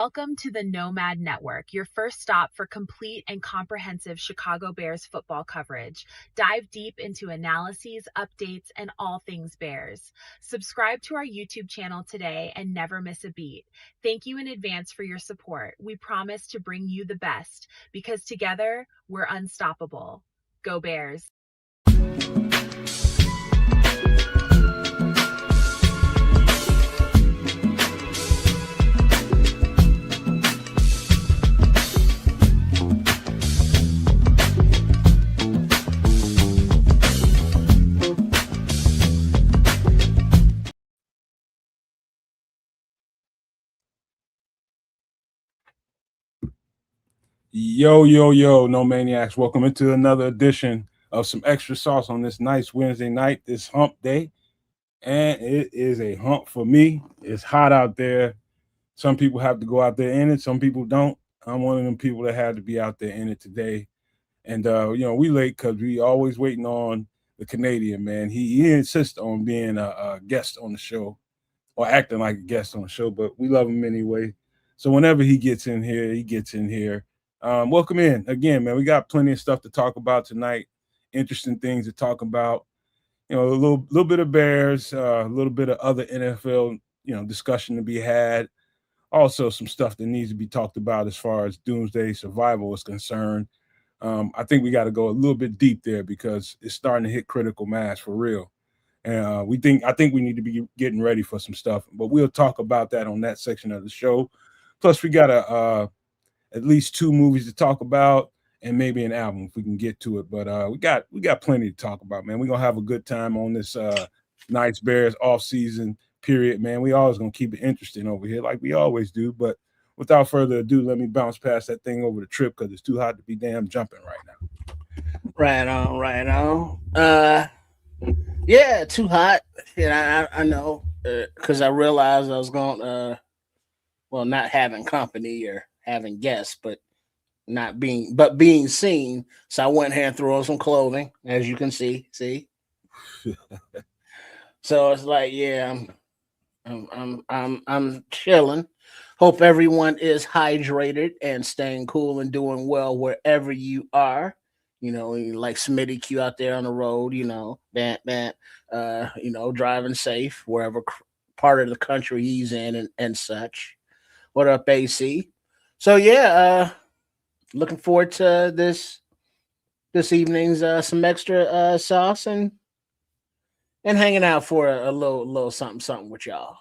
Welcome to the Nomad Network, your first stop for complete and comprehensive Chicago Bears football coverage. Dive deep into analyses, updates, and all things Bears. Subscribe to our YouTube channel today and never miss a beat. Thank you in advance for your support. We promise to bring you the best because together we're unstoppable. Go Bears! Yo, no maniacs. Welcome into another edition of some extra sauce on this nice Wednesday night, this hump day. And it is a hump for me. It's hot out there. Some people have to go out there in it, some people don't. I'm one of them people that had to be out there in it today. And we late because we always waiting on the Canadian man. He insists on being a guest on the show or acting like a guest on the show, but we love him anyway. So whenever he gets in here, he gets in here. Welcome in again, man. We got plenty of stuff to talk about tonight. Interesting things to talk about. A little bit of Bears, a little bit of other NFL, discussion to be had. Also, some stuff that needs to be talked about as far as Doomsday Survival is concerned. I think we got to go a little bit deep there because it's starting to hit critical mass for real. And I think we need to be getting ready for some stuff, but we'll talk about that on that section of the show. Plus, we got at least 2 movies to talk about and maybe an album if we can get to it. But we got plenty to talk about, man. We're gonna have a good time on this nice Bears off-season period, man. We always gonna keep it interesting over here, like we always do. But without further ado, let me bounce past that thing over the trip because it's too hot to be damn jumping right now. Right on. Yeah, too hot. Yeah, I know because I realized I was going not having company or having guests, but being seen. So I went here and threw on some clothing, as you can see. So it's like, yeah, I'm chilling. Hope everyone is hydrated and staying cool and doing well wherever you are. Like Smitty Q out there on the road, driving safe wherever part of the country he's in and such. What up, AC? So yeah, looking forward to this evening's some extra sauce and hanging out for a little something with y'all.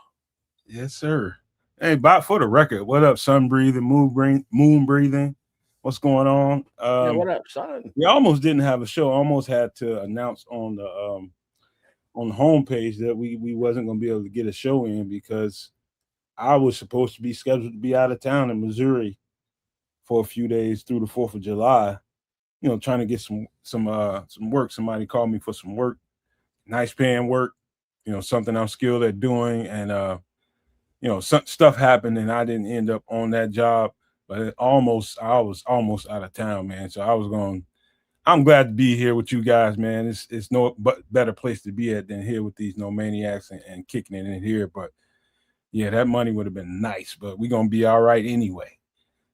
Yes, sir. Hey, Bob, for the record, what up, sun breathing, moon breathing? What's going on? Yeah, what up, son? We almost didn't have a show. Almost had to announce on the homepage that we wasn't going to be able to get a show in because I was supposed to be scheduled to be out of town in Missouri for a few days through the 4th of July. Trying to get some work. Somebody called me for some work, nice paying work. Something I'm skilled at doing, and some stuff happened, and I didn't end up on that job. But I was almost out of town, man. So I'm glad to be here with you guys, man. It's no but better place to be at than here with these no maniacs and kicking it in here. But yeah, that money would have been nice, but we're gonna be all right anyway.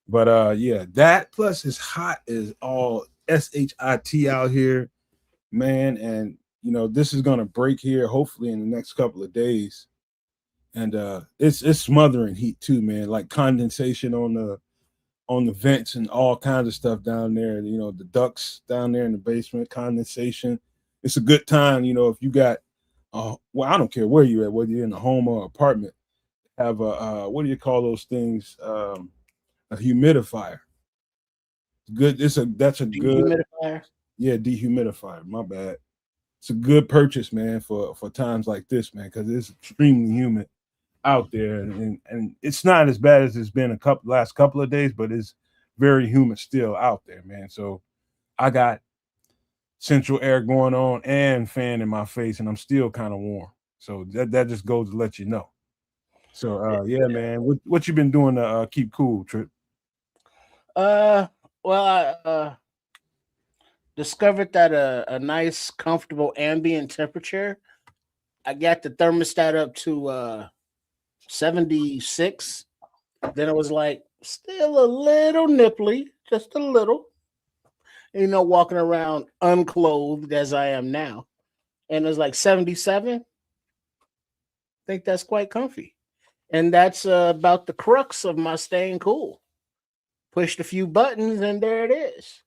But yeah, that plus it's hot as all shit out here, man. And this is gonna break here hopefully in the next couple of days. And it's smothering heat too, man. Like condensation on the vents and all kinds of stuff down there. The ducts down there in the basement, condensation. It's a good time, if you got well, I don't care where you're at, whether you're in a home or apartment, have a what do you call those things? A humidifier. Good. That's a good Dehumidifier. Yeah, dehumidifier. My bad. It's a good purchase, man, for times like this, man, because it's extremely humid out there, and it's not as bad as it's been last couple of days, but it's very humid still out there, man. So I got central air going on and fan in my face, and I'm still kind of warm. So that just goes to let you know. So yeah, man, what you been doing to keep cool, Trip? Well, I discovered that a nice, comfortable ambient temperature. I got the thermostat up to 76 Then it was like still a little nipply, just a little. Walking around unclothed as I am now. And it was like 77. I think that's quite comfy. And that's about the crux of my staying cool. Pushed a few buttons and there it is.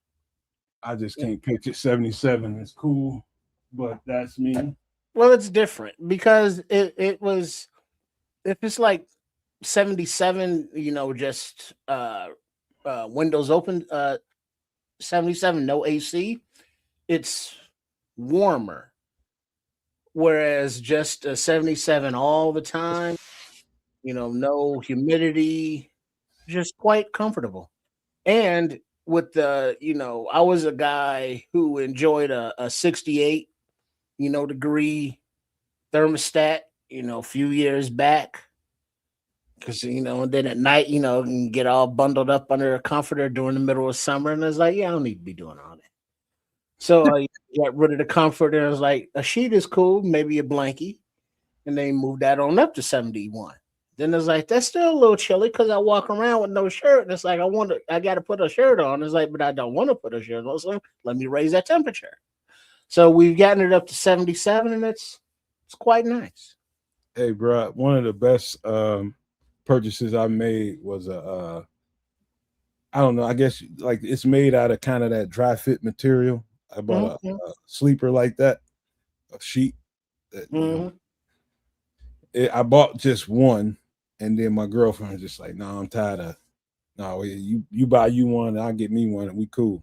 I just can't picture 77. It's cool, but that's me. Well, it's different because it was, if it's like 77, just windows open, 77, no AC, it's warmer. Whereas just 77 all the time, no humidity, just quite comfortable. And with I was a guy who enjoyed a 68, degree thermostat, a few years back. Because, and then at night, you can get all bundled up under a comforter during the middle of summer. And it's like, yeah, I don't need to be doing all that. So I got rid of the comforter. And I was like, a sheet is cool, maybe a blankie. And they moved that on up to 71. Then it's like, that's still a little chilly because I walk around with no shirt. And it's like, I got to put a shirt on. It's like, but I don't want to put a shirt on. So let me raise that temperature. So we've gotten it up to 77 and it's quite nice. Hey, bro, one of the best purchases I made was I don't know, I guess like it's made out of kind of that dry fit material. I bought a sleeper like that, a sheet. That, I bought just one, and then my girlfriend was just like, "No, I'm tired of. No, you buy you one, and I'll get me one, and we cool."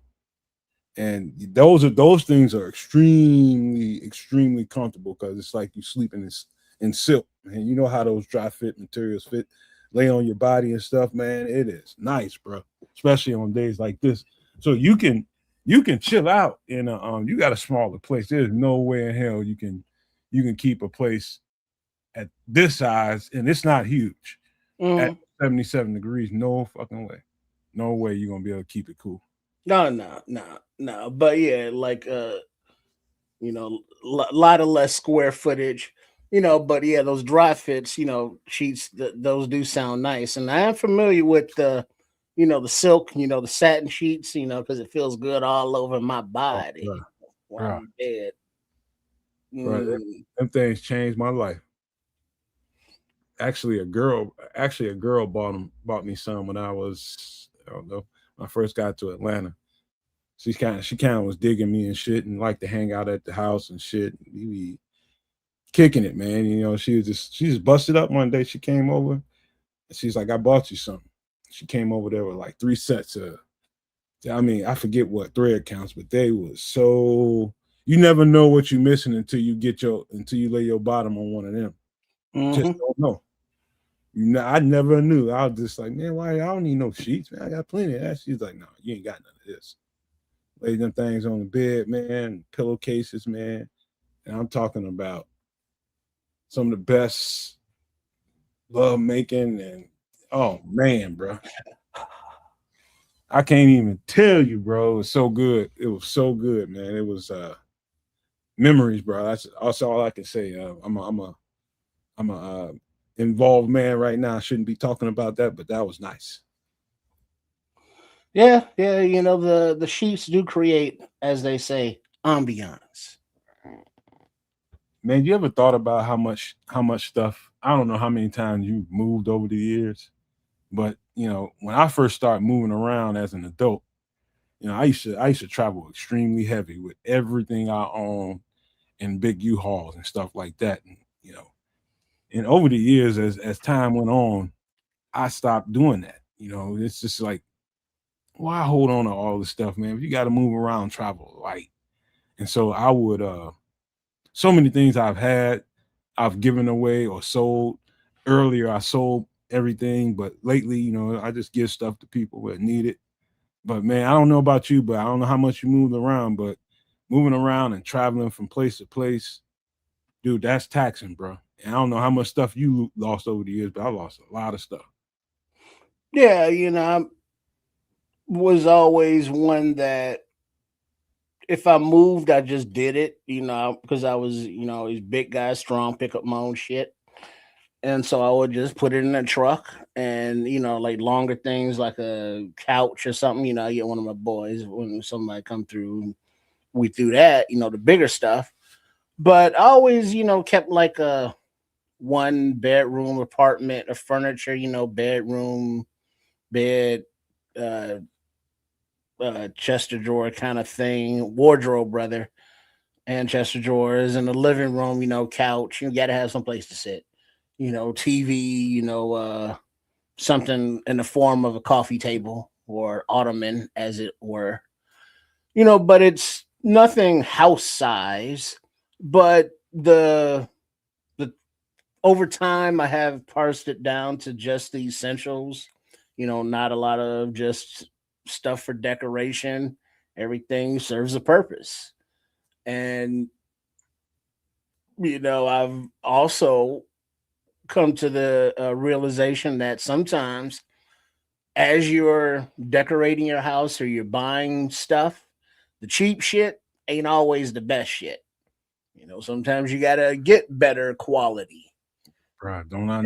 And those things are extremely comfortable because it's like you sleeping in silk, and you know how those dry fit materials lay on your body and stuff, man. It is nice, bro, especially on days like this. So you can chill out in a you got a smaller place. There's no way in hell you can keep a place at this size, and it's not huge at 77 degrees. No fucking way. No way you're gonna be able to keep it cool. No. But yeah, like lot of less square footage. But yeah, those dry fits, sheets, those do sound nice. And I am familiar with the silk, the satin sheets, because it feels good all over my body while I'm in bed. Right. Them things changed my life. Actually, a girl bought me some when I was, I don't know, when I first got to Atlanta. She kind of was digging me and shit, and liked to hang out at the house and shit. We be kicking it, man. She just busted up one day. She came over and she's like, "I bought you something." She came over there with like 3 sets of, I mean, I forget what thread counts, but they was so, you never know what you're missing until you lay your bottom on one of them. Just don't know. I never knew. I was just like, man, why? I don't need no sheets, man. I got plenty of that. She's like, no, you ain't got none of this. Lay them things on the bed, man, pillowcases, man. And I'm talking about some of the best love making, and oh man, bro. I can't even tell you, bro. It was so good. It was so good, man. It was memories, bro. That's all I can say. I'm a involved man right now. I shouldn't be talking about that, but that was nice. Yeah, the sheets do create, as they say, ambiance. Man, you ever thought about how much stuff? I don't know how many times you've moved over the years, but when I first started moving around as an adult, I used to travel extremely heavy with everything I own and big U-Hauls and stuff like that. And over the years, as time went on, I stopped doing that. It's just like, why hold on to all this stuff, man? If you got to move around, travel light. And so I would, so many things I've given away or sold. Earlier, I sold everything, but lately, I just give stuff to people that need it. But man, I don't know about you, but I don't know how much you moved around, but moving around and traveling from place to place, dude, that's taxing, bro. And I don't know how much stuff you lost over the years, but I lost a lot of stuff. Yeah, I was always one that if I moved, I just did it, because I was, always big guy, strong, pick up my own shit. And so I would just put it in a truck, and like longer things like a couch or something. I get one of my boys when somebody come through. We do that. The bigger stuff. But I always, kept like a one bedroom apartment, a furniture, bedroom, bed, uh, chest of drawer kind of thing, wardrobe, brother, and chest of drawers, and the living room, couch. You got to have some place to sit. TV. Something in the form of a coffee table or ottoman, as it were. But it's nothing house size. But the over time, I have parsed it down to just the essentials. Not a lot of just stuff for decoration. Everything serves a purpose. And I've also come to the realization that sometimes as you're decorating your house or you're buying stuff, the cheap shit ain't always the best shit. Sometimes you gotta get better quality. Right? Don't I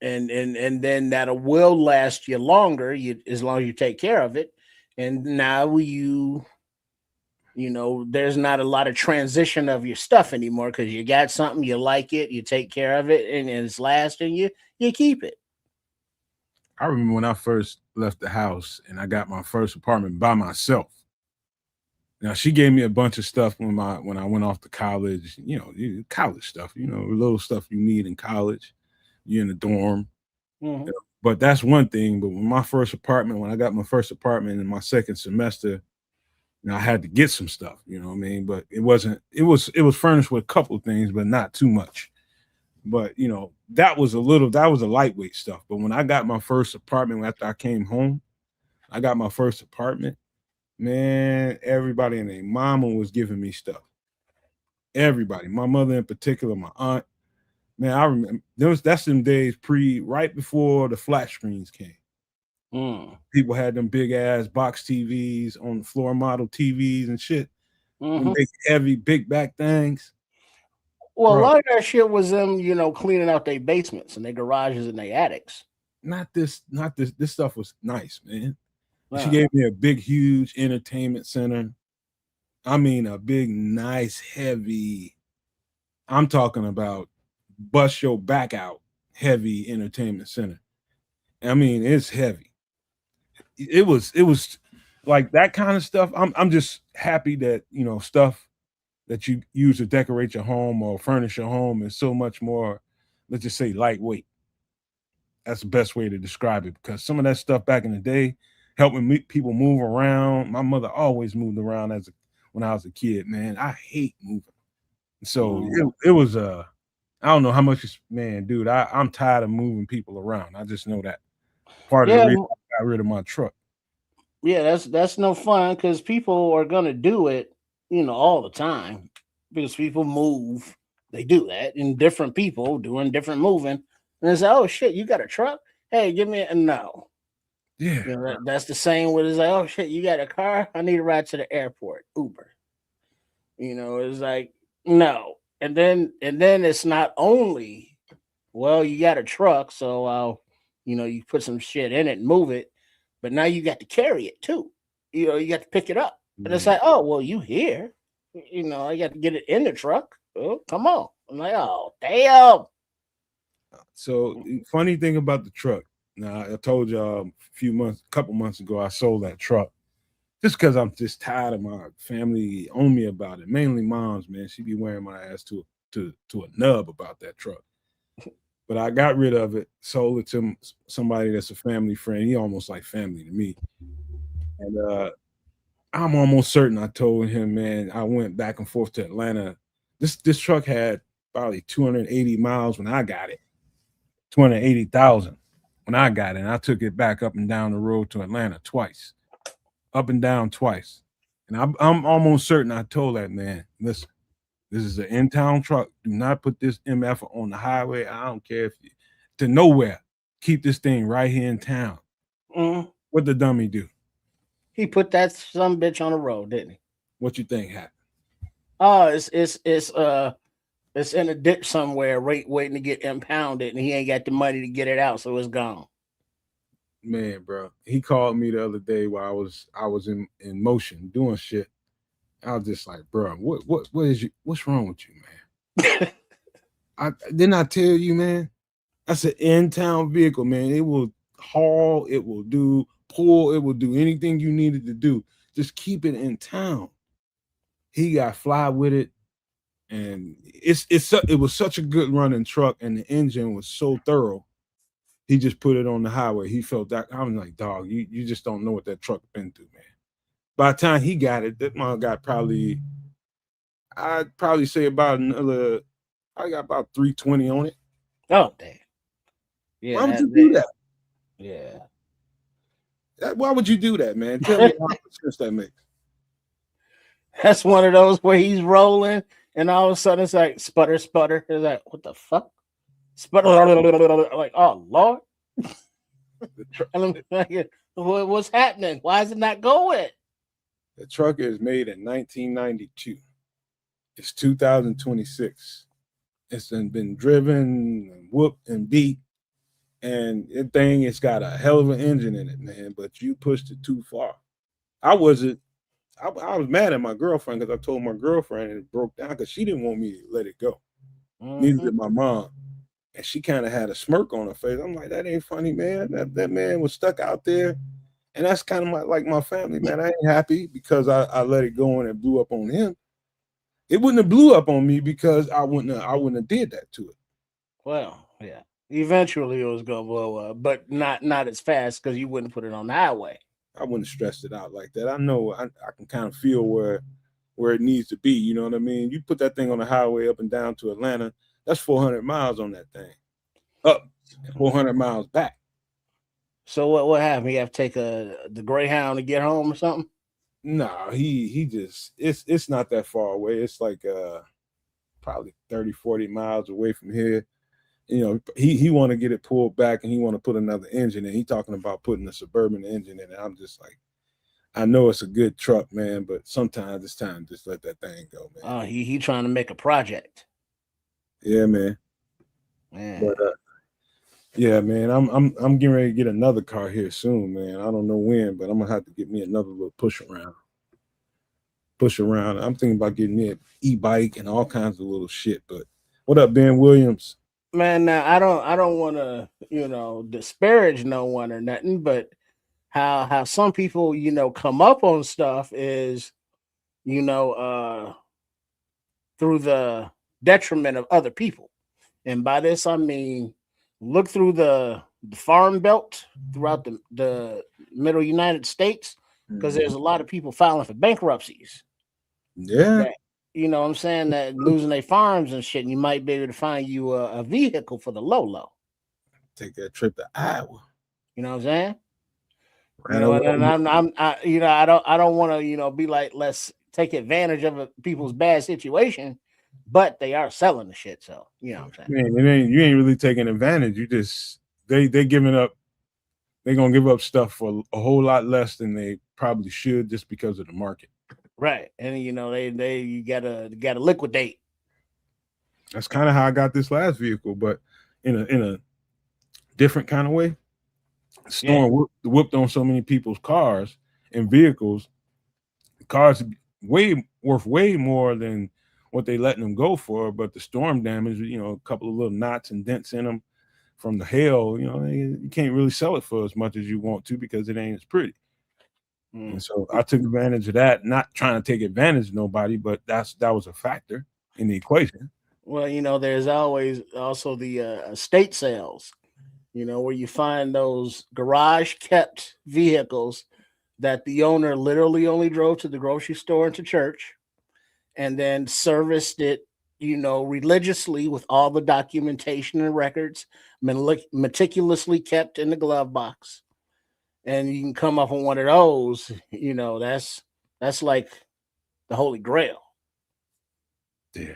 And know? then that will last you longer, as long as you take care of it. And now there's not a lot of transition of your stuff anymore, because you got something, you like it, you take care of it, and it's lasting, you keep it. I remember when I first left the house and I got my first apartment by myself. Now she gave me a bunch of stuff when I went off to college, college stuff, little stuff you need in college. You're in the dorm. Mhm. But that's one thing. But when I got my first apartment in my second semester, I had to get some stuff, you know what I mean? But it was furnished with a couple of things, but not too much. But that was a lightweight stuff. But when I got my first apartment after I came home, I got my first apartment, man, everybody and their mama was giving me stuff. Everybody, my mother in particular, my aunt. Man, I remember that's them days right before the flat screens came. Mm. People had them big ass box TVs on the floor model TVs and shit. Them Mhm. big heavy big back things. Well, a Bro, lot of that shit was them, cleaning out their basements and their garages and their attics. not this stuff was nice, man. She Uh, gave me a big, huge entertainment center. I mean, a big, nice, heavy. I'm talking about bust your back out, heavy entertainment center. I mean, it's heavy. It was like that kind of stuff. I'm just happy that stuff that you use to decorate your home or furnish your home is so much more. Let's just say lightweight. That's the best way to describe it, because some of that stuff back in the day helping people move around. My mother always moved around when I was a kid, man. I hate moving. So mm. it was I don't know how much man, dude. I'm tired of moving people around. I just know that. Part of the Yeah, reason I got rid of my truck. yeah, that's no fun, because people are gonna do it, all the time, because people move. They do that, and different people doing different moving. And it's like, oh shit, you got a truck? Hey, give me a no. Yeah. That's the same with, it's like, oh shit, you got a car? I need a ride to the airport. Uber. It's like, no. And then it's not only, well, you got a truck, so you put some shit in it and move it, but now you got to carry it too. You got to pick it up. And it's Man. like, oh well, you here. I got to get it in the truck. Oh, come on. I'm like, oh damn. So funny thing about the truck. Now I told y'all couple months ago, I sold that truck just because I'm just tired of my family on me about it. Mainly moms, man. She be wearing my ass to a nub about that truck. But I got rid of it, sold it to somebody that's a family friend. He almost like family to me. And I'm almost certain I told him, man, I went back and forth to Atlanta. This truck had probably 280 miles when I got it. 280,000 when I got it. And I took it back up and down the road to Atlanta twice. Up and down twice. And I'm almost certain I told that man, listen, this is an in-town truck. Do not put this MF on the highway. I don't care if you to nowhere. Keep this thing right here in town. Mm. What the dummy do? He put that some bitch on the road, didn't he? What you think happened? Oh, it's It's in a ditch somewhere, waiting to get impounded, and he ain't got the money to get it out, so it's gone. Man, bro, he called me the other day while I was in motion doing shit. I was just like, bro, what's wrong with you, man? I didn't I tell you, man? That's an in-town vehicle, man. It will haul, it will do pull, it will do anything you needed to do. Just keep it in town. He got fly with it, and it was such a good running truck, and the engine was so thorough. He just put it on the highway. He felt that. I was like, dog, you just don't know what that truck been through, man. By the time he got it, that mom got I'd probably say about another, I got about 320 on it. Oh, damn. Yeah, why would you do that? Yeah. Why would you do that, man? Tell me how much sense that makes. That's one of those where he's rolling, and all of a sudden it's like sputter. It's like, what the fuck? Sputter. Like, oh, Lord. What's happening? Why is it not going? The truck is made in 1992. It's 2026. It's been driven, and whooped, and beat. And that thing, it's got a hell of an engine in it, man. But you pushed it too far. I was mad at my girlfriend because I told my girlfriend and it broke down because she didn't want me to let it go. Neither did my mom. And she kind of had a smirk on her face. I'm like, that ain't funny, man. That man was stuck out there. And that's kind of like my family, man. I ain't happy because I let it go and it blew up on him. It wouldn't have blew up on me because I wouldn't have did that to it. Well, yeah. Eventually it was gonna blow up, but not as fast because you wouldn't put it on the highway. I wouldn't have stressed it out like that. I know I can kind of feel where it needs to be. You know what I mean? You put that thing on the highway up and down to Atlanta, that's 400 miles on that thing. Up and 400 miles back. So what happened? You have to take the Greyhound to get home or something? No, he just it's not that far away. It's like probably 30, 40 miles away from here. You know, he want to get it pulled back and he want to put another engine in. He talking about putting a Suburban engine in it. I'm just like, I know it's a good truck, man, but sometimes it's time to just let that thing go, man. Oh, he trying to make a project. Yeah, man. But yeah, man, I'm getting ready to get another car here soon, man. I don't know when, but I'm gonna have to get me another little push around. I'm thinking about getting me an e-bike and all kinds of little shit. But what up, Ben Williams? Man, now I don't want to disparage no one or nothing, but how some people come up on stuff is through the detriment of other people, and by this I mean look through the farm belt throughout the middle United States, because there's a lot of people filing for bankruptcies. Yeah. That, you know what I'm saying, that losing their farms and shit, and you might be able to find you a vehicle for the low. Take that trip to Iowa. You know what I'm saying? And I don't want to be like, let's take advantage of people's bad situation, but they are selling the shit. So you know what I'm saying? Man, you ain't really taking advantage. You just they giving up. They're gonna give up stuff for a whole lot less than they probably should just because of the market. Right. And you gotta liquidate. That's kind of how I got this last vehicle, but in a different kind of way. Storm whipped on so many people's cars and vehicles. Cars worth way more than what they letting them go for, but the storm damage, a couple of little knots and dents in them from the hail, you can't really sell it for as much as you want to because it ain't as pretty. And so I took advantage of that, not trying to take advantage of nobody, but that was a factor in the equation. Well, there's always also the estate sales, where you find those garage kept vehicles that the owner literally only drove to the grocery store and to church and then serviced it, religiously with all the documentation and records meticulously kept in the glove box. And you can come up on one of those, that's like the Holy Grail. Yeah.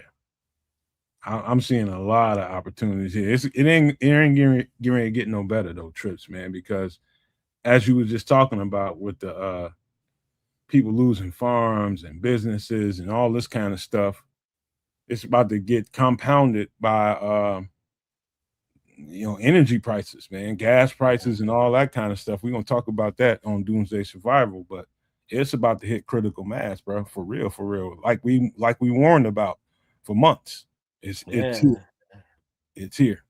I'm seeing a lot of opportunities here. It ain't getting ready to get no better though, Trips, man, because as you were just talking about with the people losing farms and businesses and all this kind of stuff, it's about to get compounded by energy prices, man, gas prices and all that kind of stuff. We're gonna talk about that on Doomsday Survival, but it's about to hit critical mass, bro. For real, for real. Like we warned about for months. It's here. Yeah, It's here.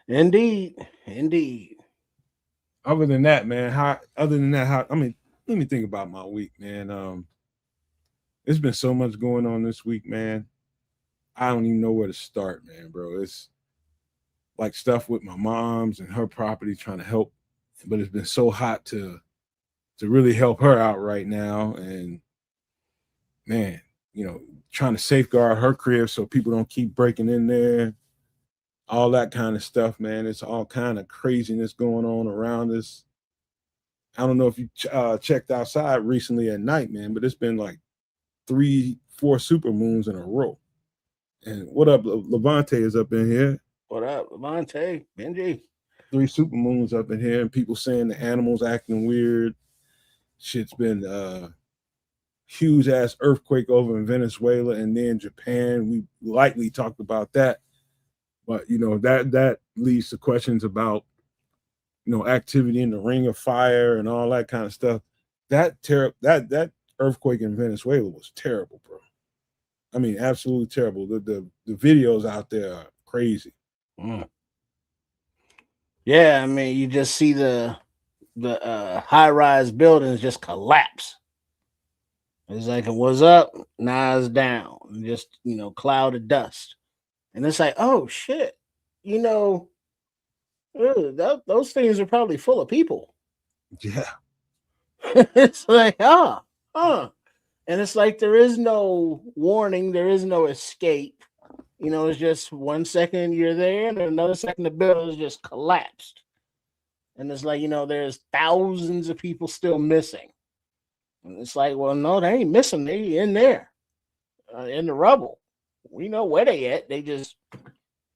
indeed, indeed. Other than that, man, how I mean, let me think about my week, man. There's been so much going on this week, man. I don't even know where to start, man, bro. It's like stuff with my mom's and her property trying to help, but it's been so hot to really help her out right now. And man, trying to safeguard her crib so people don't keep breaking in there, all that kind of stuff, man. It's all kind of craziness going on around us. I don't know if you checked outside recently at night, man, but it's been like 3, 4 super moons in a row. And what up, Levante is up in here. What up, Levante, Benji? 3 super moons up in here, and people saying the animals acting weird. Shit's been huge ass earthquake over in Venezuela and then Japan. We lightly talked about that, but that leads to questions about activity in the Ring of Fire and all that kind of stuff. That earthquake in Venezuela was terrible, bro. I mean, absolutely terrible. The videos out there are crazy. Yeah, I mean, you just see the high-rise buildings just collapse. It's like it was up, now it's down. Just cloud of dust, and it's like, oh shit, those things are probably full of people. Yeah. It's like, and it's like there is no warning, there is no escape. It's just 1 second you're there, and then another second the building is just collapsed. And it's like, there's thousands of people still missing. And it's like, well, no, they ain't missing. They in there, in the rubble. We know where they at. They just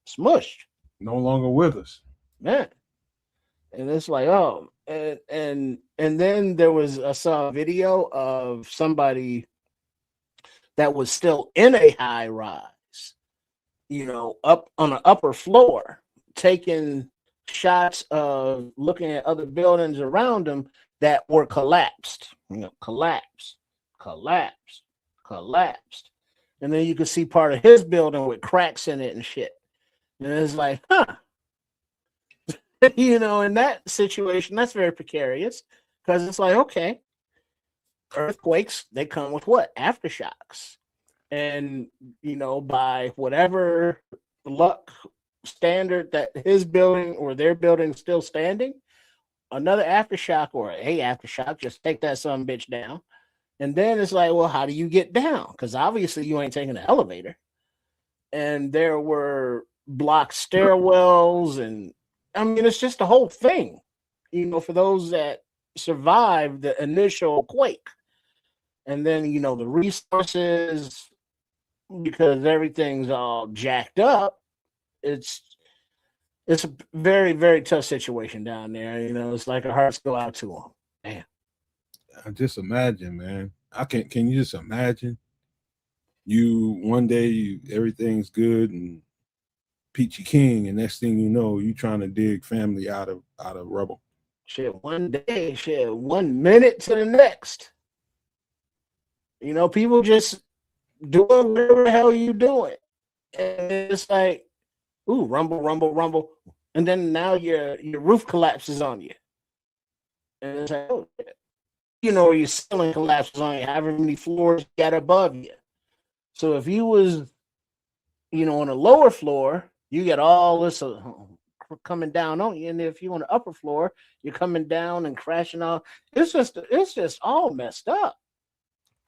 smushed. No longer with us. Man. And it's like, oh, and then there was I saw a video of somebody that was still in a high rise, up on an upper floor, taking shots of looking at other buildings around them that were collapsed, collapsed. And then you could see part of his building with cracks in it and shit. And it's like, in that situation, that's very precarious because it's like, okay, earthquakes, they come with what? Aftershocks. And, by whatever luck standard that his building or their building is still standing, another aftershock or a aftershock, just take that son bitch down. And then it's like, well, how do you get down? Because obviously you ain't taking an elevator. And there were blocked stairwells, and I mean, it's just the whole thing, for those that survived the initial quake. And then, the resources, because everything's all jacked up, it's a very, very tough situation down there. It's like our hearts go out to them. Man. I just imagine, man. Can you just imagine? You one day everything's good and peachy king, and next thing you know, you trying to dig family out of rubble. Shit, one day, 1 minute to the next. People just doing whatever the hell you doing. And it's like, ooh, rumble, rumble, rumble. And then now your roof collapses on you. And it's like, oh, your ceiling collapses on you, however many floors you got above you. So if you was, on a lower floor, you get all this coming down on you. And if you're on the upper floor, you're coming down and crashing off. It's just all messed up.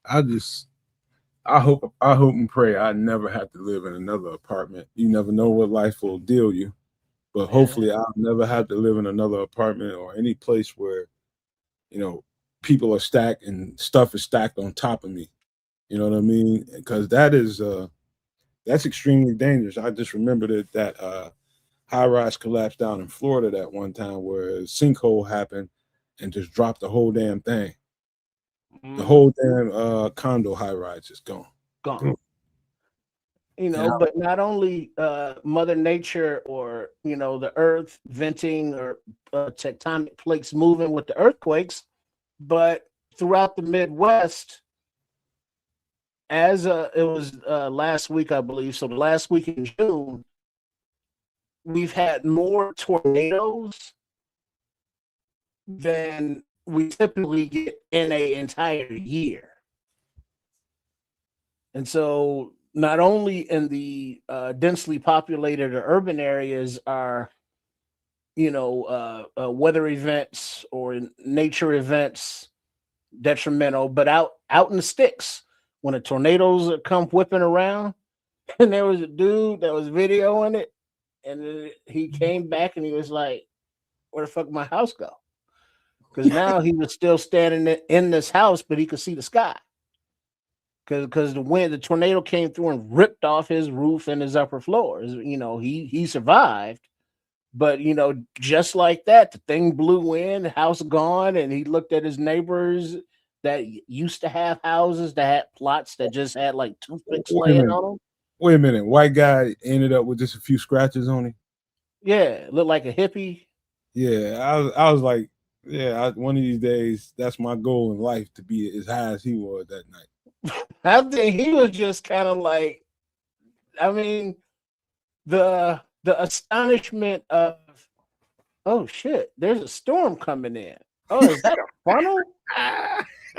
I hope and pray I never have to live in another apartment. You never know what life will deal you. But hopefully I'll never have to live in another apartment or any place where, people are stacked and stuff is stacked on top of me. You know what I mean? Because that's extremely dangerous. I just remember that high rise collapsed down in Florida that one time where a sinkhole happened and just dropped the whole damn thing. The whole damn condo high rise is gone. gone. But not only Mother Nature or the Earth venting or tectonic plates moving with the earthquakes, but throughout the Midwest, as it was last week, I believe. So the last week in June, we've had more tornadoes than we typically get in an entire year. And so not only in the densely populated or urban areas are, weather events or nature events detrimental, but out in the sticks, when the tornadoes come whipping around, and there was a dude that was videoing it, and he came back and he was like, where the fuck my house go? Because now he was still standing in this house, but he could see the sky. Because the tornado came through and ripped off his roof and his upper floors. He survived, but just like that, the thing blew in, the house gone, and he looked at his neighbors that used to have houses that had plots that just had like toothpicks laying on them. Wait a minute, white guy ended up with just a few scratches on him. Yeah, looked like a hippie. Yeah, I was like, yeah, one of these days, that's my goal in life, to be as high as he was that night. I think he was just kind of like, I mean, the astonishment of, oh shit, there's a storm coming in. Oh, is that a funnel?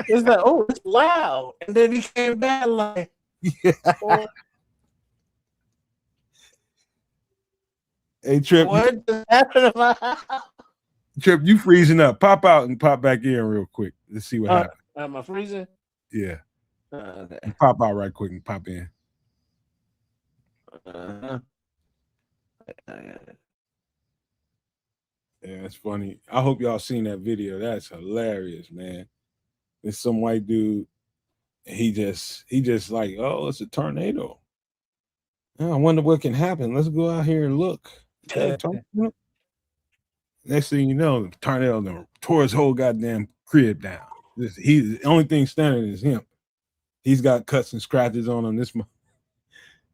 It's like, oh, it's loud. And then he came back like, yeah. Oh, hey, Trip. What just happened to my house? Trip, you freezing up. Pop out and pop back in real quick. Let's see what happens. Am I freezing? Yeah. Okay. You pop out right quick and pop in. Uh-huh. Yeah, it's funny. I hope y'all seen that video. That's hilarious, man. It's some white dude. He just like, oh, it's a tornado. Oh, I wonder what can happen. Let's go out here and look. Next thing you know, the tornado tore his whole goddamn crib down. The only thing standing is him. He's got cuts and scratches on him.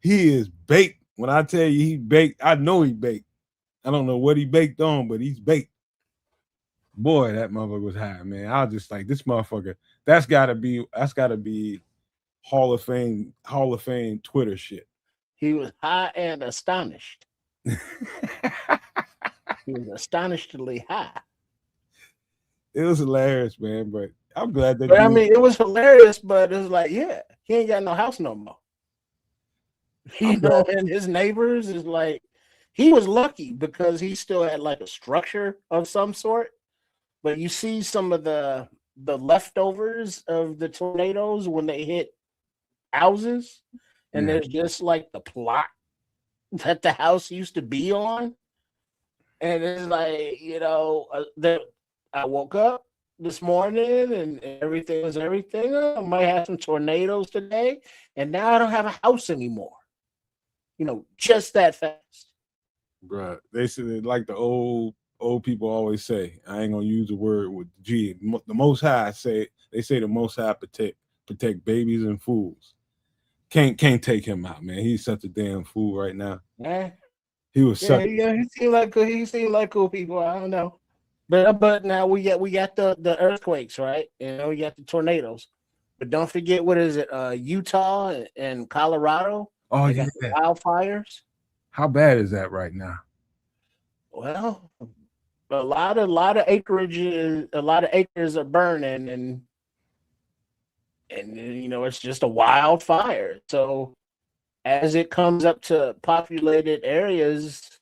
He is baked. When I tell you he baked, I know he baked. I don't know what he baked on, but he's baked. Boy, that motherfucker was high, man. I was just like, this motherfucker. That's gotta be Hall of Fame Twitter shit. He was high and astonished. He was astonishingly high. It was hilarious, man. But I'm glad that. But I mean, it was hilarious, but it was like, yeah, he ain't got no house no more. And his neighbors is like, he was lucky because he still had like a structure of some sort. But you see some of the leftovers of the tornadoes when they hit houses, and there's just like the plot that the house used to be on. And it's like, I woke up this morning and everything was everything. I might have some tornadoes today, and now I don't have a house anymore. Just that fast. Bruh, they said, like the old people always say, I ain't gonna use the word with G. The Most High they say the Most High protect babies and fools. Can't take him out, man. He's such a damn fool right now. He was such. Yeah, he seemed like cool people. I don't know, but now we got the earthquakes, right? We got the tornadoes, but don't forget, what is it? Utah and Colorado. Oh, yeah, the wildfires. How bad is that right now? Well, a lot of acreage, a lot of acres are burning, and it's just a wildfire. So as it comes up to populated areas,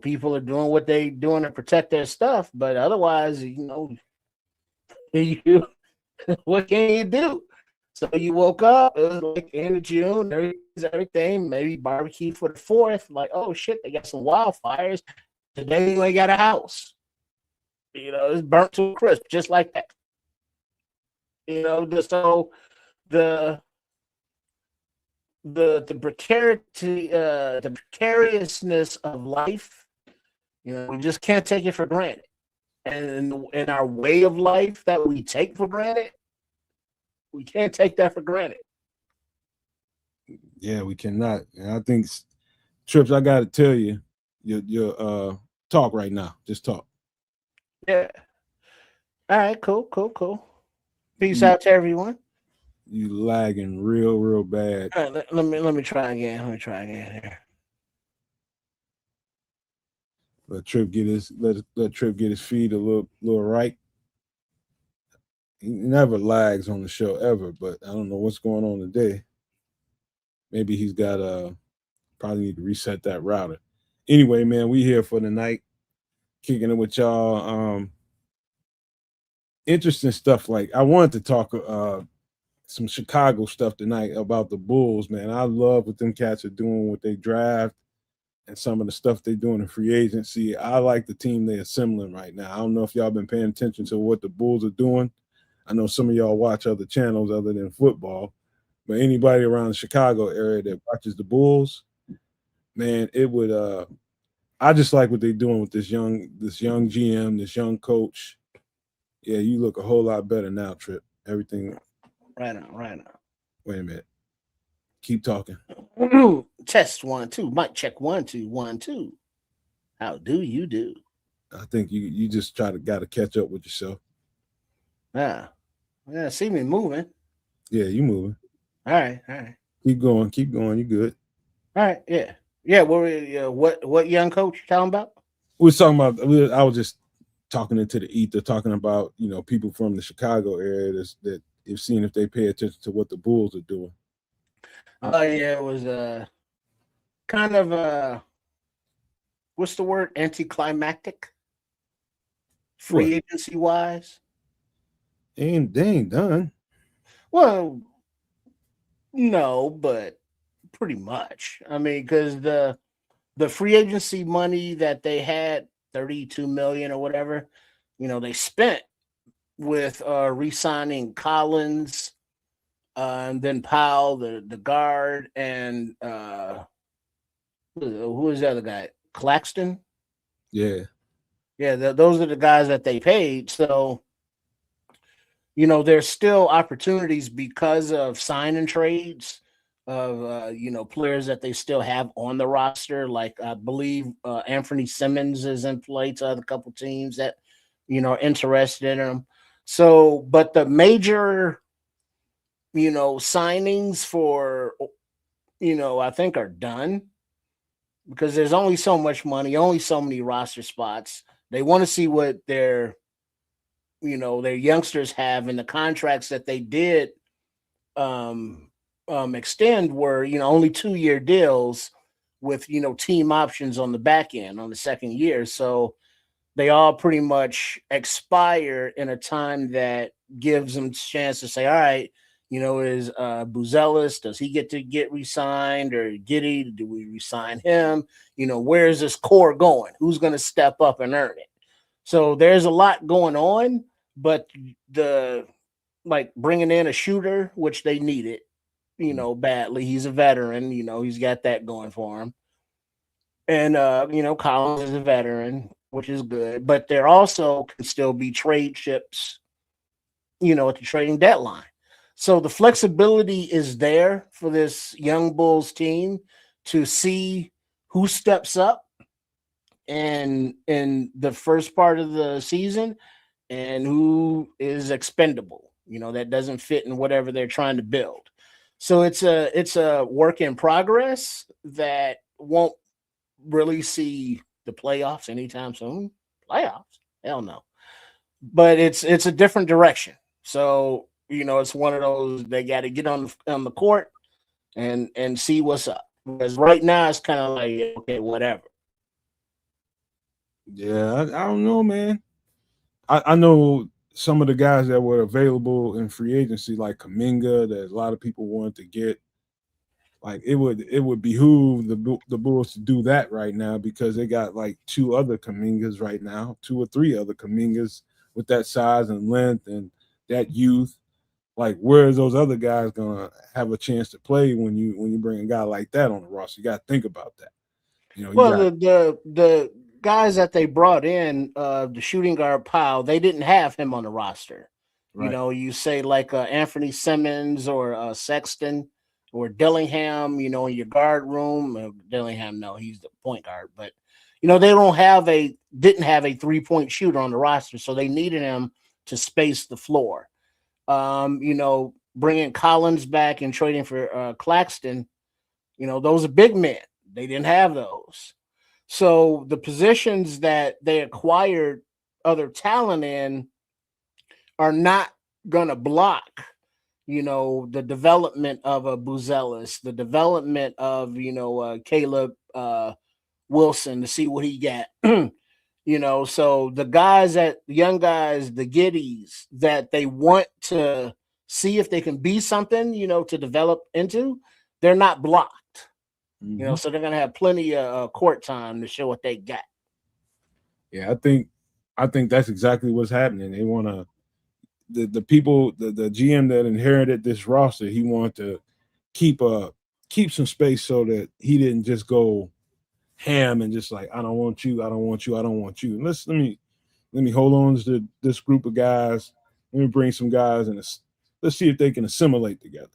people are doing what they doing to protect their stuff. But otherwise, what can you do? So you woke up, it was like end of June, everything, maybe barbecue for the 4th. Like, oh shit, they got some wildfires. Today you ain't got a house. It's burnt to a crisp, just like that. So the precariousness of life, we just can't take it for granted. And in our way of life that we take for granted, we can't take that for granted. Yeah, we cannot. And I think Trips, I got to tell you, your talk right now. Just talk. Yeah. All right. Cool. Peace You out to everyone. you lagging real bad. All right. Let me try again. Let me try again here. Let Trip get his feet a little right. He never lags on the show ever, but I don't know what's going on today. Maybe he's got probably need to reset that router. Anyway, man, we here for the night, kicking it with y'all. Interesting stuff. Like I wanted to talk some Chicago stuff tonight about the Bulls, man. I love what them cats are doing with they draft and some of the stuff they doing in free agency. I like the team they're assembling right now. I don't know if y'all been paying attention to what the Bulls are doing. I know some of y'all watch other channels other than football, but anybody around the Chicago area that watches the Bulls, man, it would I just like what they're doing with this young GM, this young coach. Yeah, you look a whole lot better now, Trip. Everything. Right on. Wait a minute. Keep talking. Test 1 2. Mic check 1 2 1 2. How do you do? I think you just got to catch up with yourself. Yeah. See me moving. Yeah, you moving. All right. Keep going. You good. All right. Yeah. What young coach you talking about? We was talking about. I was just talking into the ether, talking about people from the Chicago area that you've seen if they pay attention to what the Bulls are doing. Oh yeah, it was kind of what's the word? Anticlimactic. Free agency wise. They ain't done. Well, no, but pretty much. I mean, because the free agency money that they had, 32 million or whatever, they spent with re-signing Collins, and then Powell, the guard, and who is the other guy? Claxton. Yeah. Those are the guys that they paid. So, there's still opportunities because of sign and trades of players that they still have on the roster. Like I believe Anthony Simmons is in play to other couple teams that are interested in him. So, but the major signings for I think are done because there's only so much money, only so many roster spots. They want to see what their youngsters have, and the contracts that they did extend were only 2-year deals with team options on the back end on the second year. So they all pretty much expire in a time that gives them a chance to say, all right, is Buzelis, does he get re-signed, or Giddy, do we re-sign him? Where's this core going? Who's going to step up and earn it? So there's a lot going on, but bringing in a shooter, which they needed, badly. He's a veteran, he's got that going for him. And, Collins is a veteran, which is good, but there also can still be trade chips, at the trading deadline. So the flexibility is there for this young Bulls team to see who steps up in the first part of the season and who is expendable, that doesn't fit in whatever they're trying to build. So it's a work in progress that won't really see the playoffs anytime soon. Playoffs? Hell no. But it's a different direction. So, it's one of those, they got to get on the court and see what's up. Because right now it's kind of like, okay, whatever. Yeah, I don't know, man. I know some of the guys that were available in free agency, like Kuminga, that a lot of people wanted to get. Like it would behoove the Bulls to do that right now because they got like 2 other Kumingas right now, 2 or 3 other Kumingas with that size and length and that youth. Like, where is those other guys gonna have a chance to play when you bring a guy like that on the roster? You got to think about that. The guys that they brought in, the shooting guard Powell, they didn't have him on the roster. Right. You say like Anthony Simmons or Sexton. or Dillingham, in your guard room. Dillingham, no, he's the point guard, but they didn't have a 3-point shooter on the roster, so they needed him to space the floor. Bringing Collins back and trading for Claxton, those are big men. They didn't have those. So the positions that they acquired other talent in are not going to block, the development of a Buzelis, the development of, Caleb Wilson to see what he got. So the young guys, the Giddies that they want to see if they can be something, to develop into, they're not blocked. So they're gonna have plenty of court time to show what they got. Yeah, I think that's exactly what's happening. They want to the people, the GM that inherited this roster, he wanted to keep some space so that he didn't just go ham and just like, I don't want you, I don't want you, I don't want you. And let me hold on to this group of guys. Let me bring some guys and let's see if they can assimilate together.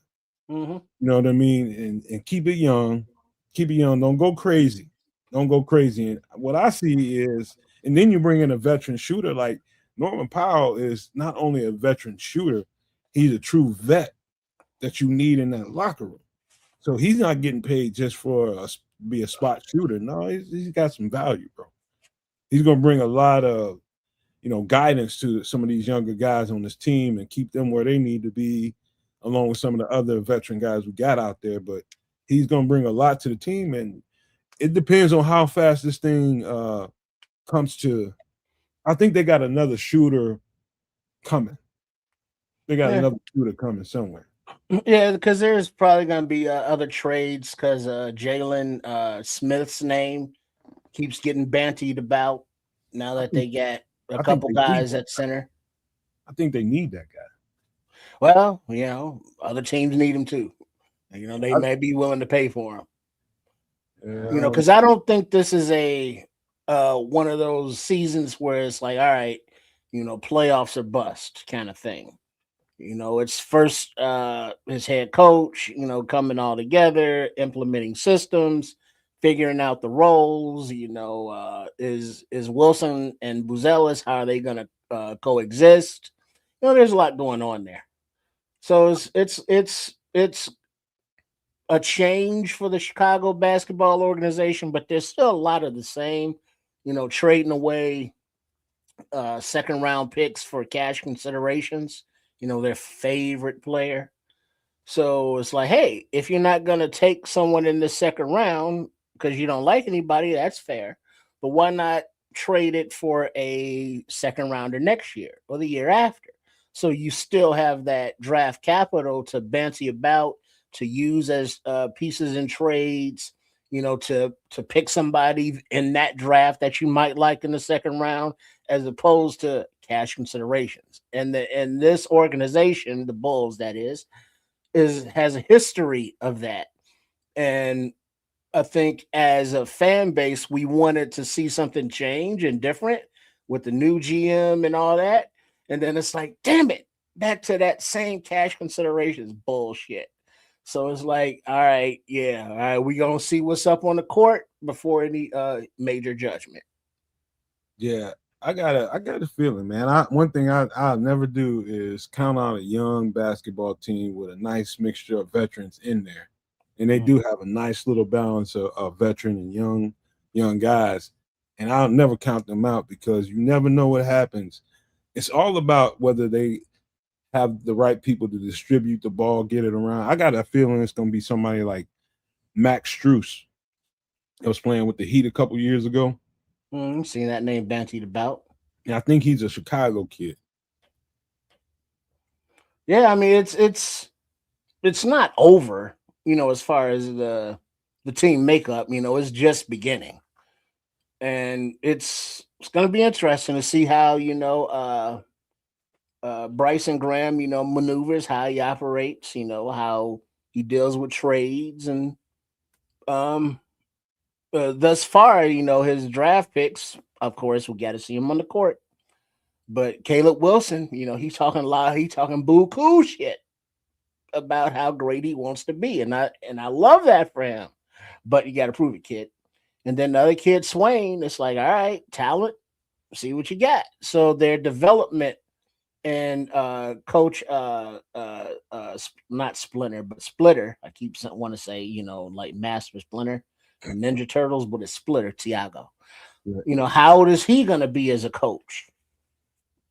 You know what I mean? And keep it young. Keep it young. Don't go crazy. Don't go crazy. And what I see is, and then you bring in a veteran shooter like Norman Powell is not only a veteran shooter, he's a true vet that you need in that locker room. So he's not getting paid just for be a spot shooter. No, he's got some value, bro. He's going to bring a lot of, guidance to some of these younger guys on this team and keep them where they need to be, along with some of the other veteran guys we got out there. But he's going to bring a lot to the team, and it depends on how fast this thing comes to. I think they got another shooter coming. They got another shooter coming somewhere. Yeah, because there's probably going to be other trades because Jalen Smith's name keeps getting bantied about now that they got a couple guys at center. I think they need that guy. Well, other teams need him too. They may be willing to pay for him. Because I don't think this is a one of those seasons where it's like, all right, playoffs or bust kind of thing. It's first his head coach, coming all together, implementing systems, figuring out the roles. Is Wilson and Buzelis, how are they going to coexist? There's a lot going on there. So it's a change for the Chicago basketball organization, but there's still a lot of the same. Trading away second round picks for cash considerations. Their favorite player. So it's like, hey, if you're not going to take someone in the second round because you don't like anybody, that's fair. But why not trade it for a second rounder next year or the year after? So you still have that draft capital to banty about, to use as pieces in trades, to pick somebody in that draft that you might like in the second round, as opposed to cash considerations. And this organization, the Bulls, that has a history of that. And I think as a fan base, we wanted to see something change and different with the new GM and all that. And then it's like, damn it, back to that same cash considerations bullshit. So it's like, all right, we're going to see what's up on the court before any major judgment. Yeah, I got a feeling, man. One thing I'll never do is count out a young basketball team with a nice mixture of veterans in there. And they do have a nice little balance of veteran and young guys. And I'll never count them out because you never know what happens. It's all about whether they have the right people to distribute the ball, get it around. I got a feeling it's going to be somebody like Max Strus that was playing with the Heat a couple years ago. Seen that name bantied about. Yeah, I think he's a Chicago kid. Yeah, I mean it's not over, as far as the team makeup. It's just beginning, and it's going to be interesting to see how Bryson Graham, maneuvers, how he operates, how he deals with trades, and thus far, his draft picks. Of course, we got to see him on the court. But Caleb Wilson, he's talking a lot. He's talking boo cool shit. about how great he wants to be, and I love that for him. But you got to prove it, kid. And then the other kid, Swain, it's like, all right, talent, see what you got. So their development and coach not Splinter but Splitter, I keep want to say, like Master Splinter and Ninja Turtles, but it's Splitter, Tiago. Yeah. How old is he going to be as a coach?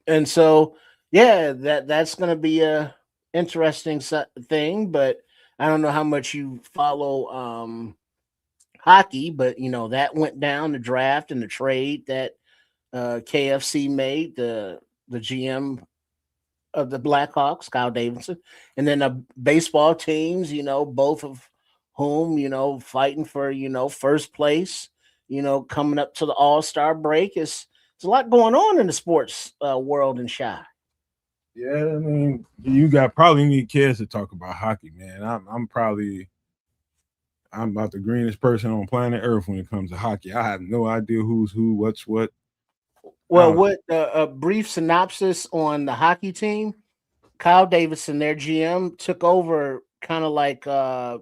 And so yeah, that's going to be a interesting thing. But I don't know how much you follow hockey, but that went down, the draft and the trade that KFC made, the GM of the Blackhawks, Kyle Davidson, and then the baseball teams, both of whom, fighting for, first place, coming up to the All-Star break. There's a lot going on in the sports world in Chi. Yeah, I mean, you probably need kids to talk about hockey, man. I'm about the greenest person on planet Earth when it comes to hockey. I have no idea who's who, what's what. Well, what a brief synopsis on the hockey team. Kyle Davidson, their GM, took over kind of like the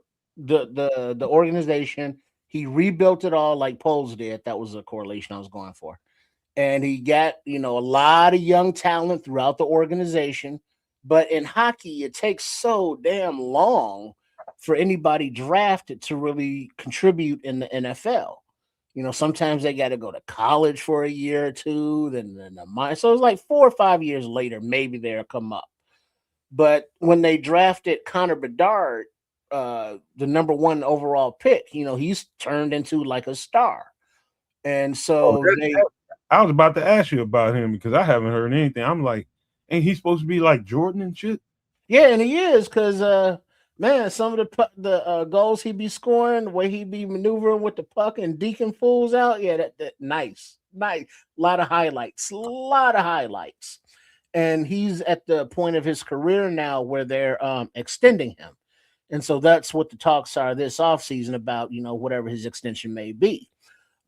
organization. He rebuilt it all like Poles did. That was a correlation I was going for. And he got, a lot of young talent throughout the organization. But in hockey, it takes so damn long for anybody drafted to really contribute in the NFL. Sometimes they got to go to college for a year or two, then so it's like 4 or 5 years later, maybe they'll come up. But when they drafted Connor Bedard, the number 1 overall pick, he's turned into like a star. And so I was about to ask you about him because I haven't heard anything. I'm like, ain't he supposed to be like Jordan and shit? Yeah, and he is, because man, some of the goals he be scoring, the way he be maneuvering with the puck and deking fools out, yeah, that nice, a lot of highlights. And he's at the point of his career now where they're extending him. And so that's what the talks are this offseason about, whatever his extension may be.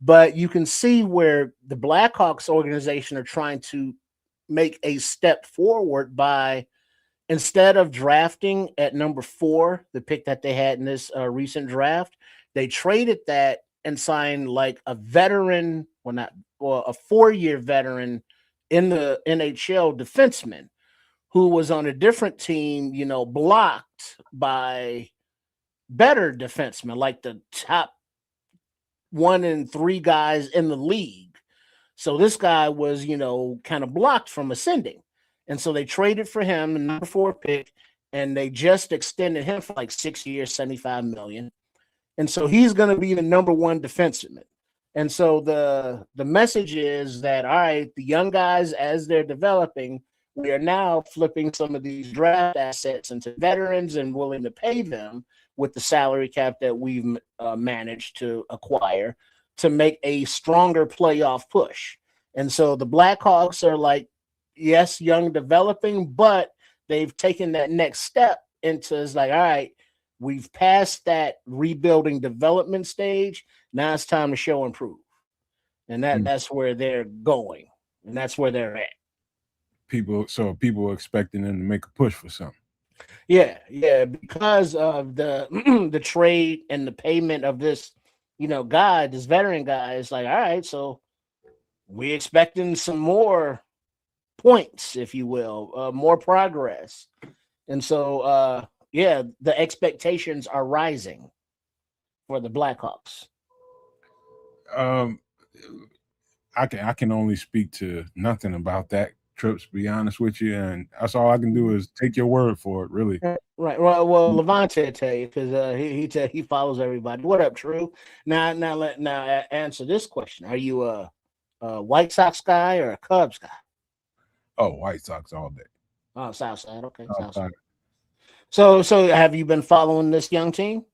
But you can see where the Blackhawks organization are trying to make a step forward by, instead of drafting at number 4, the pick that they had in this recent draft, they traded that and signed like a veteran, a 4-year veteran in the NHL defenseman who was on a different team, blocked by better defensemen, like the top 1 and 3 guys in the league. So this guy was, kind of blocked from ascending. And so they traded for him, the number 4 pick, and they just extended him for like 6 years, $75 million. And so he's going to be the number 1 defenseman. And so the message is that, all right, the young guys, as they're developing, we are now flipping some of these draft assets into veterans and willing to pay them with the salary cap that we've managed to acquire to make a stronger playoff push. And so the Blackhawks are like, yes, young developing, but they've taken that next step into, it's like, all right, we've passed that rebuilding development stage. Now it's time to show and prove. And that's where they're going. And that's where they're at. People are expecting them to make a push for something. Yeah, because of the trade and the payment of this, guy, this veteran guy, is like, all right, so we expecting some more points, if you will, more progress. And so, the expectations are rising for the Blackhawks. I can only speak to nothing about that, Trips, to be honest with you, and that's all I can do is take your word for it, really. Right. Well, Levante will tell you, because he follows everybody. What up, True? Now answer this question: are you a White Sox guy or a Cubs guy? Oh, White Sox all day. Oh, Southside. Okay, Southside. So have you been following this young team?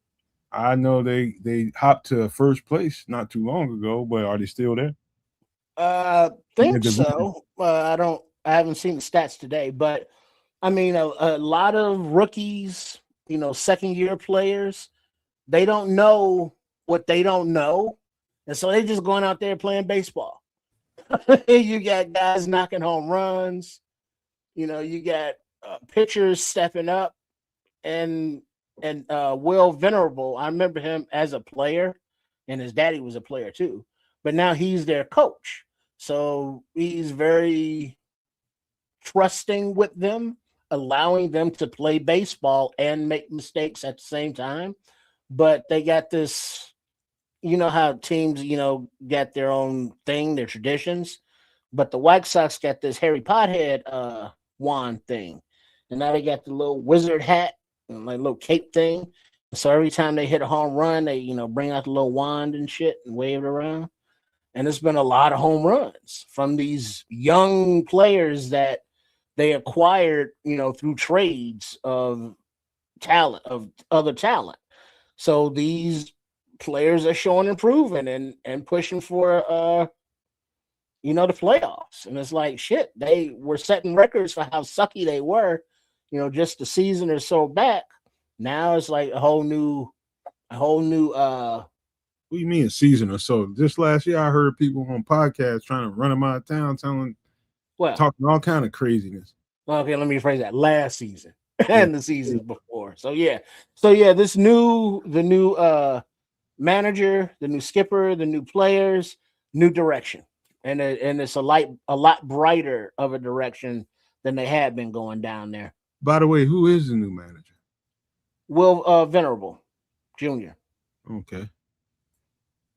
I know they hopped to first place not too long ago, but are they still there? Think so. I haven't seen the stats today, but I mean, a lot of rookies, second year players, they don't know what they don't know, and so they're just going out there playing baseball. You got guys knocking home runs. You got pitchers stepping up. and Will Venerable. I remember him as a player, and his daddy was a player too. But now he's their coach, so he's very trusting with them, allowing them to play baseball and make mistakes at the same time. But they got this, you know how teams, got their own thing, their traditions. But the White Sox got this Harry Pothead wand thing. And now they got the little wizard hat and like little cape thing. So every time they hit a home run, they, bring out the little wand and shit and wave it around. And it's been a lot of home runs from these young players that they acquired, through trades of talent, of other talent. So these players are showing improving and pushing for the playoffs. And it's like shit, they were setting records for how sucky they were, just the season or so back. Now it's like a whole new What do you mean a season or so? Just last year I heard people on podcasts trying to run them out of town, talking all kind of craziness. Okay, let me rephrase that. Last season and the seasons before. So yeah, the new manager, the new skipper, the new players, new direction, and it's a lot brighter of a direction than they had been going down there. By the way, who is the new manager? Will Venerable Jr. Okay,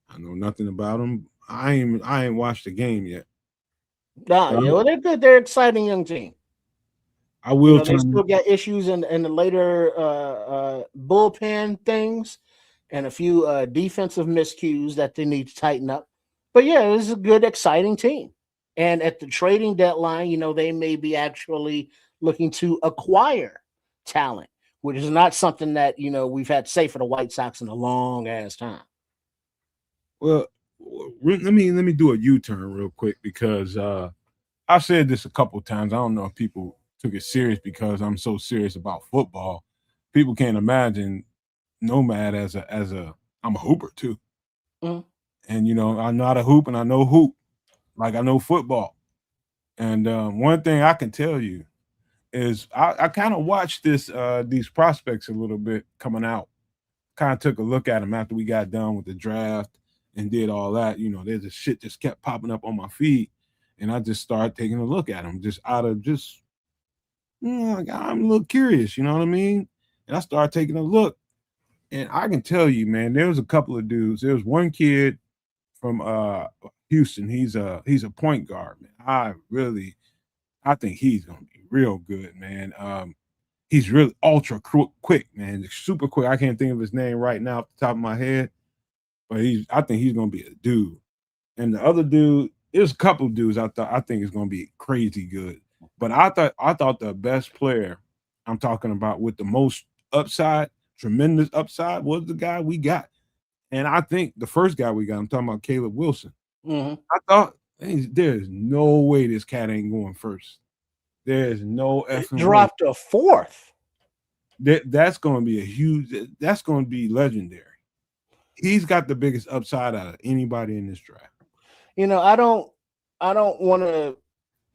I know nothing about him. I ain't watched the game yet. Well, they're good. They're an exciting young team. I will. They still got issues in the later bullpen things and a few defensive miscues that they need to tighten up. But yeah, this is a good, exciting team. And at the trading deadline, they may be actually looking to acquire talent, which is not something that we've had to say for the White Sox in a long ass time. Well, let me do a U-turn real quick because I've said this a couple of times. I don't know if people took it serious because I'm so serious about football. People can't imagine Nomad as I'm a hooper too. Mm-hmm. And I know how to hoop and I know hoop. Like I know football. And one thing I can tell you is I kind of watched these prospects a little bit coming out. Kind of took a look at them after we got done with the draft and did all that. There's this shit just kept popping up on my feed. And I just started taking a look at them just out of like, I'm a little curious, you know what I mean? And I started taking a look, and I can tell you, man, there was a couple of dudes. There was one kid from Houston. He's a point guard, man. I think he's gonna be real good, man. He's really ultra quick, man. Super quick. I can't think of his name right now off the top of my head, but I think he's gonna be a dude. And the other dude, there's a couple of dudes I think is gonna be crazy good. But I thought the best player I'm talking about with the most upside, tremendous upside, was the guy we got. And I think the first guy we got, I'm talking about Caleb Wilson. Mm-hmm. I thought there's no way this cat ain't going first. There's no effing dropped a fourth. That's going to be that's going to be legendary. He's got the biggest upside out of anybody in this draft. I don't want to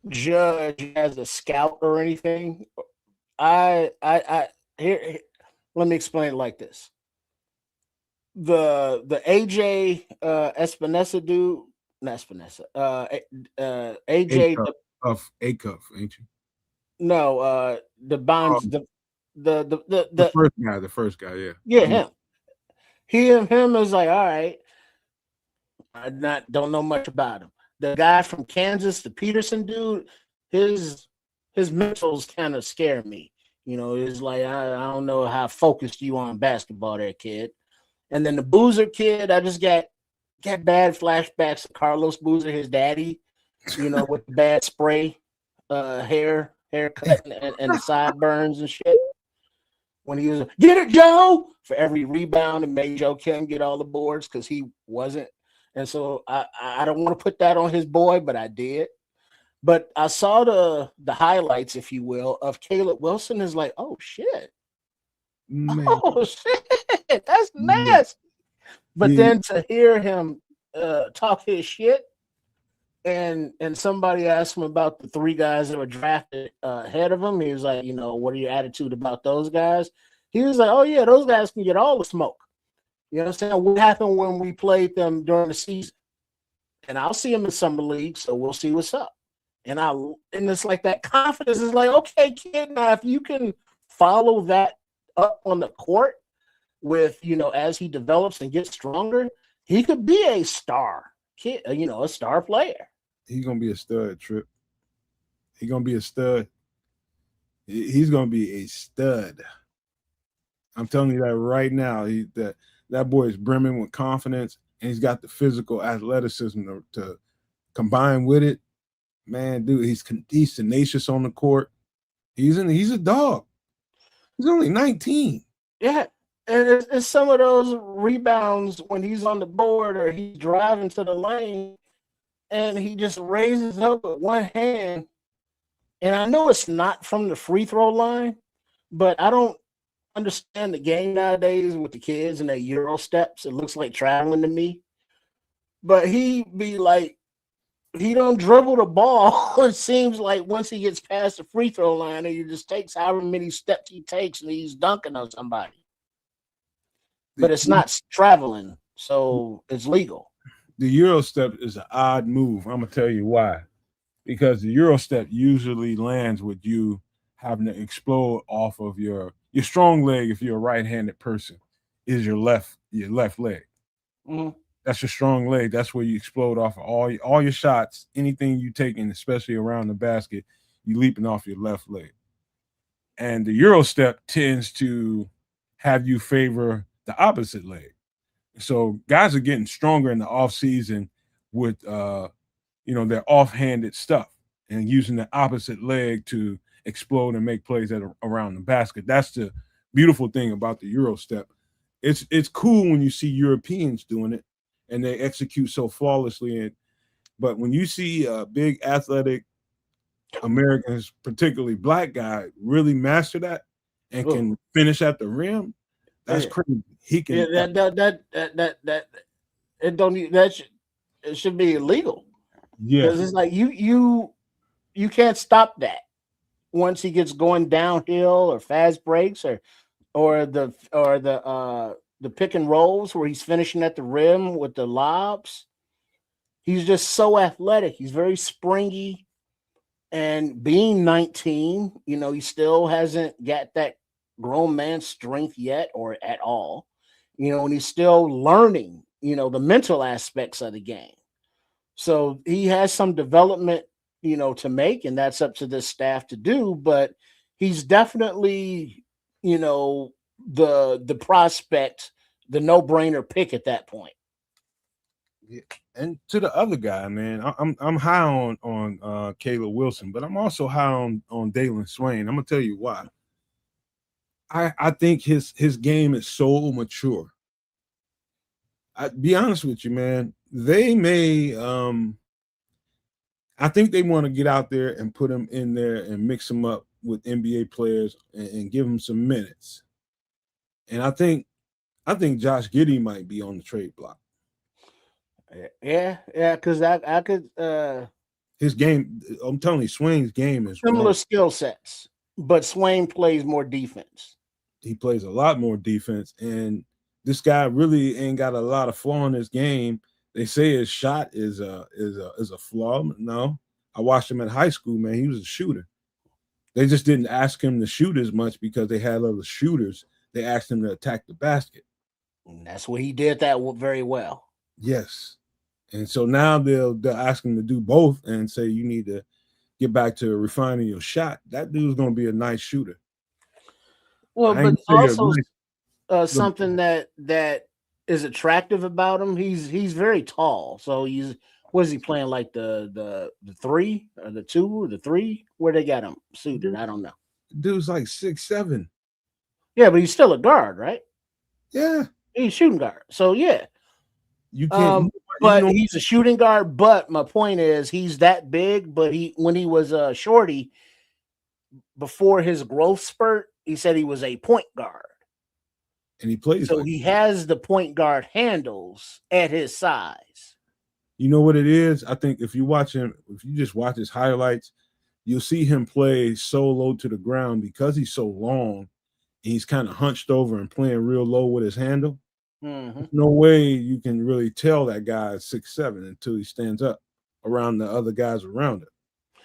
judge as a scout or anything. Here, let me explain it like this. The AJ Espinosa dude, not Espinosa, AJ Acuff, ain't you? No, the bonds, the first guy, yeah. Yeah, him is like, all right. I don't know much about him. The guy from Kansas, the Peterson dude, his mentals kind of scare me. It's like I don't know how focused you on basketball there, kid. And then the Boozer kid, I just got bad flashbacks of Carlos Boozer, his daddy, with the bad spray haircut and the sideburns and shit. When he was get it, Joe, for every rebound and made Joe Kim get all the boards because he wasn't. And so I don't want to put that on his boy, but I did. But I saw the highlights, if you will, of Caleb Wilson. Is like, oh shit, man. Oh shit, that's nasty. But then to hear him talk his shit, and somebody asked him about the three guys that were drafted ahead of him, he was like, what are your attitude about those guys? He was like, oh yeah, those guys can get all the smoke. You know what I'm saying? What happened when we played them during the season? And I'll see them in summer league, so we'll see what's up. And it's like that confidence is like, okay, kid, now if you can follow that up on the court with, as he develops and gets stronger, he could be a star kid, a star player. He's gonna be a stud, Trip. He's gonna be a stud. He's gonna be a stud. I'm telling you that right now. That boy is brimming with confidence, and he's got the physical athleticism to combine with it. Man, dude, he's tenacious on the court. He's a dog. He's only 19. Yeah, and it's some of those rebounds when he's on the board or he's driving to the lane, and he just raises up with one hand. And I know it's not from the free throw line, but I don't understand the game nowadays with the kids and their Euro steps. It looks like traveling to me. But he be like, he don't dribble the ball. It seems like once he gets past the free throw line, and he just takes however many steps he takes, and he's dunking on somebody. But it's not traveling, so it's legal. The Euro step is an odd move. I'm gonna tell you why. Because the Euro step usually lands with you having to explode off of your strong leg. If you're a right-handed person, is your left leg. Mm-hmm. That's your strong leg. That's where you explode off of all your shots. Anything you taking, especially around the basket, you leaping off your left leg. And the Euro step tends to have you favor the opposite leg. So guys are getting stronger in the off season with their offhanded stuff and using the opposite leg to explode and make plays around the basket. That's the beautiful thing about the Euro step. It's cool when you see Europeans doing it and they execute so flawlessly. But when you see big athletic Americans, particularly black guy, really master that and can finish at the rim, that's crazy. He can. It should be illegal. Yeah, because it's like you can't stop that once he gets going downhill or fast breaks or the pick and rolls where he's finishing at the rim with the lobs. He's just so athletic. He's very springy, and being 19, he still hasn't got that grown man strength yet or at all. And he's still learning, the mental aspects of the game. So he has some development, to make, and that's up to this staff to do. But he's definitely, the prospect, the no-brainer pick at that point. Yeah. And to the other guy, man, I'm high on Caleb Wilson, but I'm also high on Dalen Swain. I'm gonna tell you why. I think his game is so mature. Be honest with you, man. They may I think they want to get out there and put him in there and mix him up with NBA players and give him some minutes. And I think Josh Giddey might be on the trade block. Yeah, because I could his game, I'm telling you, Swain's game is similar skill sets, but Swain plays more defense. He plays a lot more defense, and this guy really ain't got a lot of flaw in his game. They say his shot is a flaw. No, I watched him in high school, man. He was a shooter. They just didn't ask him to shoot as much because they had other shooters. They asked him to attack the basket. And that's what he did that very well. Yes. And so now they'll ask him to do both and say you need to get back to refining your shot. That dude's going to be a nice shooter. Well, but also something that is attractive about him. He's very tall. So was he playing like the 3 or the 2 or the 3? Where they got him suited? I don't know. Dude's like 6'7". Yeah, but he's still a guard, right? Yeah, he's shooting guard. So yeah, you can't. But he's a shooting guard. But my point is, he's that big. But when he was a shorty, before his growth spurt, he said he was a point guard. And he plays. So he has the point guard handles at his size. You know what it is? I think if you just watch his highlights, you'll see him play so low to the ground because he's so long. he's kind of hunched over and playing real low with his handle, Mm-hmm. there's no way you can really tell that guy is 6'7" until he stands up around the other guys around him.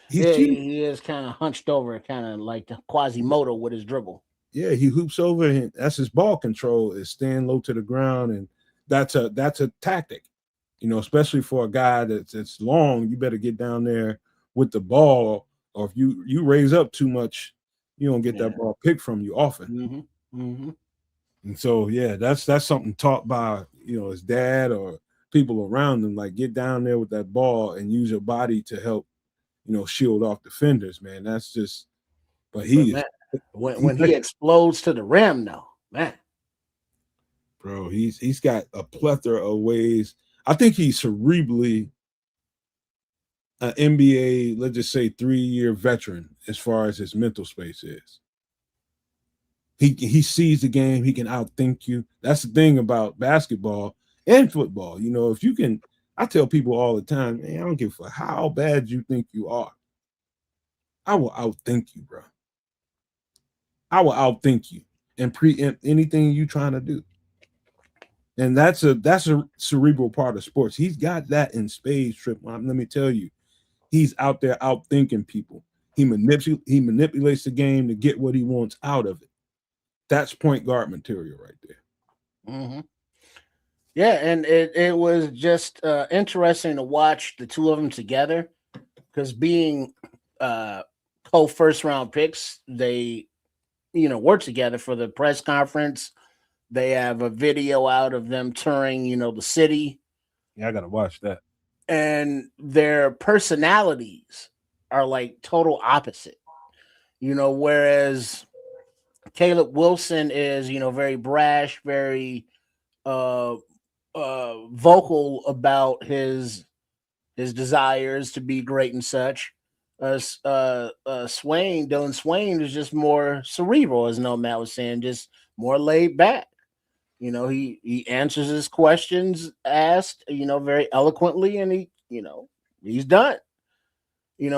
He's Yeah, huge. he is kind of hunched over, kind of like the Quasimodo with his dribble. Yeah, he hoops over, and that's his ball control, is staying low to the ground, and that's a tactic, especially for a guy that's long. You better get down there with the ball, or if you raise up too much, you don't get that ball picked from you often. Mm-hmm. Mm-hmm. And so, yeah, that's something taught by his dad or people around him. Like, get down there with that ball and use your body to help shield off defenders, man. That's just, but But he is, man, when he explodes to the rim, though, man, bro, he's got a plethora of ways. I think he's cerebrally an NBA, let's just say 3-year veteran as far as his mental space is. He sees the game, he can outthink you. That's the thing about basketball and football. If you can, I tell people all the time, man, I don't give a fuck how bad you think you are. I will outthink you, bro. I will outthink you and preempt anything you trying to do. And that's a cerebral part of sports. He's got that in spades, Trip. Let me tell you, he's out there outthinking people. He manipulates the game to get what he wants out of it. That's point guard material right there. Mm-hmm. Yeah, and it was just interesting to watch the two of them together, because being co-first round picks, they work together for the press conference. They have a video out of them touring, the city. Yeah, I gotta watch that. And their personalities are like total opposite. Whereas Caleb Wilson is, very brash, very vocal about his desires to be great and such. Dylan Swain is just more cerebral, as Nomad was saying, just more laid back. He answers his questions asked, very eloquently, and he's done.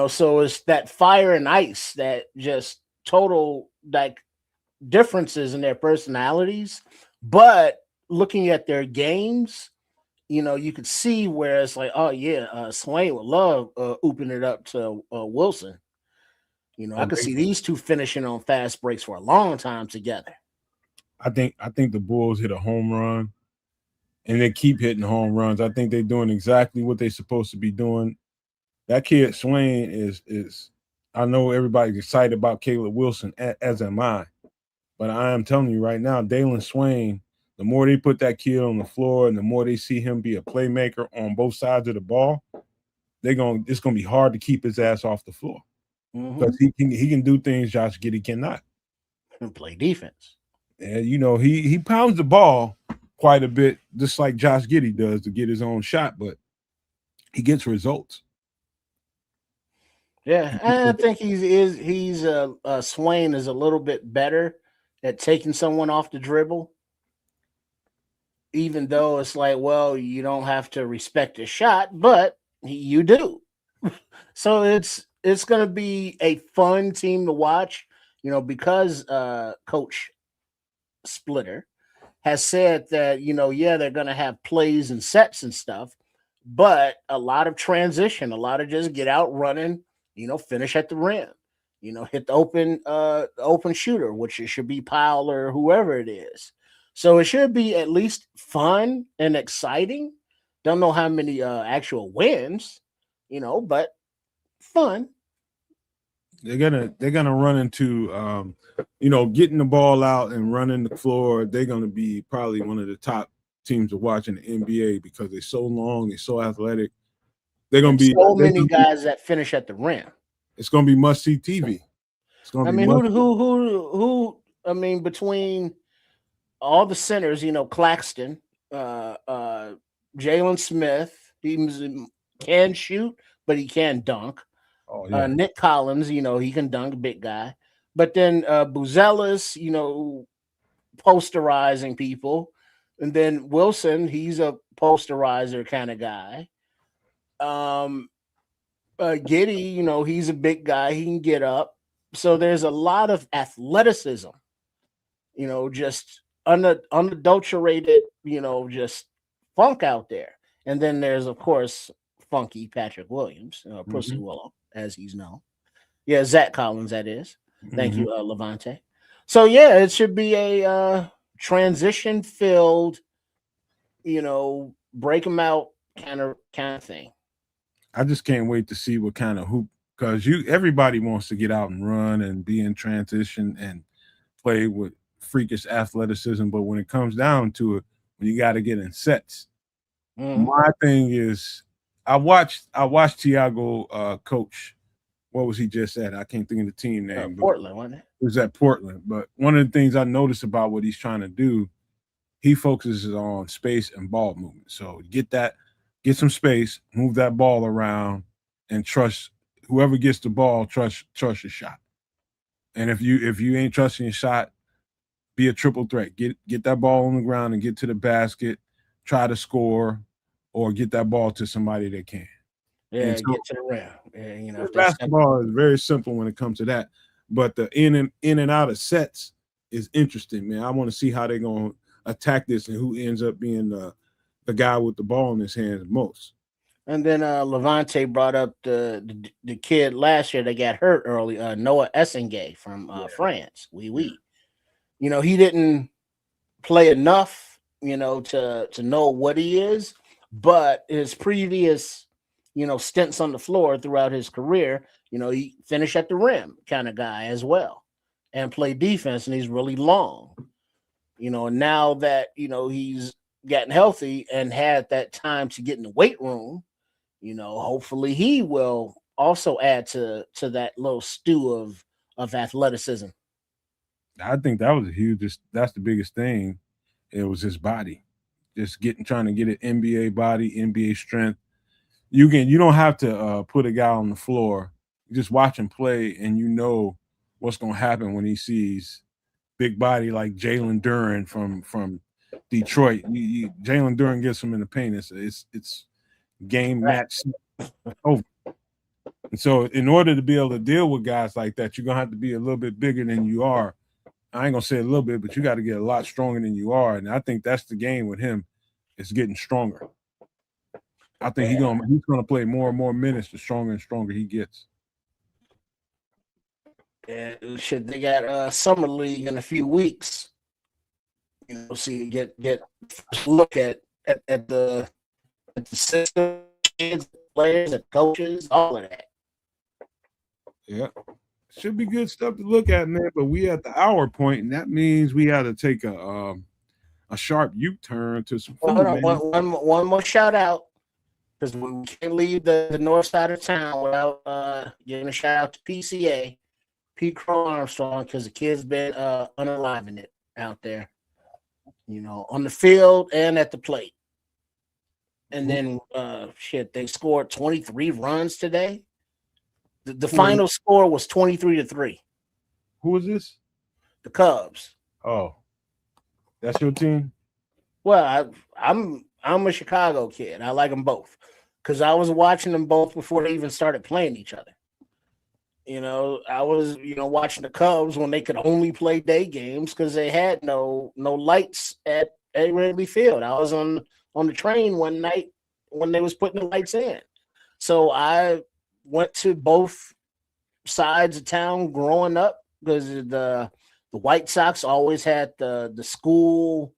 So it's that fire and ice, that just total like differences in their personalities. But looking at their games, you could see where it's like, oh yeah, Swain would love opening it up to Wilson. I could see these two finishing on fast breaks for a long time together. I think the Bulls hit a home run, and they keep hitting home runs. I think they're doing exactly what they're supposed to be doing. That kid Swain is. I know everybody's excited about Caleb Wilson, as am I, but I am telling you right now, Dylan Swain. The more they put that kid on the floor, and the more they see him be a playmaker on both sides of the ball, it's gonna be hard to keep his ass off the floor, because he can do things Josh Giddey cannot. And play defense. And he pounds the ball quite a bit, just like Josh Giddey does, to get his own shot, but he gets results. Yeah, I think Swain is a little bit better at taking someone off the dribble, even though it's like, well, you don't have to respect his shot, but you do. So it's going to be a fun team to watch, because Coach Splitter has said that, they're going to have plays and sets and stuff, but a lot of transition, a lot of just get out running, finish at the rim, hit the open shooter, which it should be Powell or whoever it is. So it should be at least fun and exciting. Don't know how many actual wins, but fun. They're gonna run into getting the ball out and running the floor. They're gonna be probably one of the top teams to watch in the NBA, because they're so long, they're so athletic. They're gonna be so many guys that finish at the rim. It's gonna be must see TV. It's gonna be who I mean, between all the centers, Claxton, Jalen Smith, he can shoot, but he can dunk. Oh, yeah. Nick Collins, he can dunk, big guy. But then Buzelis, posterizing people. And then Wilson, he's a posterizer kind of guy. Giddey, he's a big guy. He can get up. So there's a lot of athleticism just unadulterated, just funk out there. And then there's, of course, Funky Patrick Williams, Pussy Mhm. Willow, as he's known. Yeah, Zach Collins, that is. Thank Mhm. you, Levante. So yeah, it should be a transition filled, break them out kind of thing. I just can't wait to see what kind of hoop, because everybody wants to get out and run and be in transition and play with freakish athleticism, but when it comes down to it, when you got to get in sets, Mhm. my thing is, I watched Tiago coach. What was he just at? I can't think of the team name, but Portland, wasn't it? it was at Portland. But one of the things I noticed about what he's trying to do, he focuses on space and ball movement. So get some space, move that ball around, and trust whoever gets the ball. Trust your shot. And if you ain't trusting your shot, be a triple threat. Get that ball on the ground and get to the basket. Try to score, or get that ball to somebody that can. And Yeah, so get to the rim. Yeah, if they step. basketball is very simple when it comes to that. But the in and out of sets is interesting, man. I want to see how they're gonna attack this and who ends up being the guy with the ball in his hands most. And then Levante brought up the kid last year that got hurt early, Noah Essengay from France. Oui. He didn't play enough, to know what he is, but his previous, stints on the floor throughout his career, he finished at the rim kind of guy as well, and play defense, and he's really long. Now that he's gotten healthy and had that time to get in the weight room, hopefully he will also add to that little stew of athleticism. I think that was a huge. That's the biggest thing. It was his body, just trying to get an NBA body, NBA strength. You don't have to put a guy on the floor. You just watch him play, and you know what's going to happen when he sees big body like Jalen Duren from Detroit. Jalen Duren gets him in the paint. It's game Right. match over. And so, in order to be able to deal with guys like that, you're gonna have to be a little bit bigger than you are. I ain't gonna say a little bit, but you got to get a lot stronger than you are. And I think that's the game with him. It's getting stronger. I think Yeah. he's gonna play more and more minutes the stronger and stronger he gets. Yeah, shit, they got summer league in a few weeks. See, get first look at the system, kids, players, and coaches, all of that. Yeah. Should be good stuff to look at, man. But we at the hour point, and that means we had to take a sharp U-turn to some Well, food, hold on, man. one more shout out, because we can't leave the north side of town without giving a shout out to PCA, Pete Crow Armstrong, because the kid's been unaliving it out there, on the field and at the plate. And then they scored 23 runs today. The final score was 23-3. Who is this? The Cubs. Oh, that's your team? Well, I'm a Chicago kid. I like them both because I was watching them both before they even started playing each other. I was watching the Cubs when they could only play day games because they had no lights at Wrigley Field. I was on the train one night when they was putting the lights in, so I went to both sides of town growing up because the White Sox always had the school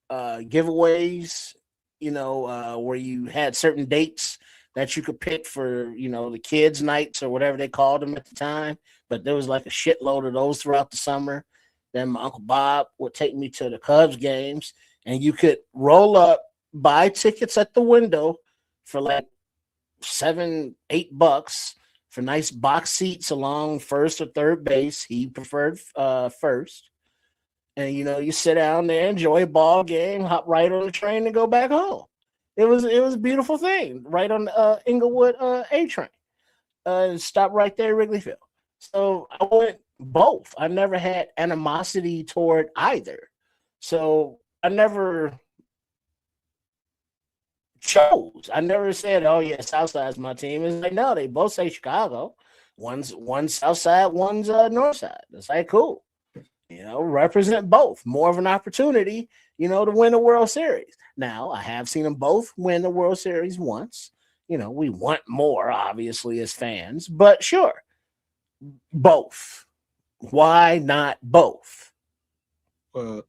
giveaways, where you had certain dates that you could pick for, the kids' nights or whatever they called them at the time. But there was like a shitload of those throughout the summer. Then my Uncle Bob would take me to the Cubs games, and you could roll up, buy tickets at the window for like $7-8 for nice box seats along first or third base. He preferred first. And you sit down there, enjoy a ball game, hop right on the train, and go back home. It was a beautiful thing, right on the Inglewood A train. Stop right there, Wrigley Field. So I went both. I never had animosity toward either. So I never chose. I never said, "Oh yeah, Southside's my team." It's like, no, they both say Chicago. One's South Side, one's North Side. It's like, cool. represent both. More of an opportunity, to win the World Series. Now, I have seen them both win the World Series once. We want more, obviously, as fans, but sure, both. Why not both? Well,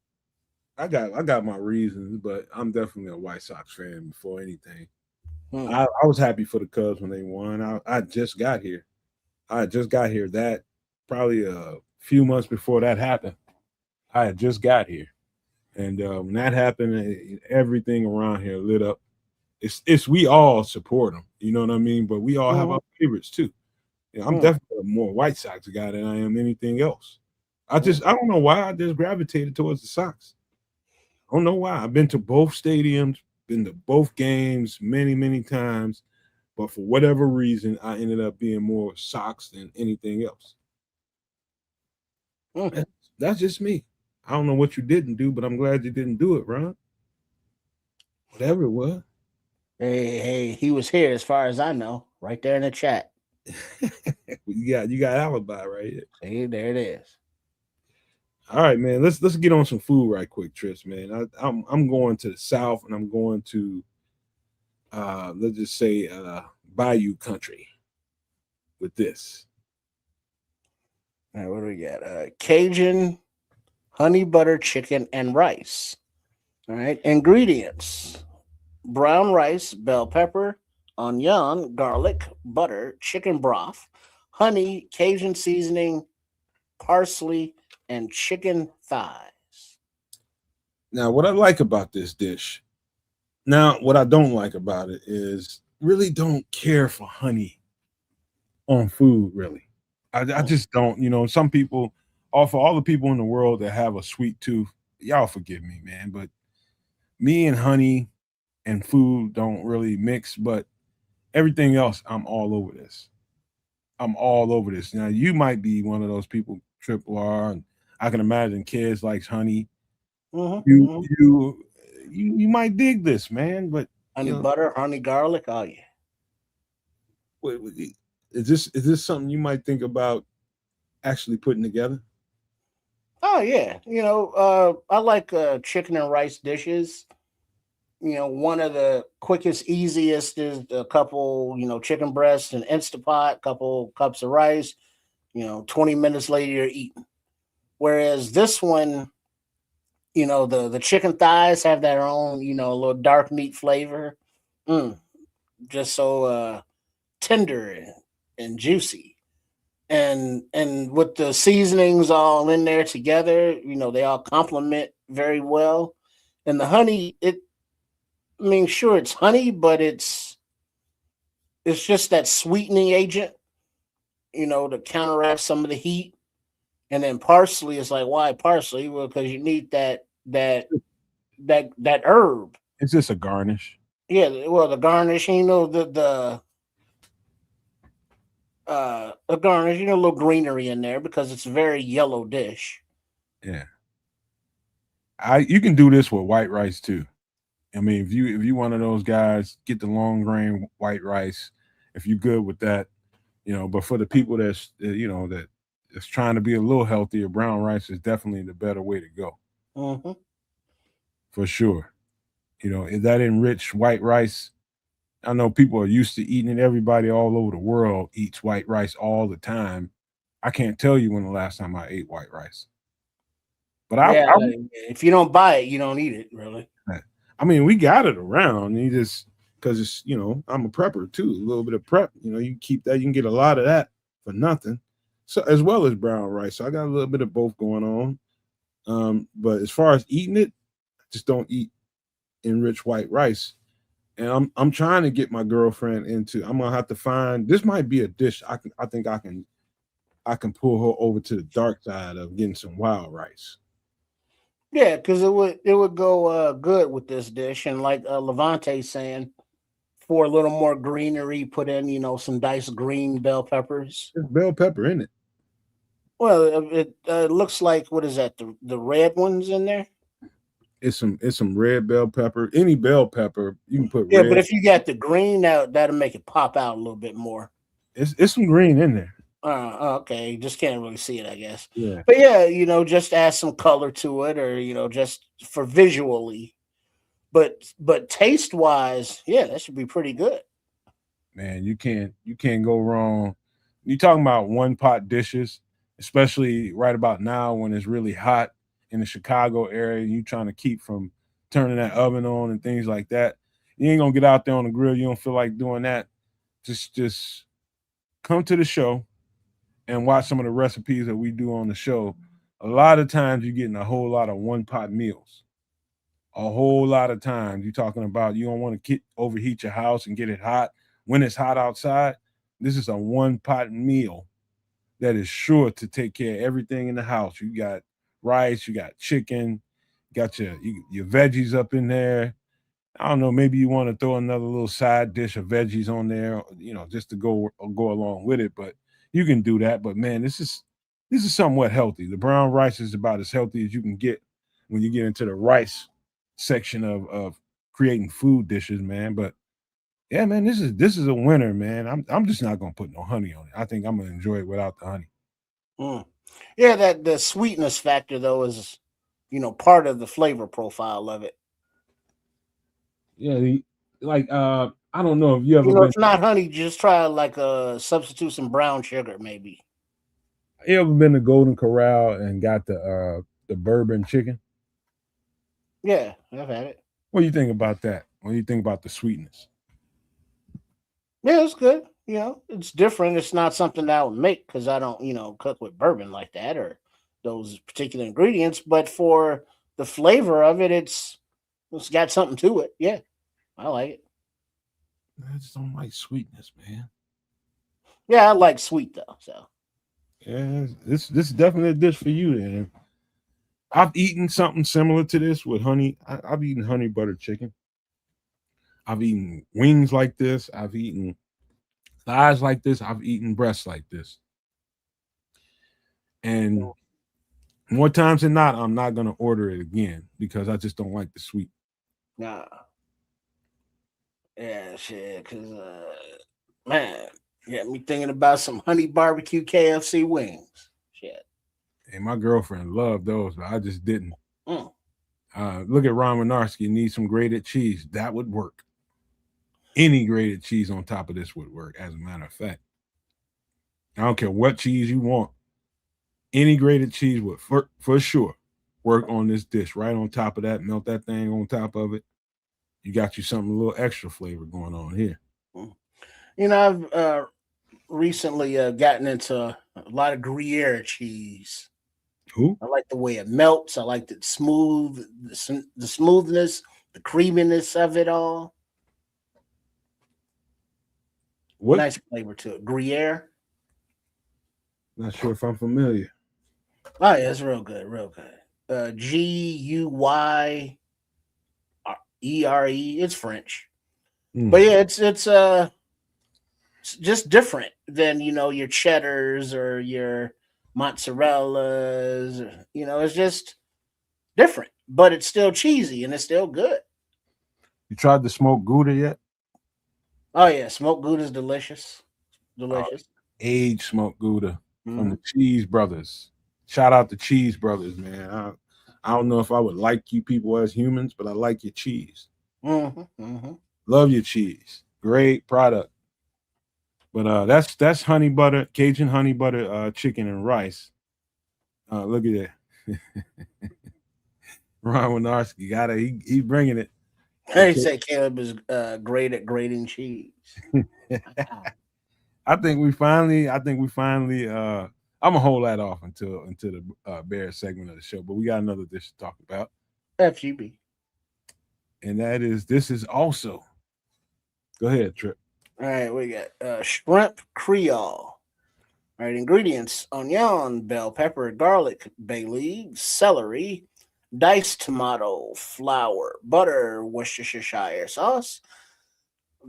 I got my reasons, but I'm definitely a White Sox fan before anything. I was happy for the Cubs when they won. I just got here. I just got here. That probably a few months before that happened. I had just got here, and when that happened, everything around here lit up. It's we all support them. You know what I mean? But we all have our favorites too. I'm definitely a more White Sox guy than I am anything else. I don't know why I just gravitated towards the Sox. I don't know why. I've been to both stadiums, been to both games many times, but for whatever reason, I ended up being more Sox than anything else. That's just me. I don't know what you didn't do, but I'm glad you didn't do it, Ron. Whatever it was. Hey, he was here as far as I know, right there in the chat. you got alibi right here. See, there it is. All right, man. Let's get on some food right quick, Tris, man. I'm going to the South, and I'm going to let's just say Bayou country with this. All right, what do we got? Cajun honey butter chicken and rice. All right, ingredients: brown rice, bell pepper, onion, garlic, butter, chicken broth, honey, Cajun seasoning, parsley, and chicken thighs. Now, what I like about this dish, what I don't like about it is really don't care for honey on food, really. I just don't, some people, for all the people in the world that have a sweet tooth, y'all forgive me, man, but me and honey and food don't really mix, but everything else, I'm all over this. I'm all over this. Now, you might be one of those people, Triple R, and I can imagine kids likes honey. You might dig this, man, but honey butter, honey garlic. Oh yeah. Is this something you might think about actually putting together? Oh yeah, I like chicken and rice dishes. One of the quickest, easiest is a couple, chicken breasts and Instapot, couple cups of rice. 20 minutes later you're eating. Whereas this one, the chicken thighs have their own, a little dark meat flavor. Just so tender and juicy. And with the seasonings all in there together, they all complement very well. And the honey, sure it's honey, but it's just that sweetening agent, to counteract some of the heat. And then parsley is like, why parsley? Well, because you need that herb. It's just a garnish. Yeah, well, the garnish, the garnish, a little greenery in there because it's a very yellow dish. Yeah. You can do this with white rice too. I mean, if you one of those guys, get the long grain white rice. If you're good with that, but for the people that's that's trying to be a little healthier, brown rice is definitely the better way to go. For sure. That enriched white rice. I know people are used to eating it. Everybody all over the world eats white rice all the time. I can't tell you when the last time I ate white rice. But if you don't buy it, you don't eat it, really. I mean, we got it around. You just because it's I'm a prepper too. A little bit of prep. You keep that. You can get a lot of that for nothing. So as well as brown rice. So I got a little bit of both going on. But as far as eating it, I just don't eat enriched white rice. And I'm trying to get my girlfriend into. I'm gonna have to find. This might be a dish. I think I can pull her over to the dark side of getting some wild rice. Yeah, because it would go good with this dish, and like Levante saying, for a little more greenery, put in some diced green bell peppers. There's bell pepper in it. Well, it looks like, what is that? The red ones in there. It's some red bell pepper. Any bell pepper you can put. Yeah, red. But if you got the green, that'll make it pop out a little bit more. It's some green in there. Okay, just can't really see it, I guess. Yeah, But yeah, just add some color to it, or just for visually. But taste wise, yeah, that should be pretty good. man, you can't go wrong. You talking about one pot dishes, especially right about now when it's really hot in the Chicago area. You trying to keep from turning that oven on and things like that. You ain't gonna get out there on the grill. You don't feel like doing that. Just come to the show and watch some of the recipes that we do on the show. A lot of times you're getting a whole lot of one pot meals. A whole lot of times you're talking about you don't want to overheat your house and get it hot when it's hot outside. This is a one pot meal that is sure to take care of everything in the house. You got rice, you got chicken, got your veggies up in there. I don't know, maybe you want to throw another little side dish of veggies on there, just to go along with it. But you can do that. But man, this is somewhat healthy. The brown rice is about as healthy as you can get when you get into the rice section of creating food dishes, man. But yeah, man, this is a winner, man. I'm just not gonna put no honey on it. I think I'm gonna enjoy it without the honey. Mm. Yeah, that the sweetness factor though is, part of the flavor profile of it. Yeah, like I don't know if you ever been If not honey, just try like a substitute some brown sugar, maybe. you ever been to Golden Corral and got the bourbon chicken. Yeah, I've had it. What do you think about that? What do you think about the sweetness? Yeah, it's good. It's different. It's not something that I would make because I don't, cook with bourbon like that or those particular ingredients. But for the flavor of it, it's got something to it. Yeah, I like it. I just don't like sweetness, man. Yeah, I like sweet though. So Yeah, this is definitely a dish for you then. I've eaten something similar to this with honey. I've eaten honey butter chicken. I've eaten wings like this. I've eaten thighs like this. I've eaten breasts like this. And more times than not, I'm not gonna order it again because I just don't like the sweet. nah, yeah, shit. Cause man, yeah, me thinking about some honey barbecue KFC wings. Shit. And my girlfriend loved those, but I just didn't. Mm. Look at Ron Winarski. Need some grated cheese. That would work. Any grated cheese on top of this would work. As a matter of fact, I don't care what cheese you want. Any grated cheese would for sure work on this dish. Right on top of that, melt that thing on top of it. You got you something a little extra flavor going on here. Mm. I've recently gotten into a lot of Gruyere cheese. Who? I like the way it melts. I like the smoothness, the creaminess of it all. What? Nice flavor to it. Gruyere. Not sure if I'm familiar. Oh yeah, it's real good, real good. Guyeere. It's French, but Mm. yeah, it's just different than your cheddars or your mozzarellas. It's just different, but it's still cheesy and it's still good. You tried the smoked Gouda yet? Oh yeah, smoked Gouda is delicious, Oh, delicious. aged smoked Gouda from Hmm. the Cheese Brothers. Shout out to Cheese Brothers, man. I don't know if I would like you people as humans, but I like your cheese. Hmm. Hmm. Love your cheese. Great product. But that's honey butter, Cajun honey butter chicken and rice. Look at that. Ron Winarski got it. He's bringing it. They say Caleb is great at grating cheese. I think we finally I'm gonna hold that off until the bear segment of the show, but we got another dish to talk about. FGB. And this is also go ahead, Trip. All right, we got shrimp Creole. All right, ingredients: onion, bell pepper, garlic, bay leaves, celery, diced tomato, flour, butter, Worcestershire sauce,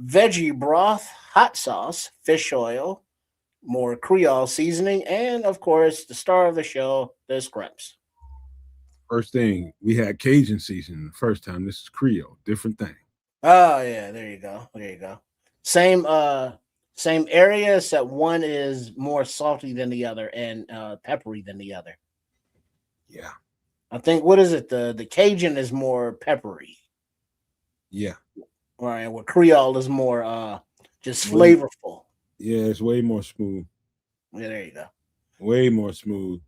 veggie broth, hot sauce, fish oil, more Creole seasoning, and of course, the star of the show, the scrimps. First thing, we had Cajun seasoning the first time. This is Creole, different thing. Oh yeah, there you go. There you go. Same Same area, except one is more salty than the other and peppery than the other. Yeah. I think what is it? The Cajun is more peppery, Yeah. right? Where Creole is more just Way, flavorful. yeah, it's way more smooth. Yeah, there you go. Way more smooth.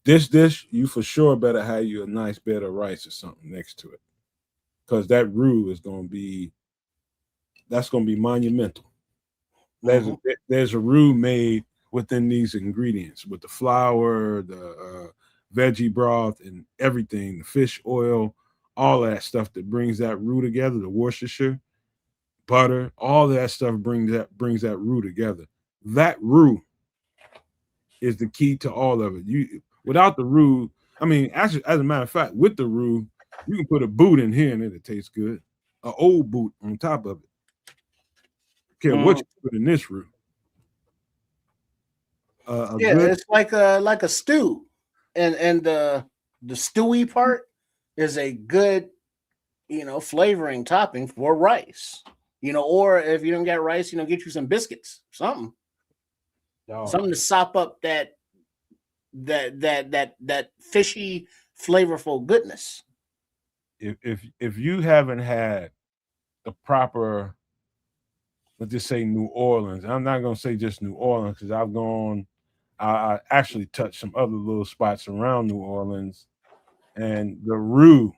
This dish, you for sure better have you a nice bed of rice or something next to it. Because that roux is gonna be monumental. There's a Hmm. there's a roux made within these ingredients with the flour, the veggie broth, and everything, the fish oil, all that stuff that brings that roux together, the Worcestershire, butter, all that stuff brings that roux together. That roux is the key to all of it. You without the roux, I mean, actually, as a matter of fact, with the roux, you can put a boot in here and it'll taste good. An old boot on top of it. Care what Mm. you put in this roux. A Yeah, good it's like a stew, and the stewy part is a good flavoring topping for rice. Or if you don't get rice, get you some biscuits, dog. something to sop up that fishy, flavorful goodness. If you haven't had the proper, let's just say New Orleans. I'm not gonna say just New Orleans because I've gone. I actually touched some other little spots around New Orleans, and the roux.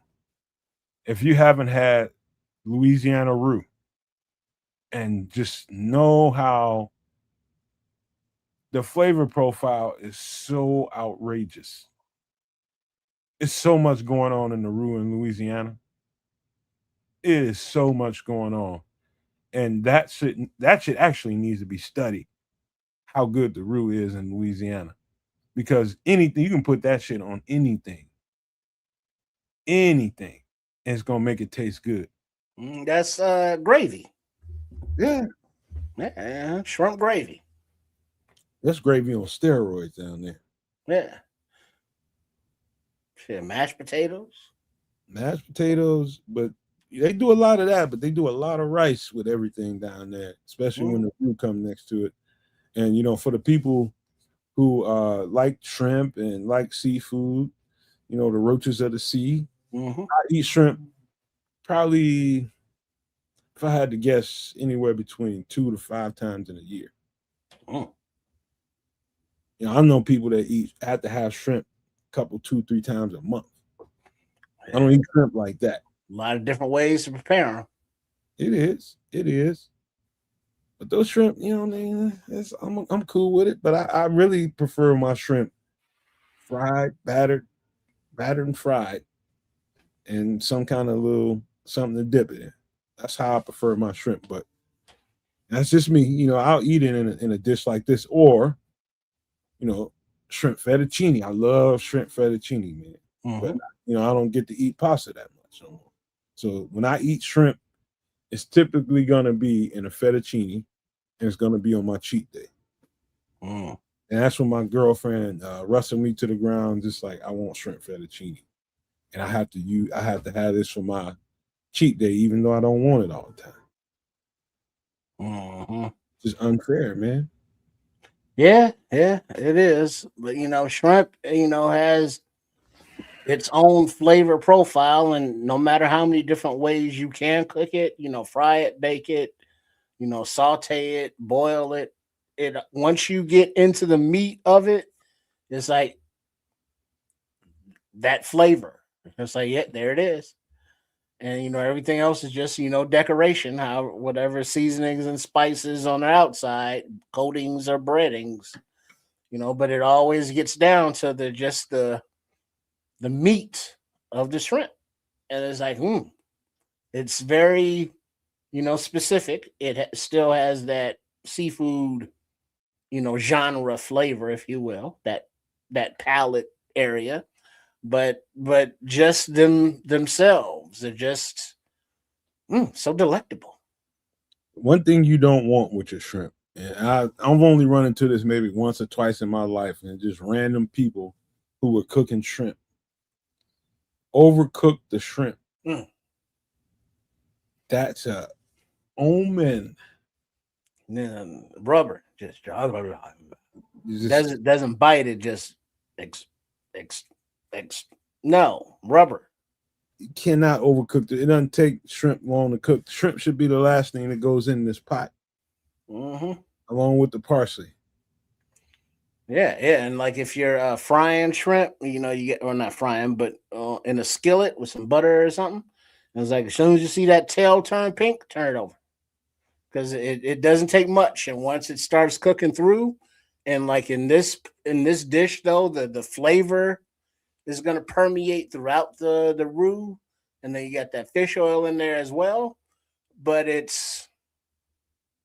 If you haven't had Louisiana roux and just know how the flavor profile is so outrageous. It's so much going on in the roux in Louisiana. It is so much going on, and that should actually needs to be studied. How good the roux is in Louisiana, because anything you can put that shit on anything, and it's gonna make it taste good. That's gravy. Yeah, Yeah, shrimp gravy. that's gravy on steroids down there. Yeah, shit, mashed potatoes. Mashed potatoes, but they do a lot of that, but they do a lot of rice with everything down there, especially when Mm-hmm. the roux come next to it. And for the people who like shrimp and like seafood, the roaches of the sea, Mm-hmm. I eat shrimp probably, if I had to guess, anywhere between 2 to 5 times in a year. Mm. I know people that have to have shrimp a couple, 2, 3 times a month. I don't Yeah. eat shrimp like that. A lot of different ways to prepare them. It is. But those shrimp, I'm cool with it. But I really prefer my shrimp fried, battered and fried, and some kind of little something to dip it in. That's how I prefer my shrimp. But that's just me. I'll eat it in a dish like this, or you know, shrimp fettuccine. I love shrimp fettuccine, man. But Mm-hmm. I don't get to eat pasta that much no more. So when I eat shrimp, it's typically gonna be in a fettuccine, and it's gonna be on my cheat day. Mm. And that's when my girlfriend wrestled me to the ground, just like I want shrimp fettuccine, and I have to have this for my cheat day, even though I don't want it all the time. Mm-hmm. It's just unfair, man. Yeah, yeah, it is. But shrimp, has its own flavor profile, and no matter how many different ways you can cook it, fry it, bake it, saute it, boil it. It once you get into the meat of it, it's like that flavor. It's like, yeah, there it is. And everything else is just decoration, how whatever seasonings and spices on the outside, coatings or breadings, but it always gets down to the meat of the shrimp. And it's like, it's very specific. It still has that seafood genre flavor, if you will, that palate area, but just themselves, they're just so delectable. One thing you don't want with your shrimp, and I've only run into this maybe once or twice in my life, and just random people who were cooking shrimp overcook the shrimp. Mm. That's a omen then rubber just Just doesn't bite. It just no rubber. you cannot overcook it. It doesn't take shrimp long to cook. Shrimp should be the last thing that goes in this pot, along with the parsley. Yeah, and like if you're frying shrimp, you get or not frying, but in a skillet with some butter or something. And it's like as soon as you see that tail turn pink, turn it over because it doesn't take much. And once it starts cooking through, and like in this dish though, the flavor is going to permeate throughout the roux, and then you got that fish oil in there as well. But it's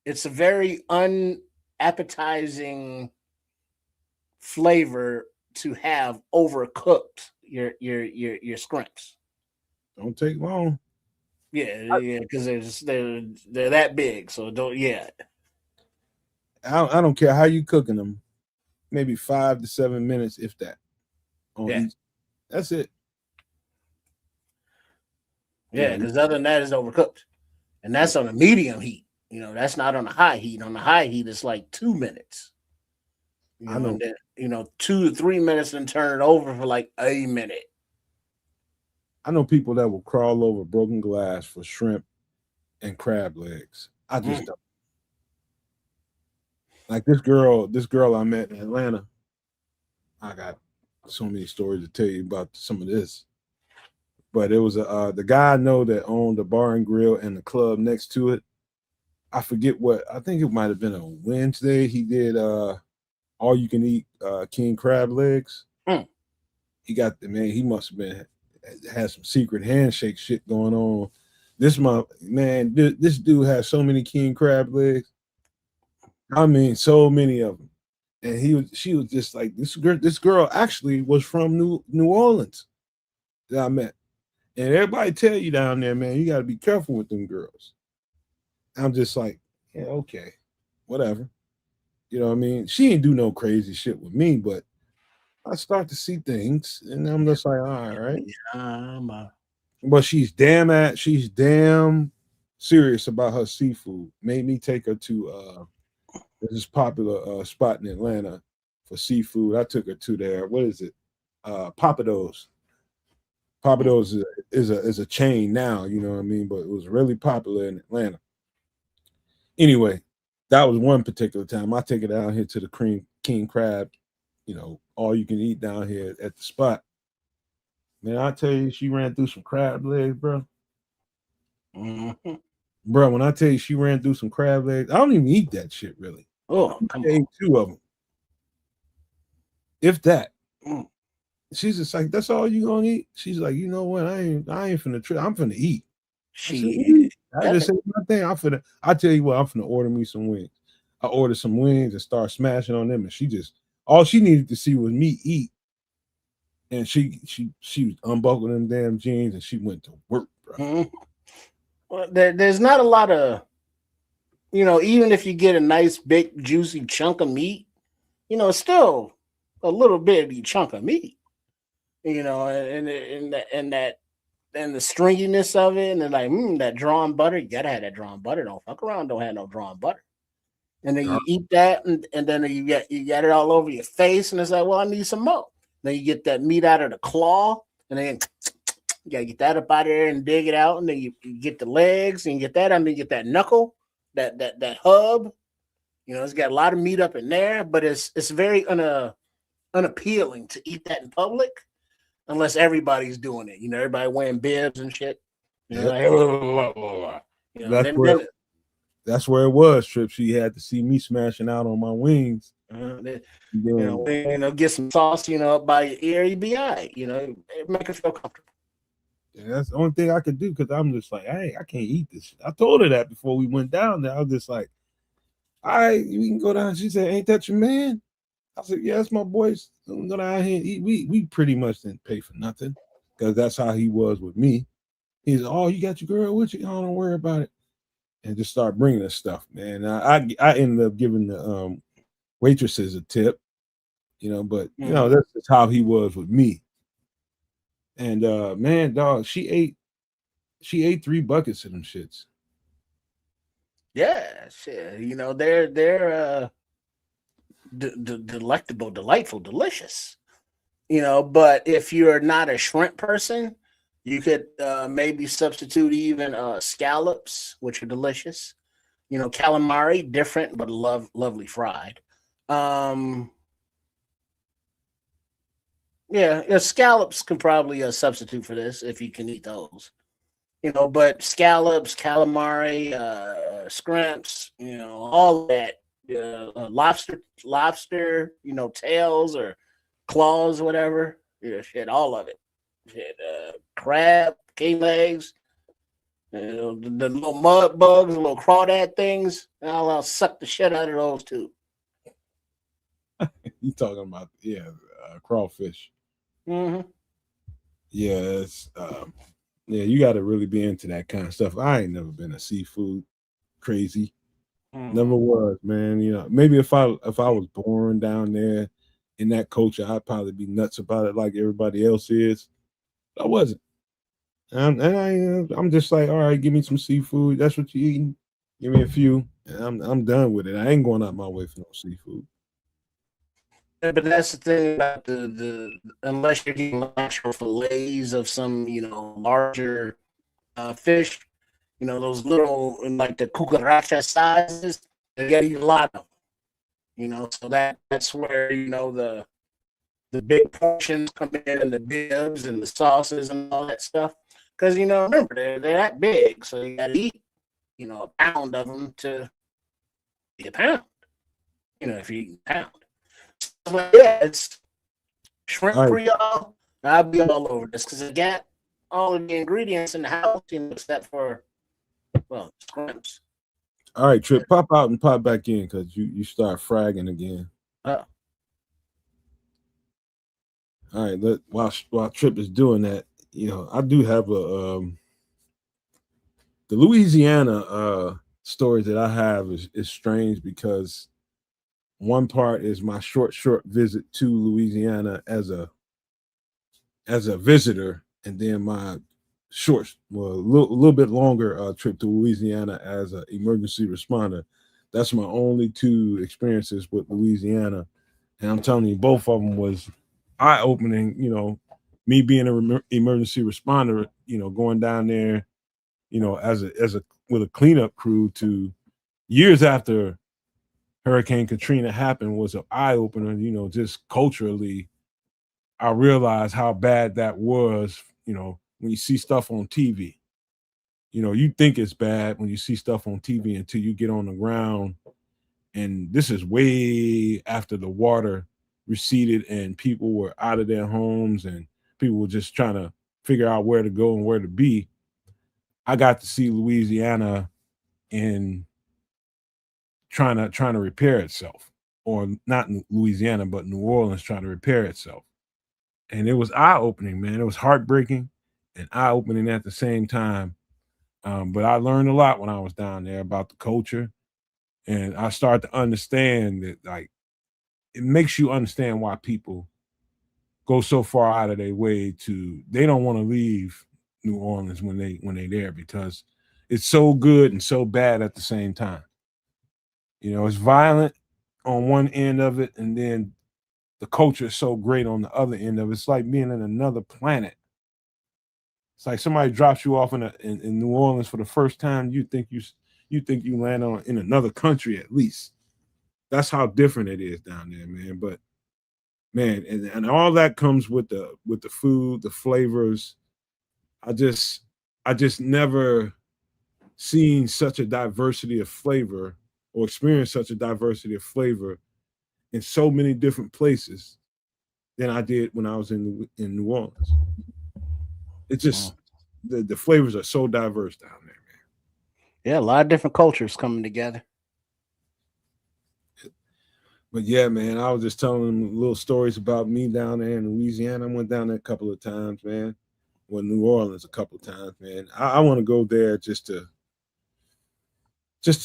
a very unappetizing flavor to have overcooked your scrimps. Don't take long. Yeah, because they're that big, so don't. Yeah, I don't care how you cooking them. Maybe 5 to 7 minutes, if that. Each. That's it. Yeah, because other than that, it's overcooked, and that's on a medium heat. That's not on a high heat. On the high heat, it's like 2 minutes. I know. And then, 2 to 3 minutes, and turn it over for like a minute. I know people that will crawl over broken glass for shrimp and crab legs. I just don't. Like this girl I met in Atlanta. I got so many stories to tell you about some of this. But it was the guy I know that owned the bar and grill and the club next to it. I forget what, I think it might have been a Wednesday. He did all you can eat king crab legs. He got he must have had some secret handshake shit going on. This dude has so many king crab legs. I mean, so many of them. And she was just like, this girl actually was from New Orleans that I met. And everybody tell you down there, man, you got to be careful with them girls. I'm just like, yeah, okay, whatever. You know what I mean? She ain't do no crazy shit with me, but I start to see things, and I'm just like, all right. But she's damn serious about her seafood. Made me take her to this popular spot in Atlanta for seafood. I took her to there. What is it? Papados. Papados is a chain now, you know what I mean? But it was really popular in Atlanta. Anyway, that was one particular time. I take it down here to the king crab, all you can eat down here at the spot. Man, I tell you, she ran through some crab legs, bro. Bro, when I tell you she ran through some crab legs, I don't even eat that shit really. Oh, come on. I ate 2 of them. If that. She's just like, that's all you gonna eat? She's like, you know what? I ain't finna trip. I'm finna eat. I just said my thing. I tell you what, I'm finna order me some wings. I ordered some wings and start smashing on them, and all she needed to see was me eat. And she unbuckled them damn jeans and she went to work, bro. Well, there's not a lot of, even if you get a nice big juicy chunk of meat, it's still a little bitty chunk of meat, and the stringiness of it, and then like that drawn butter. You gotta have that drawn butter. Don't fuck around. Don't have no drawn butter. And then you eat that, and then you get it all over your face, and it's like, well, I need some more. Then you get that meat out of the claw, and then you gotta get that up out of there and dig it out, and then you get the legs, and you get that, and then you get that knuckle, that hub. It's got a lot of meat up in there, but it's very unappealing to eat that in public unless everybody's doing it. Everybody wearing bibs and shit. That's where it was, Trip. She had to see me smashing out on my wings. Get some sauce, up by your ear, you'd be all right. Make her feel comfortable. Yeah, that's the only thing I could do because I'm just like, hey, I can't eat this shit. I told her that before we went down there. I was just like, all right, we can go down. She said, ain't that your man? I said, yeah, that's my boys. Go down here and eat. We pretty much didn't pay for nothing because that's how he was with me. He's, oh, you got your girl with you? Oh, don't worry about it. And just start bringing us stuff, man. I ended up giving the waitresses a tip, but that's just how he was with me. And man, dog, she ate 3 buckets of them shits. Yeah, shit. You know, they're delectable, delightful, delicious. You know, but if you're not a shrimp person, you could maybe substitute even scallops, which are delicious. You know, calamari, different but lovely fried. Um, yeah, scallops can probably substitute for this if you can eat those. You know, but scallops, calamari, scrimps, you know, all that, lobster, you know, tails or claws, whatever, yeah, shit, all of it, shit, crab, king legs, you know, the little mud bugs, the little crawdad things, I'll suck the shit out of those too. You talking about crawfish? Hmm. Yeah, yeah. You got to really be into that kind of stuff. I ain't never been a seafood crazy. Never Hmm. was, man. You know, maybe if I was born down there in that culture, I'd probably be nuts about it like everybody else is. I wasn't. I'm just like, all right, give me some seafood. That's what you eating. Give me a few, and I'm done with it. I ain't going out my way for no seafood. Yeah, but that's the thing about the unless you're getting actual fillets of some, you know, larger fish, you know, those little like the cucaracha sizes, you gotta eat a lot of them, you know, so that's where, you know, the big portions come in and the bibs and the sauces and all that stuff. Because, you know, remember they're that big, so you gotta eat, you know, a pound of them to be a pound, you know, if you eat a pound. So, yeah, it's All shrimp right, Creole. I'll be all over this because I got all of the ingredients in the house, you know, except for, well, shrimps. all right, Trip, pop out and pop back in because you start fragging again. Uh, All right, while Trip is doing that, I do have the Louisiana story that I have is strange because one part is my short visit to Louisiana as a visitor, and then my a little bit longer trip to Louisiana as an emergency responder. That's my only two experiences with Louisiana, and I'm telling you, both of them was eye opening. Me being an emergency responder, going down there, as a with a cleanup crew to years after Hurricane Katrina happened was an eye opener. Just culturally, I realized how bad that was. When you see stuff on TV, you think it's bad when you see stuff on TV until you get on the ground. And this is way after the water receded and people were out of their homes and people were just trying to figure out where to go and where to be. I got to see Louisiana in trying to repair itself, or not in Louisiana, but New Orleans trying to repair itself. And it was eye opening, man. It was heartbreaking and eye opening at the same time. But I learned a lot when I was down there about the culture, and I started to understand that, like, it makes you understand why people go so far out of their way to they don't want to leave New Orleans when they there because it's so good and so bad at the same time. It's violent on one end of it, and then the culture is so great on the other end of it. It's like being in another planet. It's like somebody drops you off in New Orleans for the first time. You think you land on in another country at least. That's how different it is down there, man. But man, and all that comes with the food, the flavors. I just I just never seen such a diversity of flavor or experienced such a diversity of flavor in so many different places than I did when I was in New Orleans. It mm. just the flavors are so diverse down there, man. Yeah, a lot of different cultures coming together. But yeah, man, I was just telling them little stories about me down there in Louisiana. I went down there a couple of times, man. Well, New Orleans a couple of times, man. I want to go there just to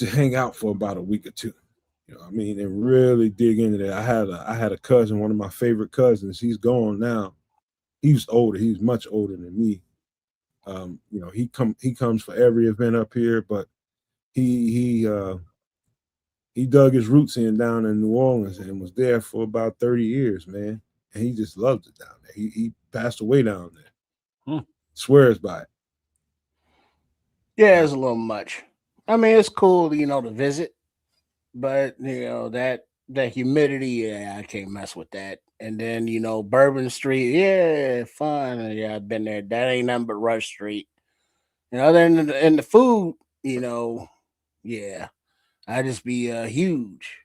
hang out for about a week or two. I mean, and really dig into that. I had a cousin, one of my favorite cousins. He's gone now. He's older. He's much older than me. He comes for every event up here, but he dug his roots in down in New Orleans and was there for about 30 years, man. And he just loved it down there. He passed away down there. Swears by it. Yeah, it's a little much. I mean, it's cool, to visit, but that humidity, yeah, I can't mess with that. And then Bourbon Street, yeah, fun. Yeah, I've been there. That ain't nothing but Rush Street. And other than the food, yeah, I just be huge.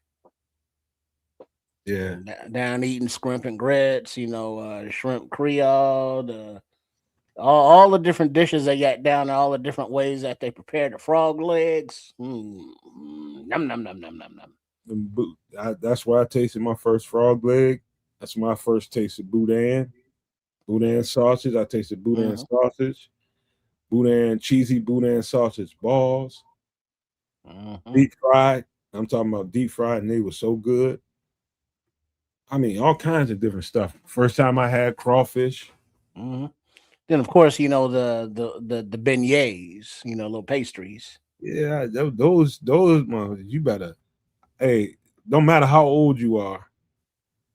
Yeah, down eating shrimp and grits, the shrimp Creole, all the different dishes they got down, all the different ways that they prepare the frog legs. Num num num num num num. That's why I tasted my first frog leg. That's my first taste of boudin sausage. I tasted boudin sausage, cheesy boudin sausage balls, deep fried. I'm talking about deep fried, and they were so good. I mean, all kinds of different stuff. First time I had crawfish. Then, of course, the beignets, little pastries. Yeah, those you better. Hey, no matter how old you are,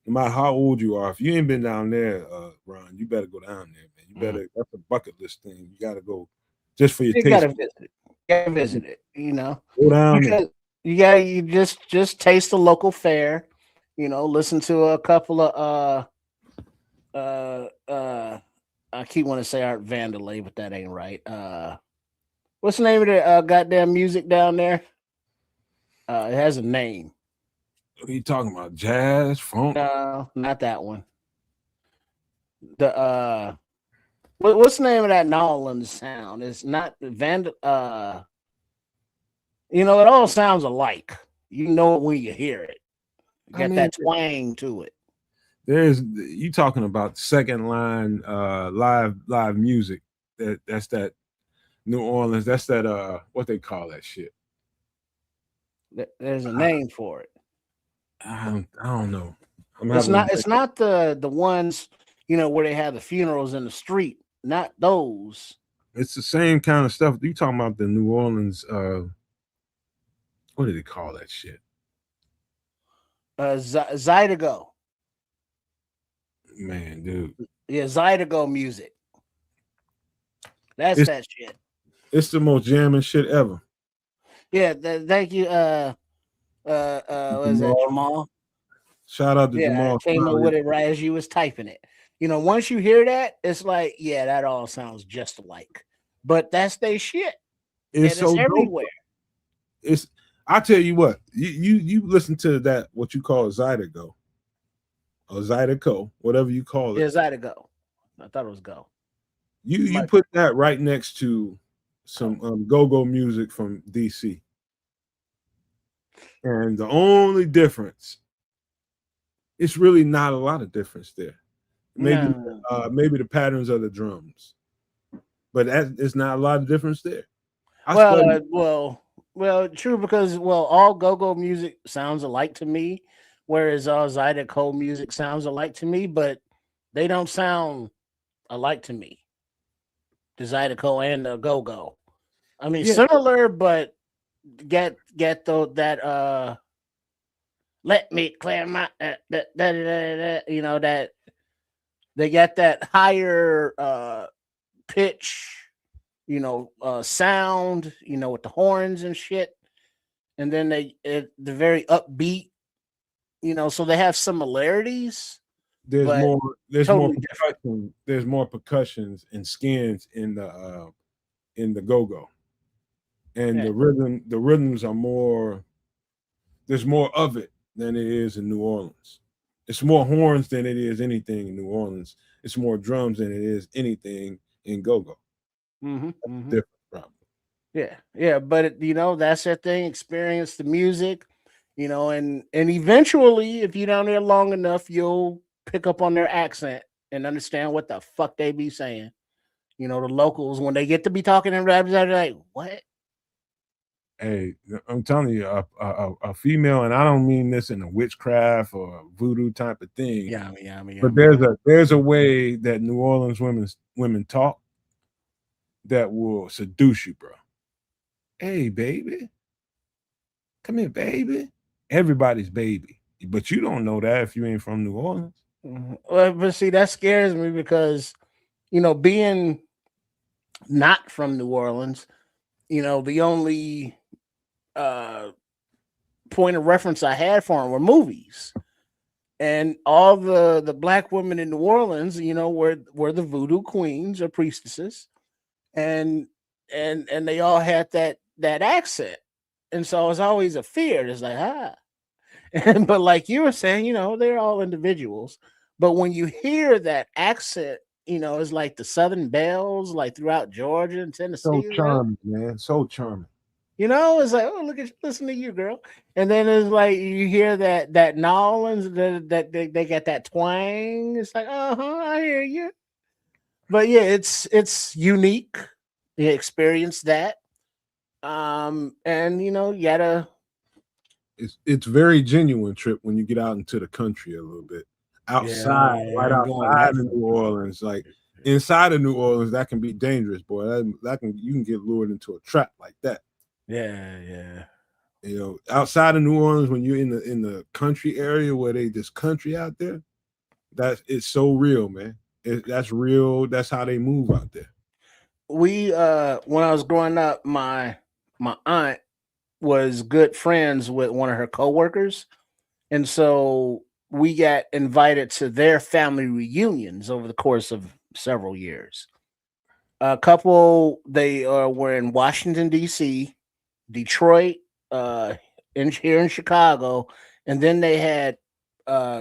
if you ain't been down there, Ron, you better go down there, man. You better. That's a bucket list thing. You got to go just for your taste. You gotta visit it. You gotta visit it. Go down there. You just taste the local fare. Listen to a couple of I keep wanting to say Art Vandelay, but that ain't right. What's the name of the goddamn music down there? It has a name. What are you talking about? Jazz, funk? No, not that one. The what's the name of that New Orleans sound? It's not it all sounds alike. You know it when you hear it. You got that twang to it. You talking about second line live music. That's that New Orleans. That's that what they call that shit. There's a name for it. I don't know. It's not the ones where they have the funerals in the street. Not those. It's the same kind of stuff. You talking about the New Orleans? What do they call that shit? Zydeco. Man, dude. Yeah, Zydeco music. That's that shit. It's the most jamming shit ever. Yeah, thank you. What is that, Jamal? Shout out to Jamal. Came up with it right as you was typing it. Once you hear that, it's like, yeah, that all sounds just alike. But that's their shit. It's so everywhere. I tell you what, you listen to that, what you call Zydeco. Or Zydeco, whatever you call it. Yeah, Zydeco. I thought it was Go. You put that right next to some go-go music from DC. And the only difference, it's really not a lot of difference there. Maybe maybe the patterns of the drums. But it's not a lot of difference there. Well, true, because all go-go music sounds alike to me, whereas all Zydeco music sounds alike to me, but they don't sound alike to me. The Zydeco and the go-go. I mean, similar, but get that let me clear my that they got that higher pitch, sound, with the horns and shit, and then the very upbeat, so they have similarities. There's more percussion. There's more percussions and skins in the go-go, and the rhythms are more. There's more of it than it is in New Orleans. It's more horns than it is anything in New Orleans. It's more drums than it is anything in go-go. Different problem. Yeah, but that's their thing. Experience the music, and eventually, if you're down there long enough, you'll pick up on their accent and understand what the fuck they be saying. The locals, when they get to be talking in raps, they're like, "What?" Hey, I'm telling you, a female, and I don't mean this in a witchcraft or voodoo type of thing. Yeah. But there's a way that New Orleans women talk that will seduce you, bro. Hey, baby, Come here, baby. Everybody's baby. But you don't know that if you ain't from New Orleans. Well, but see, that scares me because, being not from New Orleans, the only uh, point of reference I had for them were movies. And all the black women in New Orleans, were the voodoo queens or priestesses, and they all had that accent, and so it was always a fear. It's like but like you were saying, they're all individuals. But when you hear that accent, it's like the Southern bells, like throughout Georgia and So Tennessee. charming, man. So charming. It's like, oh, listen to you, girl. And then it's like you hear that New Orleans, that they got that twang. It's like, I hear you. But yeah, it's unique. You experience that. And you gotta. It's very genuine, Trip, when you get out into the country a little bit. Outside, right outside of New Orleans, like inside of New Orleans, that can be dangerous, boy. You can get lured into a trap like that. Yeah. Outside of New Orleans, when you're in the country area where they just country out there, it's so real, man. That's real. That's how they move out there. We when I was growing up, my aunt was good friends with one of her coworkers, and so we got invited to their family reunions over the course of several years. A couple, they were in Washington D.C., Detroit, here in Chicago, and then they had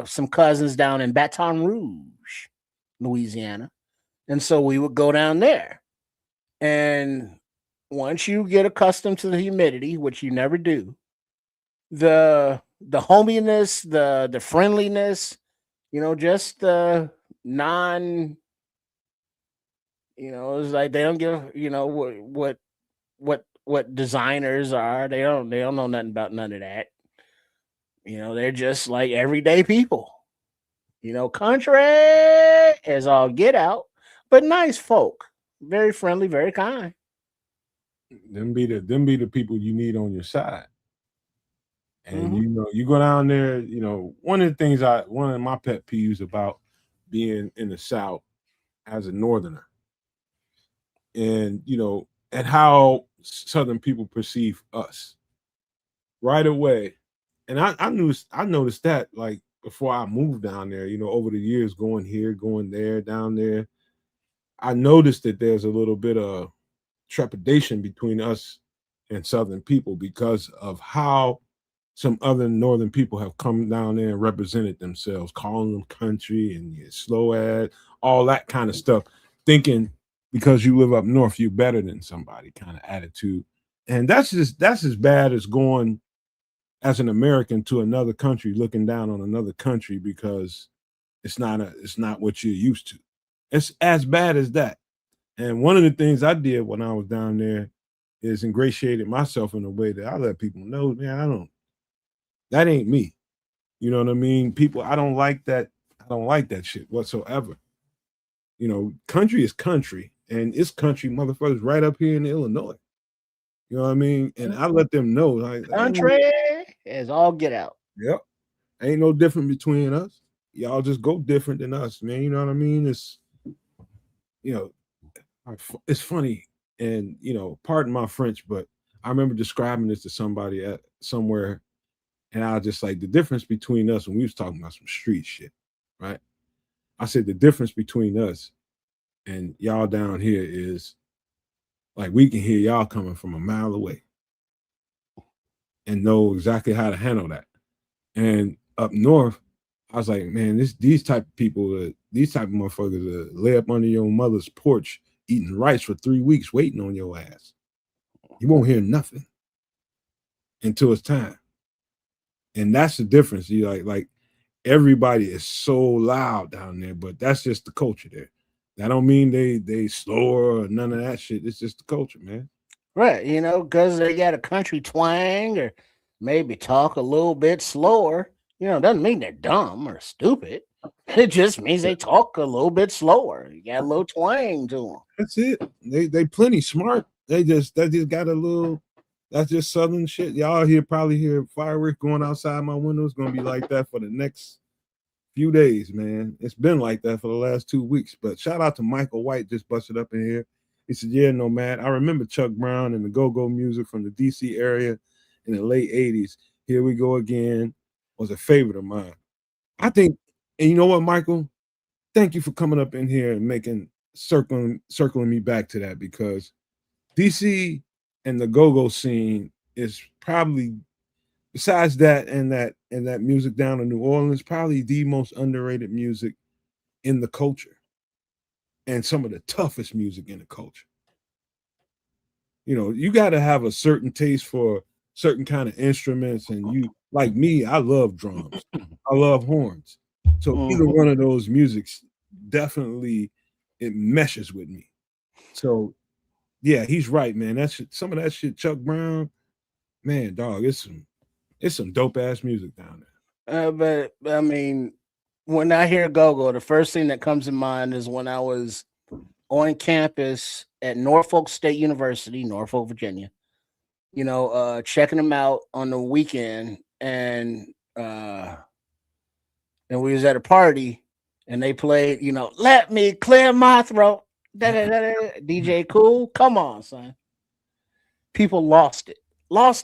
some cousins down in Baton Rouge, Louisiana, and so we would go down there. And once you get accustomed to the humidity, which you never do, the hominess, the friendliness, just the non, it's like they don't give, what designers are. They don't know nothing about none of that. They're just like everyday people. Country as all get out, but nice folk, very friendly, very kind. Them be the people you need on your side. And Mhm. you go down there, one of my pet peeves about being in the South as a northerner, and and how Southern people perceive us right away. And I noticed that like before I moved down there, over the years, going here, going there, down there, I noticed that there's a little bit of trepidation between us and Southern people because of how some other Northern people have come down there and represented themselves, calling them country and you slow ass, all that kind of stuff, thinking because you live up north, you're better than somebody kind of attitude. And that's as bad as going as an American to another country, looking down on another country because it's not what you're used to. It's as bad as that. And one of the things I did when I was down there is ingratiated myself in a way that I let people know, man, that ain't me. You know what I mean? People, I don't like that. I don't like that shit whatsoever. Country is country, and it's country motherfuckers right up here in Illinois. You know what I mean? And I let them know, like, Country as all get out. Yep, ain't no different between us. Y'all just go different than us, man. You know what I mean? You know, it's funny, and pardon my French, but I remember describing this to somebody at somewhere, and I was just like, the difference between us, when we was talking about some street shit, right? I said the difference between us and y'all down here is like we can hear y'all coming from a mile away and know exactly how to handle that. And up north, I was like, man, these type of people, these type of motherfuckers lay up under your mother's porch eating rice for 3 weeks waiting on your ass. You won't hear nothing until it's time. And that's the difference. You like everybody is so loud down there, but that's just the culture there. That don't mean they slower or none of that shit. It's just the culture, man. Right, because they got a country twang or maybe talk a little bit slower. Doesn't mean they're dumb or stupid. It just means they talk a little bit slower. You got a little twang to them. That's it. They plenty smart. They just got a little That's just southern shit. Y'all here probably hear fireworks going outside my window. It's gonna be like that for the next few days, man. It's been like that for the last 2 weeks. But shout out to Michael White, just busted up in here. He said, "Yeah, Nomad. I remember Chuck Brown and the go-go music from the DC area in the late 80s. Here we go again. Was a favorite of mine. I think, and you know what, Michael? Thank you for coming up in here and making circling me back to that, because DC and the go-go scene is probably, besides that and that music down in New Orleans, probably the most underrated music in the culture, and some of the toughest music in the culture. You know, you got to have a certain taste for certain kind of instruments, and you, like me, I love drums, I love horns. So either one of those musics definitely, it meshes with me. So yeah, he's right, man. That's some of that shit. Chuck Brown, man, dog, it's some dope ass music down there. But I mean, when I hear go-go, the first thing that comes to mind is when I was on campus at Norfolk State University, Norfolk, Virginia. You know, checking them out on the weekend, and we was at a party, and they played, you know, "Let Me Clear My Throat." DJ Cool, come on, son. People lost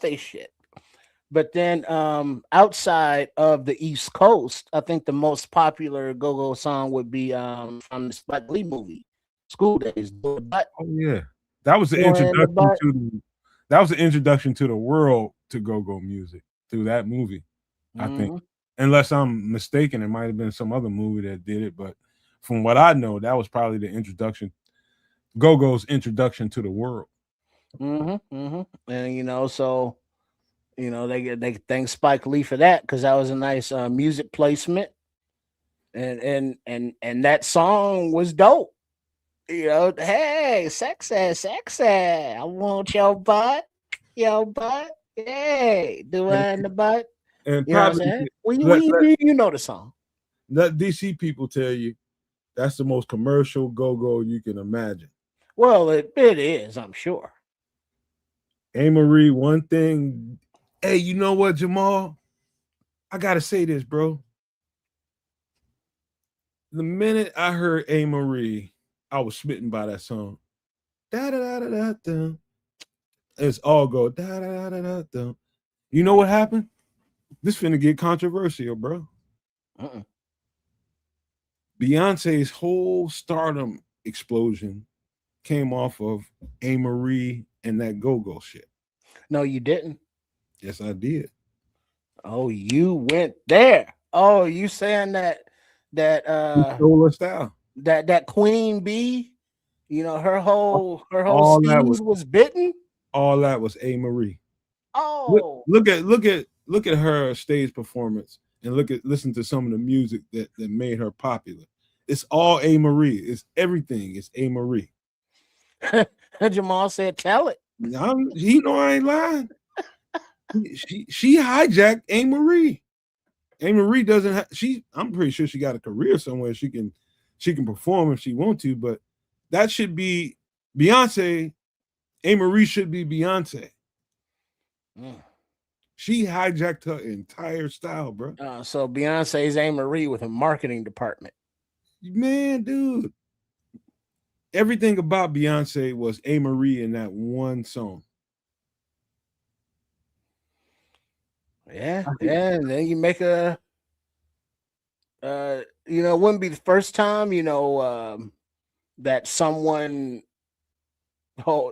their shit. But then outside of the East Coast, I think the most popular go-go song would be from the Spike Lee movie, School Days. But Oh yeah, that was the introduction to the world to go-go music through that movie. I think, unless I'm mistaken, it might have been some other movie that did it, but from what I know, that was probably the introduction, go-go's introduction to the world. And you know, so you know, they thank Spike Lee for that, because that was a nice music placement, and that song was dope. You know, hey, sexy, I want your butt, hey, do I in the butt? And You know what I'm probably saying? Well, you know the song. Let DC people tell you that's the most commercial go-go you can imagine. Well, it is, I'm sure. A. Marie, one thing. Hey, you know what, Jamal? I gotta say this, bro. The minute I heard A. Marie, I was smitten by that song. Da da da da da. It's all go da da da da da. You know what happened? This finna get controversial, bro. Beyonce's whole stardom explosion came off of A. Marie and that go-go shit. No, you didn't. Yes, I did. Oh, you went there. Oh, you saying that Solar style. that Queen Bee, you know, her whole all steez was bitten. All that was A. Marie. Oh, look at her stage performance, and listen to some of the music that made her popular. It's all A. Marie. It's everything. It's A. Marie. Jamal said, "Tell it." He know I ain't lying. She hijacked A. Marie. A. Marie doesn't have. I'm pretty sure she got a career somewhere. She can perform if she want to, but that should be Beyonce. A. Marie should be Beyonce. She hijacked her entire style, bro. So Beyonce's A. Marie with a marketing department. Man, dude. Everything about Beyonce was A. Marie in that one song. Yeah. And then you make a, you know, it wouldn't be the first time, you know, that someone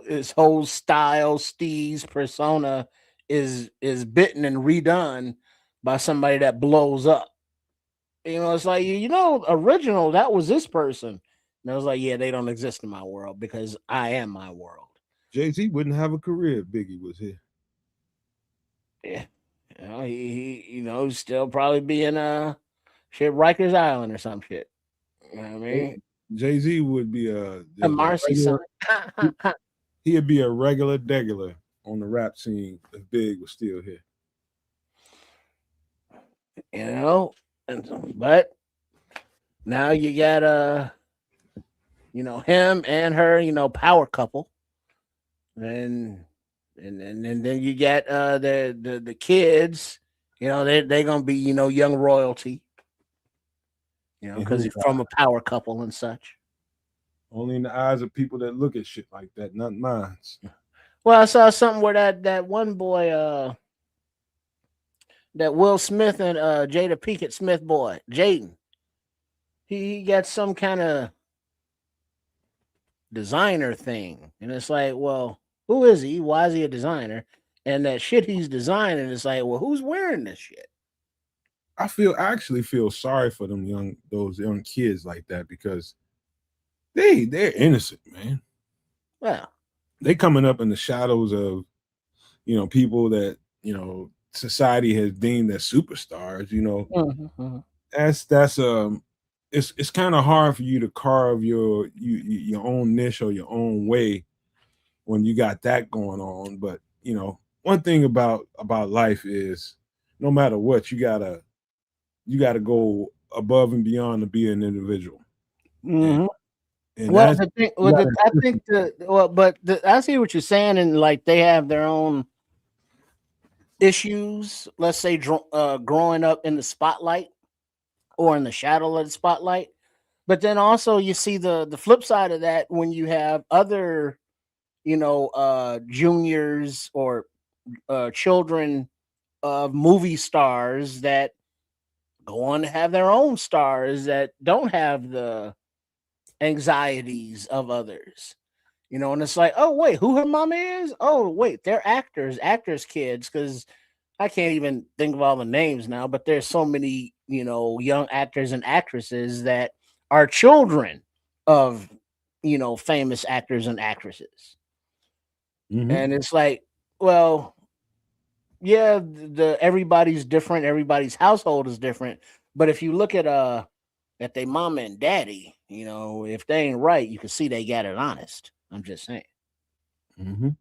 his whole style, steez, persona is bitten and redone by somebody that blows up. You know, it's like, you know, original, that was this person. And I was like, yeah, they don't exist in my world because I am my world. Jay-Z wouldn't have a career if Biggie was here. Yeah. You know, he you know, still probably be in shit Rikers Island or some shit. You know what I mean? Jay-Z would be a Marcy son. He'd be a regular degular on the rap scene if Big was still here. You know, but now you got you know, him and her, you know, power couple. And And then you get the kids, you know, they're gonna be, you know, young royalty, you know, And because who you're from a power couple and such. only in the eyes of people that look at shit like that, not mine. Well, I saw something where that one boy, that Will Smith and Jada Pinkett Smith boy, Jaden, he got some kind of designer thing, and it's like, well, who is he? Why is he a designer? And that shit he's designing is like, well, who's wearing this shit? I actually feel sorry for those young kids like that because they're innocent, man. Well, They coming up in the shadows of, people that, society has deemed as superstars, mhm. that's it's kind of hard for you to carve your own niche or your own way when you got that going on. But one thing about life is no matter what, you gotta go above and beyond to be an individual. And, Mhm. and Well, that's the thing, you with the, I gotta think but I see what you're saying, and like they have their own issues. Let's say growing up in the spotlight or in the shadow of the spotlight. But then also you see the flip side of that when you have other, juniors or children of movie stars that go on to have their own stars that don't have the anxieties of others. And it's like, oh wait, who her mama is? Oh wait, they're actors kids, because I can't even think of all the names now, but there's so many, young actors and actresses that are children of, famous actors and actresses. Mhm. And it's like, well, yeah, the everybody's different, everybody's household is different. But if you look at their mama and daddy, if they ain't right, you can see they got it honest. I'm just saying. Mhm.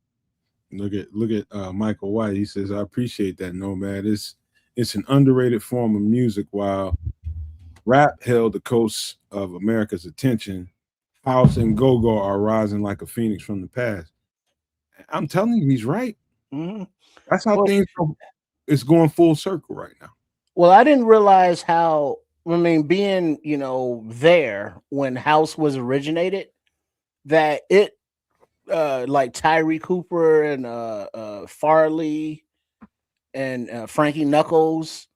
Look at Michael White. He says, "I appreciate that, Nomad. It's an underrated form of music. While rap held the coast of America's attention, house and go-go are rising like a phoenix from the past." I'm telling you, he's right. Hmm. That's how Well, things go. It's going full circle right now. well, I didn't realize how. I mean, being there when house was originated, that it like Tyree Cooper and Farley and Frankie Knuckles,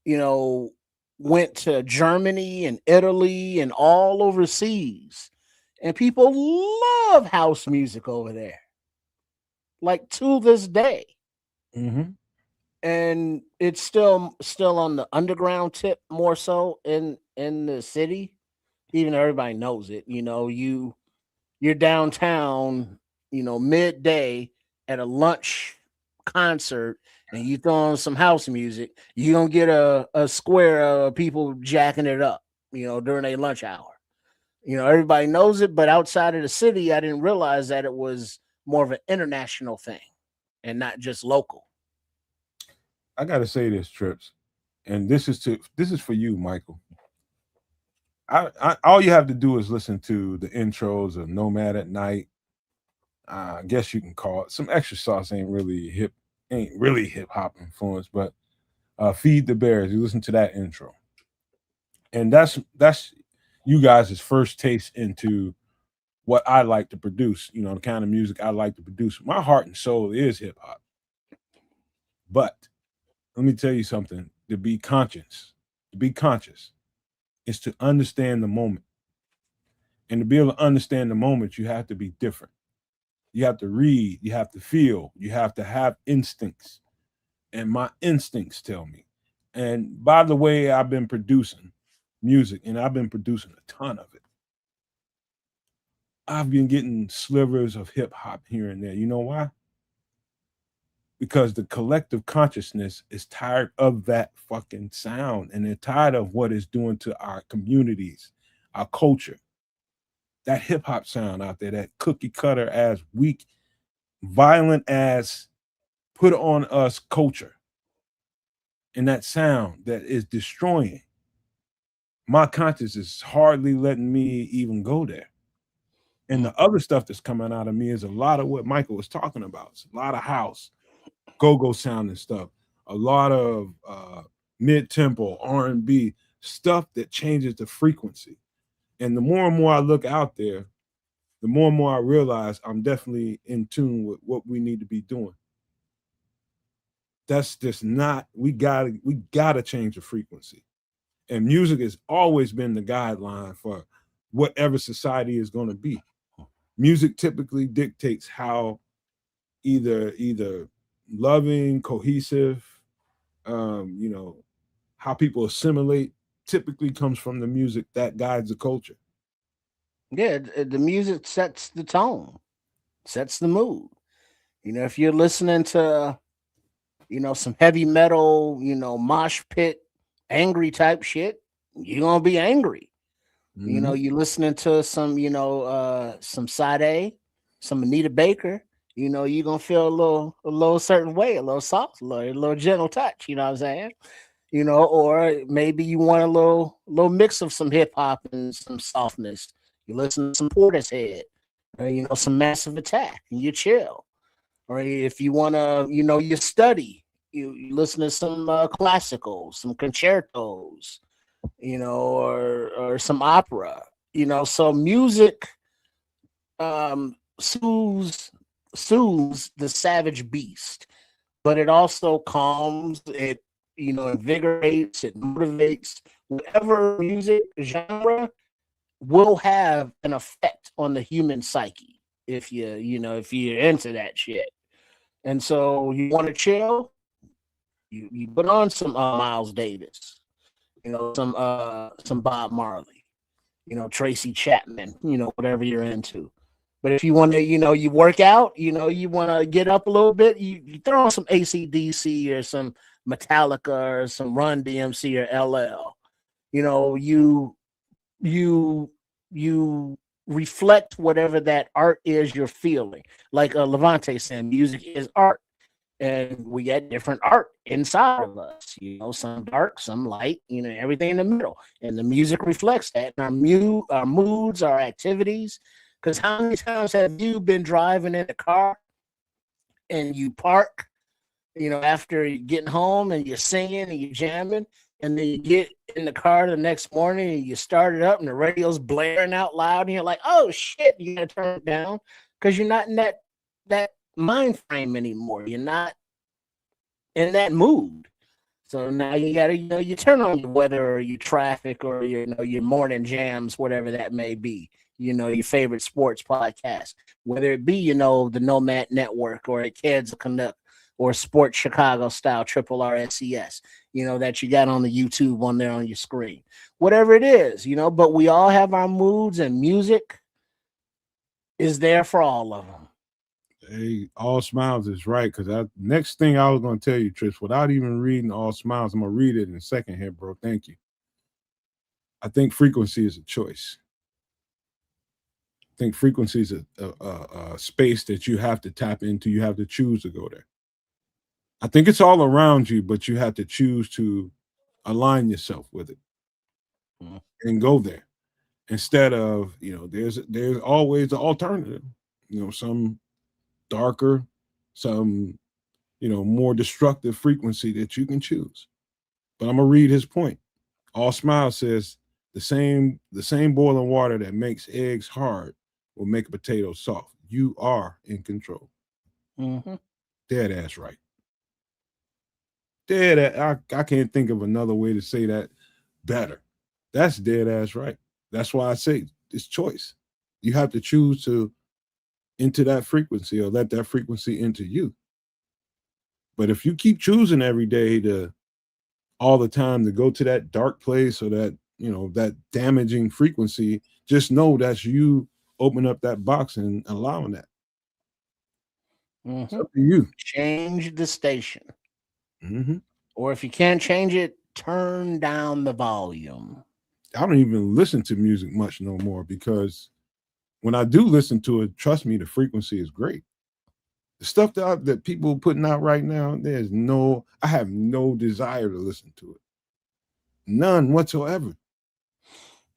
you know, went to Germany and Italy and all overseas, and people love house music over there, like to this day. Hmm. And it's still on the underground tip more so in the city, even though everybody knows it. You're downtown, midday at a lunch concert, and you throw on some house music, you're gonna get a square of people jacking it up, during a lunch hour. Everybody knows it, but outside of the city, I didn't realize that it was more of an international thing and not just local. I got to say this, Trips, and this is for you, Michael. All you have to do is listen to the intros of Nomad at Night. I guess you can call it some extra sauce. Ain't really hip hop influence, but Feed the Bears. You listen to that intro, and that's you guys' first taste into what I like to produce. The kind of music I like to produce. My heart and soul is hip hop, but let me tell you something. To be conscious is to understand the moment, and to be able to understand the moment, you have to be different. You have to read. You have to feel. You have to have instincts, and my instincts tell me. And by the way, I've been producing music, and I've been producing a ton of it. I've been getting slivers of hip hop here and there. You know why? Because the collective consciousness is tired of that fucking sound, and they're tired of what it's doing to our communities, our culture. That hip hop sound out there, that cookie cutter ass, weak, violent ass, put on us culture, and that sound that is destroying my conscience is hardly letting me even go there. And the other stuff that's coming out of me is a lot of what Michael was talking about. It's a lot of house, go-go sound and stuff, a lot of mid-tempo R&B stuff that changes the frequency. And the more and more I look out there, the more and more I realize I'm definitely in tune with what we need to be doing. That's just not, we gotta change the frequency. And music has always been the guideline for whatever society is going to be. Music typically dictates how either loving, cohesive, how people assimilate typically comes from the music that guides the culture. Yeah, the music sets the tone, sets the mood. If you're listening to, some heavy metal, mosh pit, angry type shit, you're gonna be angry. You listening to some Sade, some Anita Baker, you're gonna feel a little certain way, a little soft, a little gentle touch, you know what I'm saying? Or maybe you want a little mix of some hip hop and some softness. You listen to some Portishead, or some Massive Attack, and you chill. Or if you want to, you study, you listen to some classicals, some concertos, or some opera. So music soothes the savage beast, but it also calms it, invigorates, it motivates. Whatever music genre will have an effect on the human psyche if if you're into that shit. And so you want to chill, you put on some Miles Davis, some Bob Marley, Tracy Chapman, whatever you're into. But if you want to, you work out, you want to get up a little bit, you throw on some AC/DC or some Metallica or some Run DMC or LL. You reflect whatever that art is you're feeling. Like Levante said, music is art. And we got different art inside of us, some dark, some light, everything in the middle. And the music reflects that. And our moods, our activities. Because how many times have you been driving in a car and you park, after getting home and you're singing and you're jamming, and then you get in the car the next morning and you start it up and the radio's blaring out loud and you're like, oh shit, you gotta turn it down because you're not in that mind frame anymore. You're not in that mood. So now you gotta, you turn on your weather or your traffic or your morning jams, whatever that may be. Your favorite sports podcast, whether it be, the Nomad Network or Kedz and Nomad or Sports Chicago style triple RSCS, that you got on the YouTube on there on your screen, whatever it is, but we all have our moods and music is there for all of them. Hey, All Smiles is right, because next thing I was going to tell you, Trish, without even reading All Smiles, I'm going to read it in a second here, bro. Thank you. I think frequency is a choice. I think frequency is a space that you have to tap into. You have to choose to go there. I think it's all around you, but you have to choose to align yourself with it and go there. Instead of, there's always an alternative, some darker, some, more destructive frequency that you can choose. But I'm gonna read his point. All Smile says the same boiling water that makes eggs hard will make a potato soft. You are in control. Dead ass right. I can't think of another way to say that better. That's dead ass right. That's why I say it's choice. You have to choose to enter that frequency or let that frequency into you. But if you keep choosing every day to all the time to go to that dark place or that, that damaging frequency, just know that's you open up that box and allowing that. It's up to you. Change the station. Or if you can't change it, turn down the volume. I don't even listen to music much no more, because when I do listen to it, trust me, the frequency is great. The stuff that people are putting out right now, I have no desire to listen to it. None whatsoever.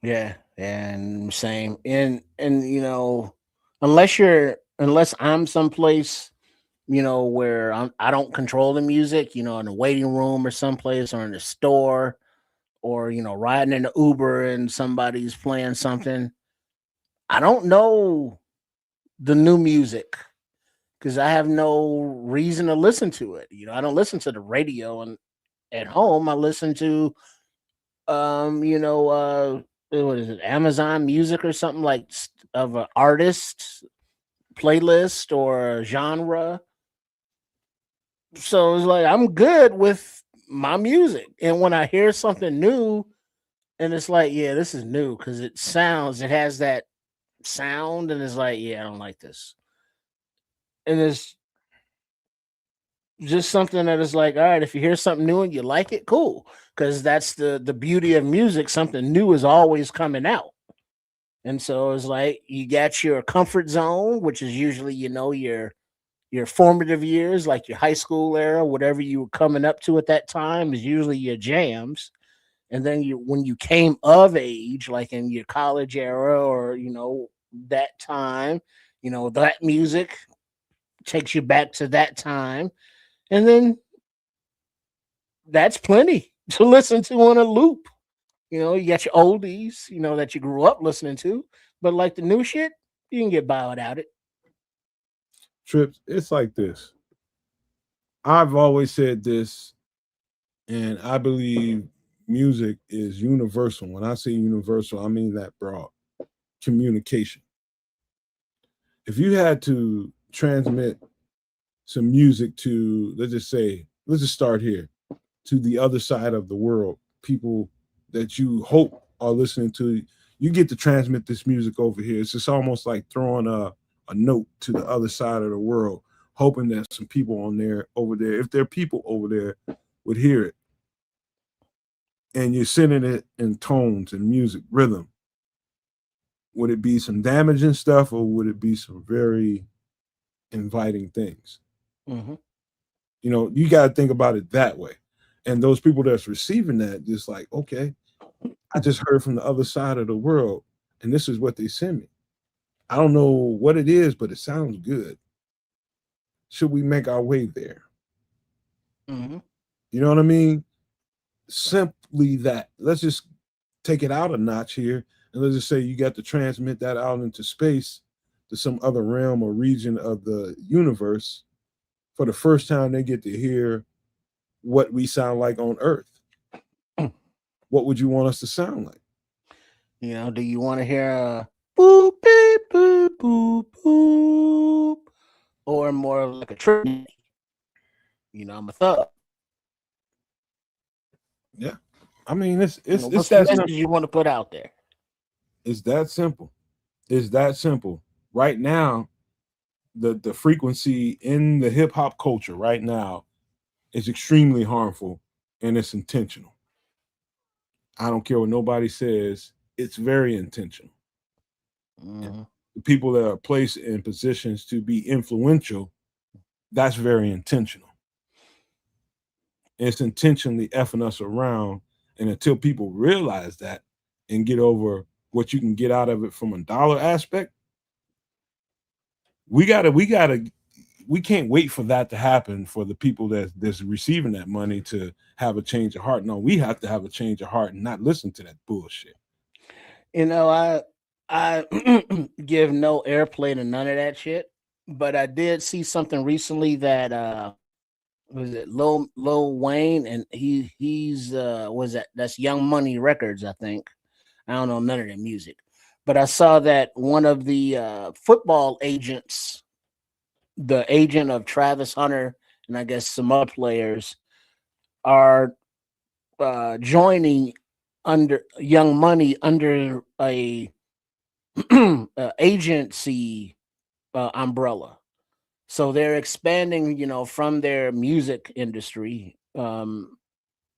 Yeah, and same. And unless I'm someplace, where I don't control the music, in a waiting room or someplace or in the store or, riding in the Uber and somebody's playing something. I don't know the new music because I have no reason to listen to it. I don't listen to the radio and at home. I listen to what is it, Amazon Music or something like of an artist playlist or genre. So it's like I'm good with my music, and when I hear something new, and it's like, yeah, this is new because it has that sound, and it's like, yeah, I don't like this, and it's just something that is like, all right, if you hear something new and you like it, cool, because that's the beauty of music. Something new is always coming out. And so it's like you got your comfort zone, which is usually, your formative years, like your high school era, whatever you were coming up to at that time is usually your jams. And then when you came of age, like in your college era or, that time, that music takes you back to that time. And then that's plenty to listen to on a loop. You got your oldies, that you grew up listening to, but like the new shit, you can get by without it. Trips, it's like this. I've always said this, and I believe music is universal. When I say universal, I mean that broad communication. If you had to transmit some music to, let's just start here, to the other side of the world, people that you hope are listening to, you get to transmit this music over here. It's just almost like throwing a note to the other side of the world, hoping that some people over there, if there are people over there, would hear it. And you're sending it in tones and music, rhythm. Would it be some damaging stuff or would it be some very inviting things? Mm-hmm. You got to think about it that way. And those people that's receiving that, just like, okay, I just heard from the other side of the world, and this is what they send me. I don't know what it is, but it sounds good. Should we make our way there? Mm-hmm. You know what I mean? Simply that. Let's just take it out a notch here, and let's just say you got to transmit that out into space to some other realm or region of the universe. For the first time, they get to hear what we sound like on Earth. What would you want us to sound like? Do you want to hear a boop beep boop boop boop, or more like a trip? I'm a thug. Yeah, I mean it's What's the that message simple. you want to put out there? It's that simple. It's that simple. Right now, the frequency in the hip hop culture right now is extremely harmful and it's intentional. I don't care what nobody says. It's very intentional. Mm-hmm. The people that are placed in positions to be influential, that's very intentional. It's intentionally effing us around. And until people realize that and get over what you can get out of it from a dollar aspect, we can't wait for that to happen for the people that's receiving that money to have a change of heart. No, we have to have a change of heart and not listen to that bullshit. I give no airplay to none of that shit, but I did see something recently that was it Lil Wayne, and he's was that's Young Money Records, I think. I don't know none of their music, but I saw that one of the football agents, the agent of Travis Hunter, and I guess some other players, are joining under Young Money under a agency umbrella. So they're expanding, from their music industry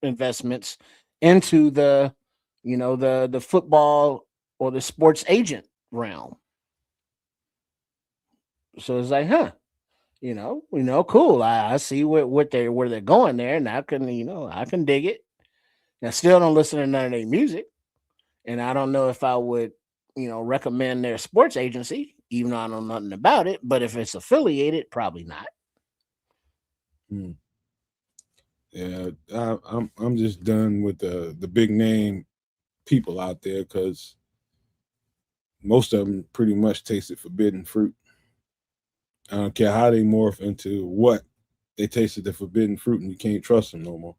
investments into the football or the sports agent realm. So it's like, cool. I see where they're going there, and I can dig it. I still don't listen to none of their music, and I don't know if I would, recommend their sports agency. even though I know nothing about it. But if it's affiliated, probably not. Yeah, I'm just done with the big name people out there because most of them pretty much tasted forbidden fruit. I don't care how they morph into what, they tasted the forbidden fruit, and you can't trust them no more.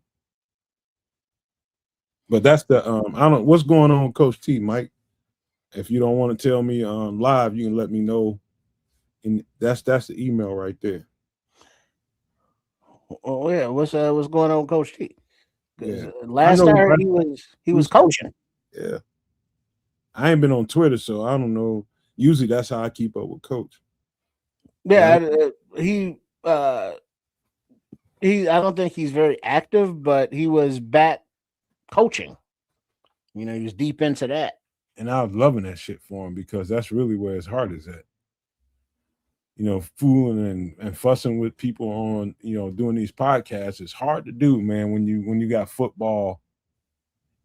But that's the I don't, what's going on with Coach T, Mike. If you don't want to tell me live, you can let me know. And that's the email right there. Oh yeah, what's going on with Coach T? Because Yeah, I last know. I heard he was coaching. Yeah, I ain't been on Twitter, so I don't know. Usually, that's how I keep up with Coach. Yeah, But he I don't think he's very active, but he was back coaching. You know, he was deep into that. and I was loving that shit for him because that's really where his heart is at. You know, fooling and fussing with people on, doing these podcasts is hard to do, man, when you got football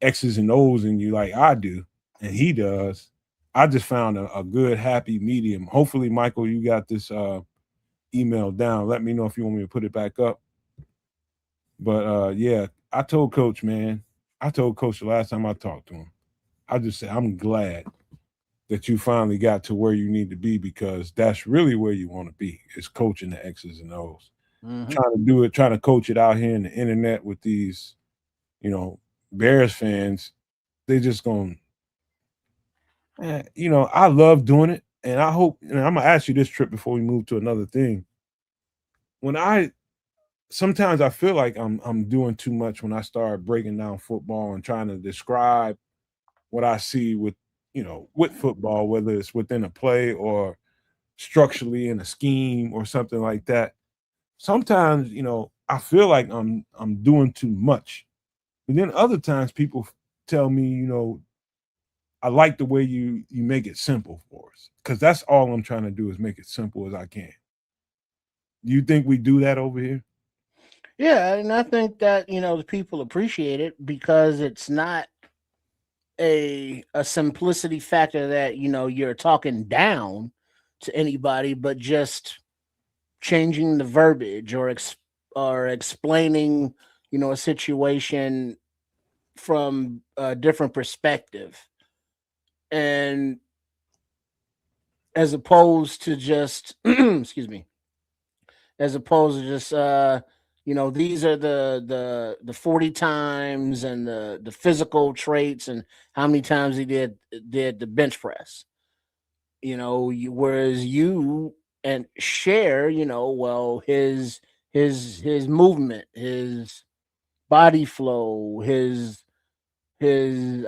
X's and O's in you like I do, and he does. I just found a good happy medium. Hopefully, Michael, you got this email down. Let me know if you want me to put it back up. But yeah, I told Coach, man. I told Coach the last time I talked to him. I just said I'm glad that you finally got to where you need to be because that's really where you want to be. Is coaching the X's and O's. Trying to coach it out here in the internet with these, Bears fans. They just going, I love doing it, and I hope. And I'm gonna ask you this trip before we move to another thing. Sometimes I feel like I'm doing too much when I start breaking down football and trying to describe what I see with football, whether it's within a play or structurally in a scheme or something like that. Sometimes, I feel like I'm doing too much. And then other times people tell me, I like the way you make it simple for us. Because that's all I'm trying to do is make it simple as I can. Do you think we do that over here? Yeah, and I think that the people appreciate it because it's not a simplicity factor that you're talking down to anybody, but just changing the verbiage or explaining a situation from a different perspective, and as opposed to just excuse me, as opposed to just these are the 40 times and the physical traits and how many times he did the bench press. Whereas you and share, well, his movement, his body flow, his in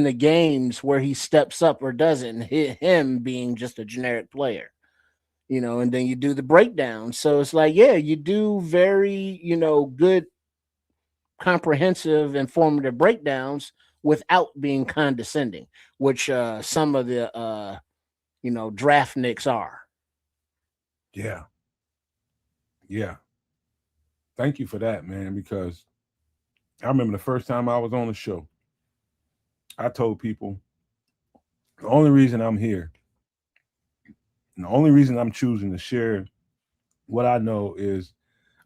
the games where he steps up or doesn't, him being just a generic player. And then you do the breakdown. So it's like, yeah, you do very, good, comprehensive, informative breakdowns without being condescending, which some of the draft nicks are. Yeah. Yeah. Thank you for that, man, because I remember the first time I was on the show, I told people the only reason I'm here and the only reason I'm choosing to share what I know is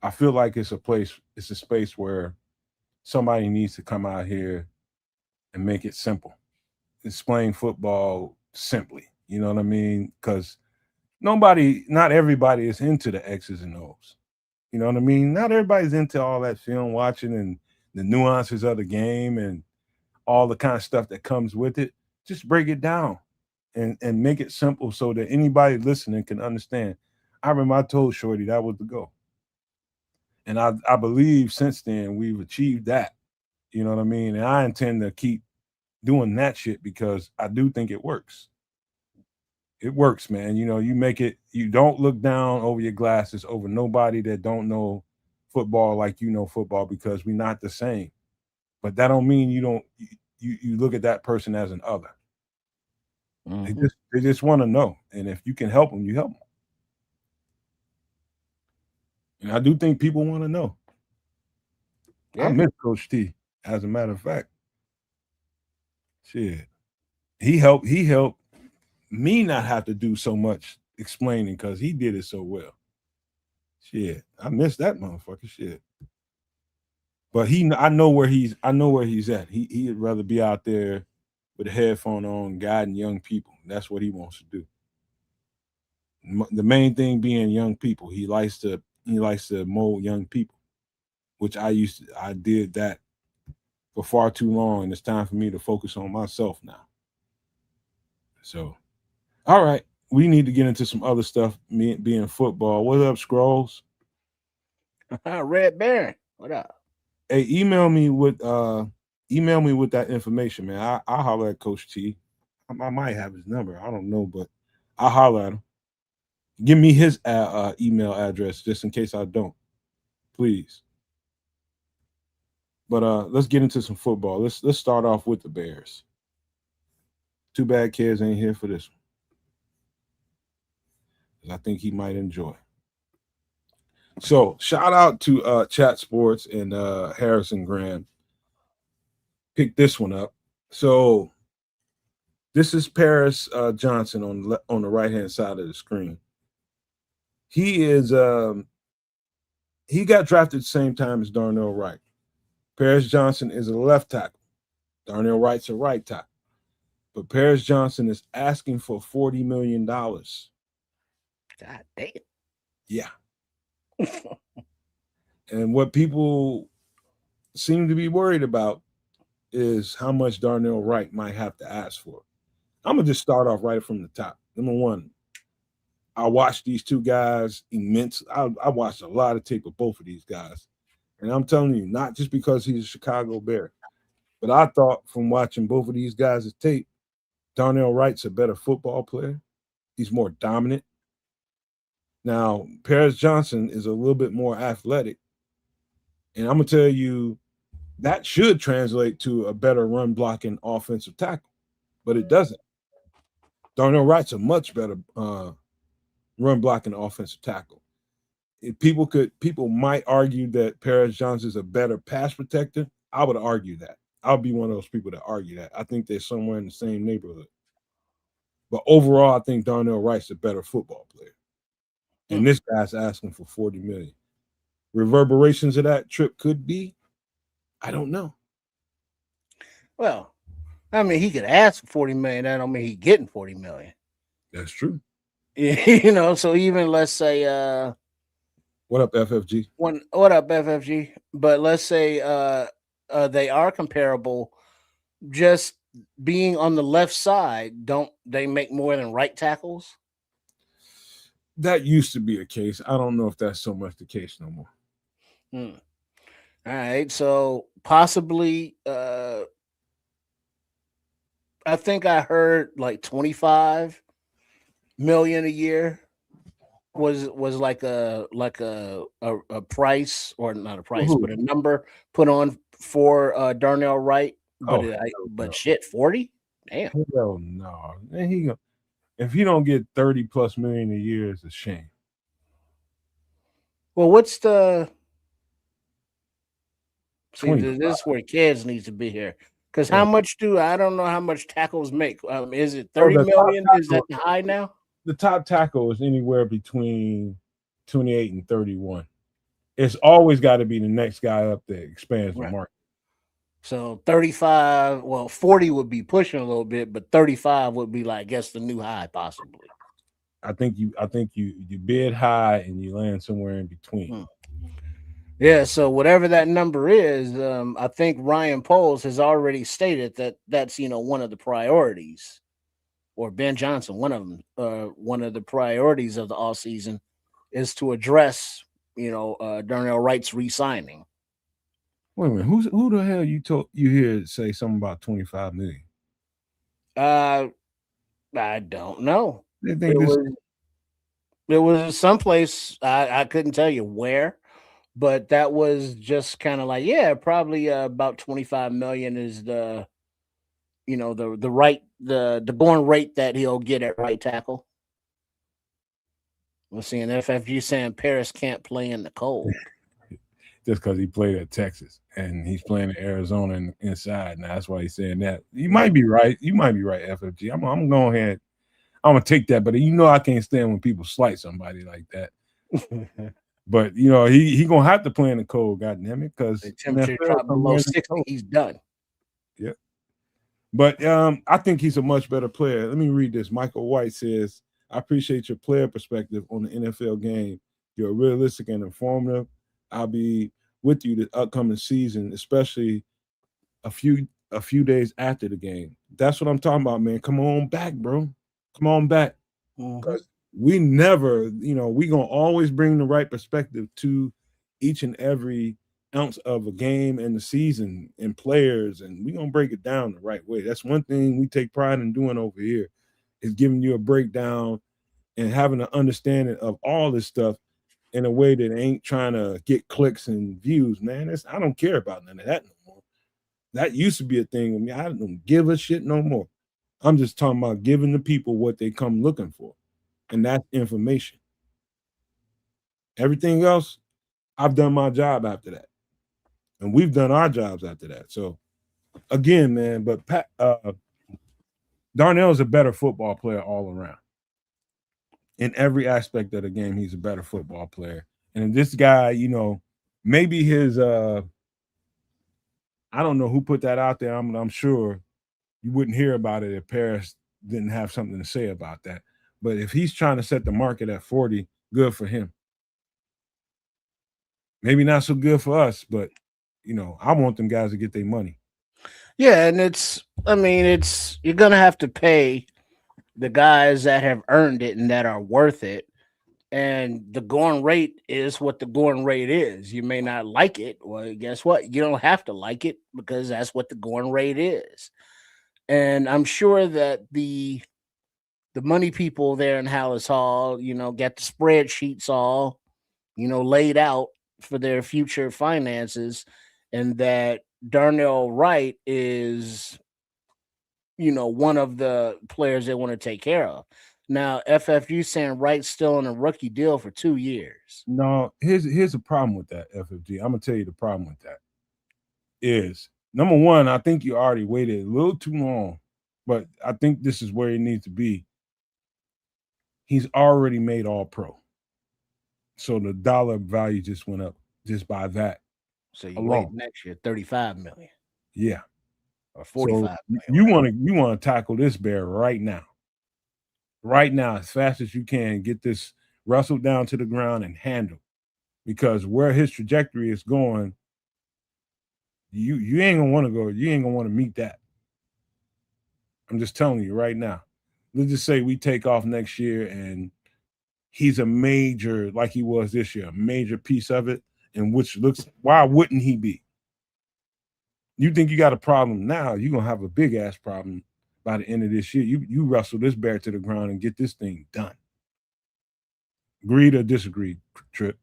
I feel like it's a space where somebody needs to come out here and make it simple. Explain football simply. You know what I mean? Because not everybody is into the X's and O's. You know what I mean? Not everybody's into all that film watching and the nuances of the game and all the kind of stuff that comes with it. Just break it down and make it simple so that anybody listening can understand. I remember I told Shorty that was the goal. And I believe since then we've achieved that. You know what I mean? And I intend to keep doing that shit because I do think it works. It works, man. You don't look down over your glasses over nobody that don't know football like you know football because we're not the same. But that don't mean you look at that person as an other. Mm-hmm. They just want to know. And if you can help them, you help them. And I do think people want to know. Yeah. I miss Coach T, as a matter of fact. Shit. He helped me not have to do so much explaining because he did it so well. Shit, I missed that motherfucker. Shit. But I know where he's at. He'd rather be out there with a headphone on, guiding young people. That's what he wants to do. The main thing being young people. He likes to mold young people, which I did that for far too long, and it's time for me to focus on myself now. So, all right, we need to get into some other stuff. Being football. What up, Scrolls? Red Baron, what up? Hey, email me with that information, man. I'll holler at Coach T. I might have his number. I don't know, but I'll holler at him. Give me his email address just in case I don't, please. But let's get into some football. Let's start off with the Bears. Too bad Kedz ain't here for this one. I think he might enjoy. So shout out to Chat Sports and Harrison Graham. Pick this one up. So this is Paris Johnson on the right hand side of the screen. He is he got drafted the same time as Darnell Wright. Paris Johnson is a left tackle. Darnell Wright's a right tackle. But Paris Johnson is asking for $40 million. God damn. Yeah. And what people seem to be worried about is how much Darnell Wright might have to ask for. I'm going to just start off right from the top. Number one, I watched these two guys immensely. I watched a lot of tape of both of these guys. And I'm telling you, not just because he's a Chicago Bear, but I thought from watching both of these guys' tape, Darnell Wright's a better football player. He's more dominant. Now, Paris Johnson is a little bit more athletic. And I'm going to tell you, that should translate to a better run blocking offensive tackle, but it doesn't. Darnell Wright's a much better run blocking offensive tackle. If people might argue that Paris Johnson is a better pass protector, I would argue that. I'll be one of those people that argue that. I think they're somewhere in the same neighborhood. But overall, I think Darnell Wright's a better football player. And this guy's asking for $40 million. Reverberations of that trip could be, I don't know. Well, I mean, he could ask for $40 million. That don't mean he's getting $40 million. That's true. You know, so even let's say what up, FFG? What up, FFG? But let's say they are comparable. Just being on the left side, don't they make more than right tackles? That used to be the case. I don't know if that's so much the case no more. All right, so possibly I think I heard like 25 million a year was like a price, or not a price, but a number put on for Darnell Wright. But shit, 40? Damn. Hell no. If he don't get 30+ million a year, it's a shame. Well, what's the see? This is where Kedz needs to be here. Because how much I don't know how much tackles make. Is it 30 million? Is that high now? The top tackle is anywhere between 28 and 31. It's always got to be the next guy up that expands the market. So 35, 40 would be pushing a little bit, but 35 would be like, I guess, the new high possibly. I think you bid high and you land somewhere in between. Yeah, so whatever that number is, I think Ryan Poles has already stated that that's one of the priorities, or Ben Johnson, one of them, one of the priorities of the offseason is to address Darnell Wright's re-signing. Wait a minute, who the hell you hear say something about 25 million? I don't know. It was someplace I couldn't tell you where, but that was just kind of like, probably about 25 million is the going rate that he'll get at right tackle. We're seeing FFG saying Paris can't play in the cold. Just because he played at Texas and he's playing in Arizona and inside. Now that's why he's saying that. You might be right. You might be right, FFG. I'm going ahead. I'm gonna take that. But you know, I can't stand when people slight somebody like that. But you know, he gonna have to play in the cold, goddamn it, because the temperature dropped below 60, he's done. Yeah. But I think he's a much better player. Let me read this. Michael White says, I appreciate your player perspective on the NFL game. You're realistic and informative. I'll be with you the upcoming season, especially a few days after the game. That's what I'm talking about, man. Come on back, bro. Come on back. Because we never, you know, we gonna always bring the right perspective to each and every ounce of a game and the season and players, and we gonna break it down the right way. That's one thing we take pride in doing over here, is giving you a breakdown and having an understanding of all this stuff in a way that ain't trying to get clicks and views, man. I don't care about none of that no more. That used to be a thing with me. I don't give a shit no more. I'm just talking about giving the people what they come looking for, and that's information. Everything else, I've done my job after that, and we've done our jobs after that. So, again, man, but Darnell is a better football player all around. In every aspect of the game, he's a better football player. And this guy, you know, maybe his I don't know who put that out there. I'm sure you wouldn't hear about it if Paris didn't have something to say about that. But if he's trying to set the market at 40, good for him. Maybe not so good for us, but you know, I want them guys to get their money. Yeah, and you're gonna have to pay the guys that have earned it and that are worth it. And the going rate is what the going rate is. You may not like it. Well, guess what? You don't have to like it because that's what the going rate is. And I'm sure that the money people there in Hallis Hall, get the spreadsheets all, laid out for their future finances, and that Darnell Wright is, one of the players they want to take care of. Now, FFU saying Wright's still on a rookie deal for 2 years. No, here's a problem with that, FFG. I'm gonna tell you the problem with that is, number one, I think you already waited a little too long, but I think this is where he needs to be. He's already made all pro. So the dollar value just went up just by that. So you wait next year, 35 million. Yeah. Or 45 so million. You want to tackle this bear right now. Right now, as fast as you can, get this wrestled down to the ground and handled. Because where his trajectory is going, you ain't gonna want to go, you ain't gonna want to meet that. I'm just telling you right now. Let's just say we take off next year and he's a major, like he was this year, a major piece of it, and which looks, why wouldn't he be? You think you got a problem now, you're gonna have a big ass problem by the end of this year. You wrestle this bear to the ground and get this thing done. Agreed or disagreed, Trip?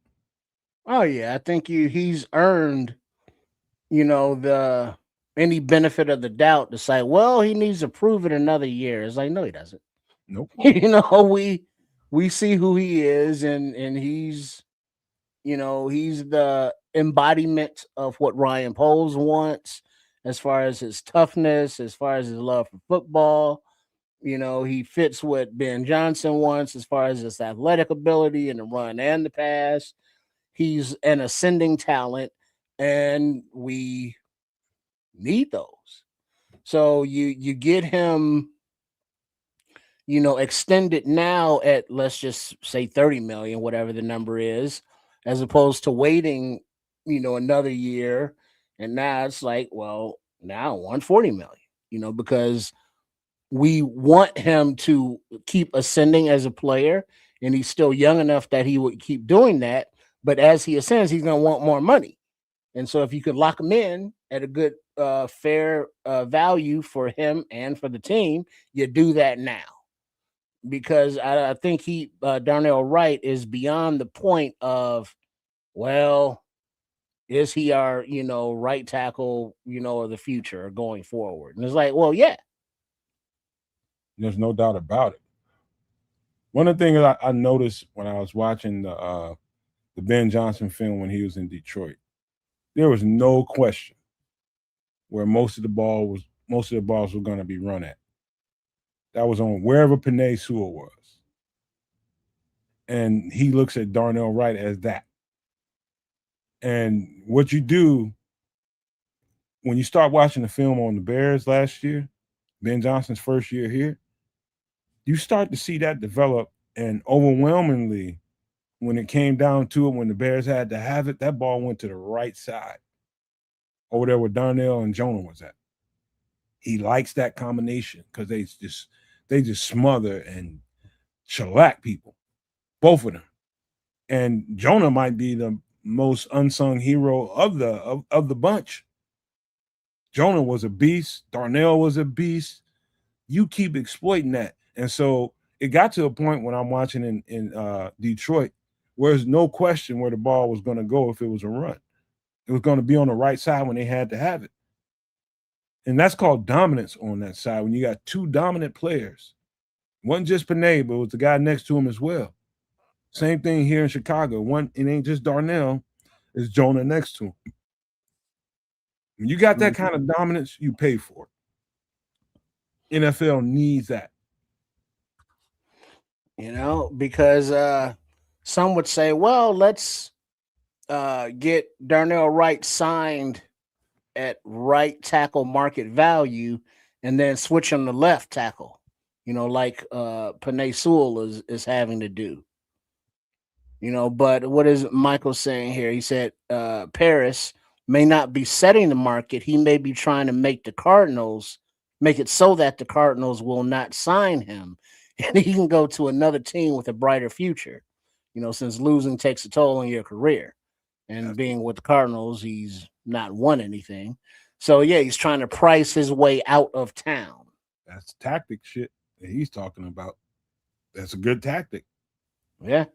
Oh yeah, I think he's earned, the any benefit of the doubt to say, well, he needs to prove it another year. It's like, no, he doesn't. Nope. We see who he is, and he's, he's the embodiment of what Ryan Poles wants, as far as his toughness, as far as his love for football. He fits what Ben Johnson wants as far as his athletic ability in the run and the pass. He's an ascending talent, and we need those. So you get him, extended now at, let's just say 30 million, whatever the number is, as opposed to waiting, another year. And now it's like, well, now 140 million, because we want him to keep ascending as a player, and he's still young enough that he would keep doing that. But as he ascends, he's going to want more money. And so if you could lock him in at a good, fair value for him and for the team, you do that now. Because I think Darnell Wright is beyond the point of, well, is he our, right tackle, of the future going forward? And it's like, well, yeah. There's no doubt about it. One of the things I noticed when I was watching the Ben Johnson film when he was in Detroit, there was no question where most of the balls were going to be run at. that was on wherever Panay Sewell was. And he looks at Darnell Wright as that. And what you do when you start watching the film on the Bears last year, Ben Johnson's first year here, you start to see that develop. And overwhelmingly, when it came down to it, when the Bears had to have it, that ball went to the right side over there where Darnell and Jonah was at. He likes that combination because they just smother and shellac people, both of them. And Jonah might be the most unsung hero of the bunch. Jonah was a beast. Darnell was a beast. You keep exploiting that. And so it got to a point when I'm watching in Detroit where there's no question where the ball was going to go if it was a run. It was going to be on the right side when they had to have it. And that's called dominance on that side. When you got two dominant players, it wasn't just Panay, but it was the guy next to him as well. Same thing here in Chicago. It ain't just Darnell, it's Jonah next to him. When you got that kind of dominance, you pay for it. NFL needs that. Because some would say, well, let's get Darnell Wright signed at right tackle market value and then switch him to left tackle, like Panay Sewell is having to do. But what is Michael saying here? He said Paris may not be setting the market. He may be trying to make it so that the Cardinals will not sign him and he can go to another team with a brighter future, since losing takes a toll on your career. And being with the Cardinals, he's not won anything. So, yeah, he's trying to price his way out of town. That's tactic shit that he's talking about. That's a good tactic. Yeah.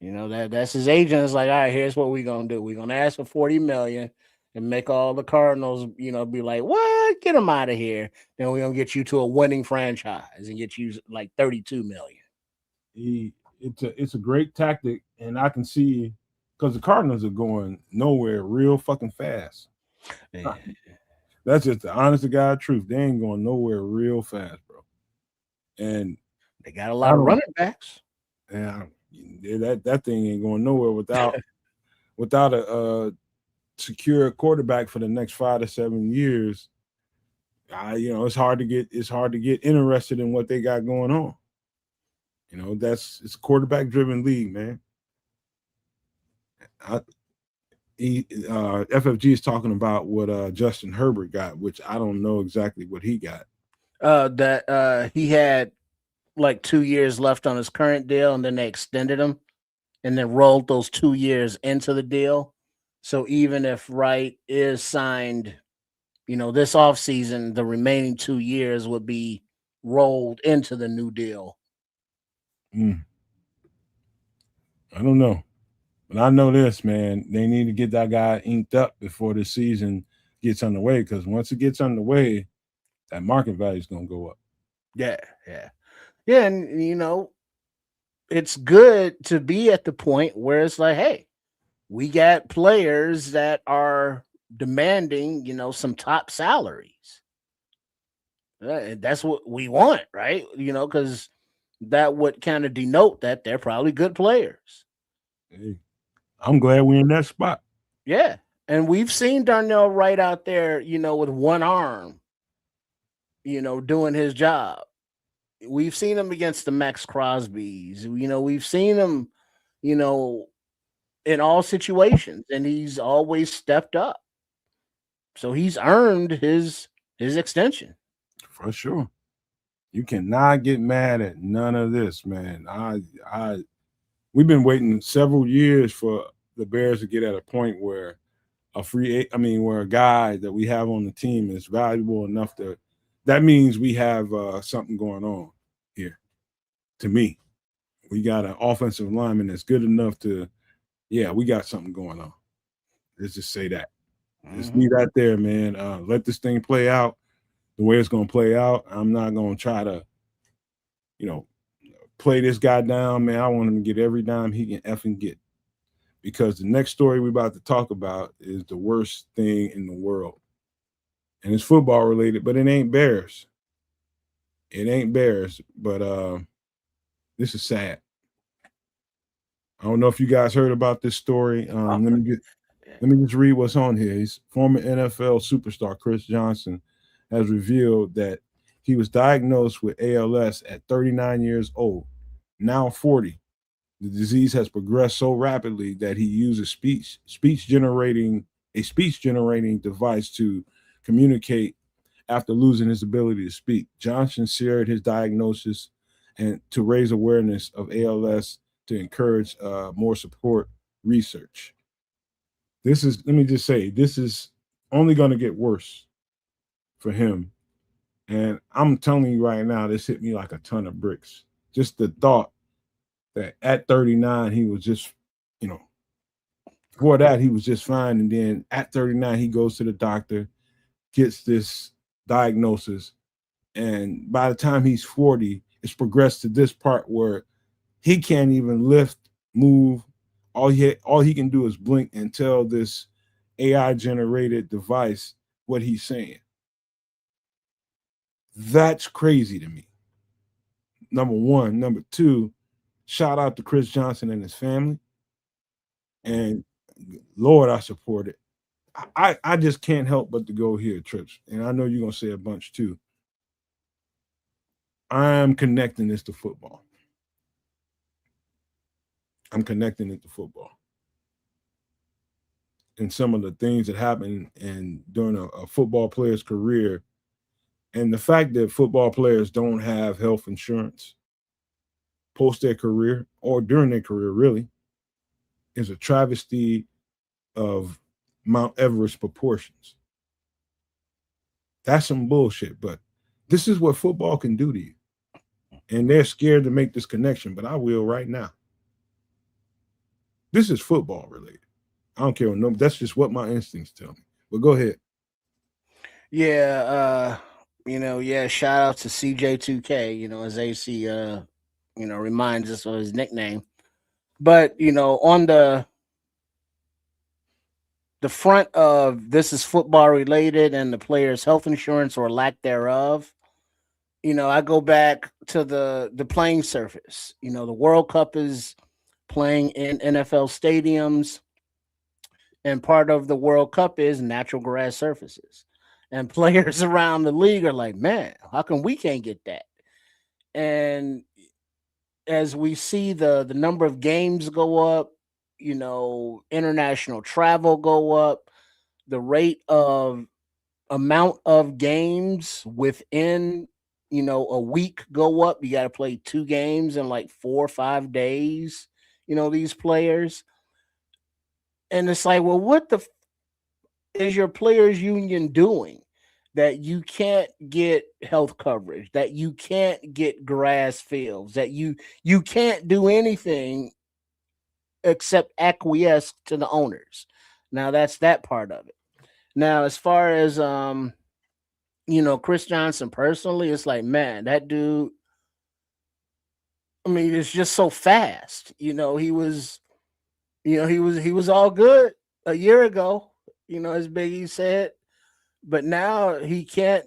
That's his agent. Is like, all right, here's what we're going to do. We're going to ask for $40 million and make all the Cardinals, be like, what? Get him out of here. Then we're going to get you to a winning franchise and get you like $32 million. It's a great tactic, and I can see because the Cardinals are going nowhere real fucking fast. Man. That's just the honest to God truth. They ain't going nowhere real fast, bro. And they got a lot of running backs. Yeah, that thing ain't going nowhere without a secure quarterback for the next 5 to 7 years. It's hard to get interested in what they got going on. It's a quarterback driven league, man. FFG is talking about what Justin Herbert got, which I don't know exactly what he got. That he had like 2 years left on his current deal, and then they extended him and then rolled those 2 years into the deal. So even if Wright is signed, this offseason, the remaining 2 years would be rolled into the new deal. I don't know. But I know this, man. They need to get that guy inked up before the season gets underway, because once it gets underway, that market value is going to go up. Yeah. And, it's good to be at the point where it's like, hey, we got players that are demanding, some top salaries. That's what we want, right? Because that would kind of denote that they're probably good players. Hey, I'm glad we're in that spot. Yeah. And we've seen Darnell Wright out there, with one arm, doing his job. We've seen him against the Max Crosbys. We've seen him, in all situations, and he's always stepped up. So he's earned his extension. For sure. You cannot get mad at none of this, man. We've been waiting several years for the Bears to get at a point where where a guy that we have on the team is valuable enough that means we have something going on here. To me, we got an offensive lineman that's good enough we got something going on. Let's just say that. Just leave that there, man. Let this thing play out the way it's going to play out. I'm not going to try to, play this guy down, man. I want him to get every dime he can effing get, because the next story we're about to talk about is the worst thing in the world. And it's football related, but it ain't Bears. It ain't Bears, but this is sad. I don't know if you guys heard about this story. Let me just read what's on here. He's former NFL superstar Chris Johnson has revealed that he was diagnosed with ALS at 39 years old, now 40. The disease has progressed so rapidly that he uses speech generating device to communicate after losing his ability to speak. Johnson shared his diagnosis and to raise awareness of ALS to encourage more support research. Let me just say, this is only going to get worse for him. And I'm telling you right now, this hit me like a ton of bricks. Just the thought that at 39, he was just, you know, before that, he was just fine. And then at 39, he goes to the doctor, gets this diagnosis. And by the time he's 40, it's progressed to this part where he can't even lift, move. All he can do is blink and tell this AI generated device what he's saying. That's crazy to me. Number one. Number two, shout out to Chris Johnson and his family. And Lord, I support it. I just can't help but to go here, Trips. And I know you're going to say a bunch too. I'm connecting this to football. I'm connecting it to football. And some of the things that happen during a football player's career, and the fact that football players don't have health insurance post their career or during their career really is a travesty of Mount Everest proportions. That's some bullshit, but this is what football can do to you. And they're scared to make this connection, but I will right now. This is football related. I don't care. No, that's just what my instincts tell me. But go ahead. Yeah, shout out to CJ2K, as AC reminds us of his nickname. But, on the front of this is football related and the player's health insurance or lack thereof, I go back to the playing surface. The World Cup is playing in NFL stadiums, and part of the World Cup is natural grass surfaces. And players around the league are like, man, how come we can't get that? And as we see the number of games go up, international travel go up, the rate of amount of games within, a week go up. You got to play 2 games in like 4 or 5 days, these players. And it's like, well, what the is your players union doing that you can't get health coverage, that you can't get grass fields, that you can't do anything except acquiesce to the owners? Now that's that part of it. Now, as far as Chris Johnson personally, it's like, man, that dude, I mean, it's just so fast. He was all good a year ago, as Biggie said, but now he can't.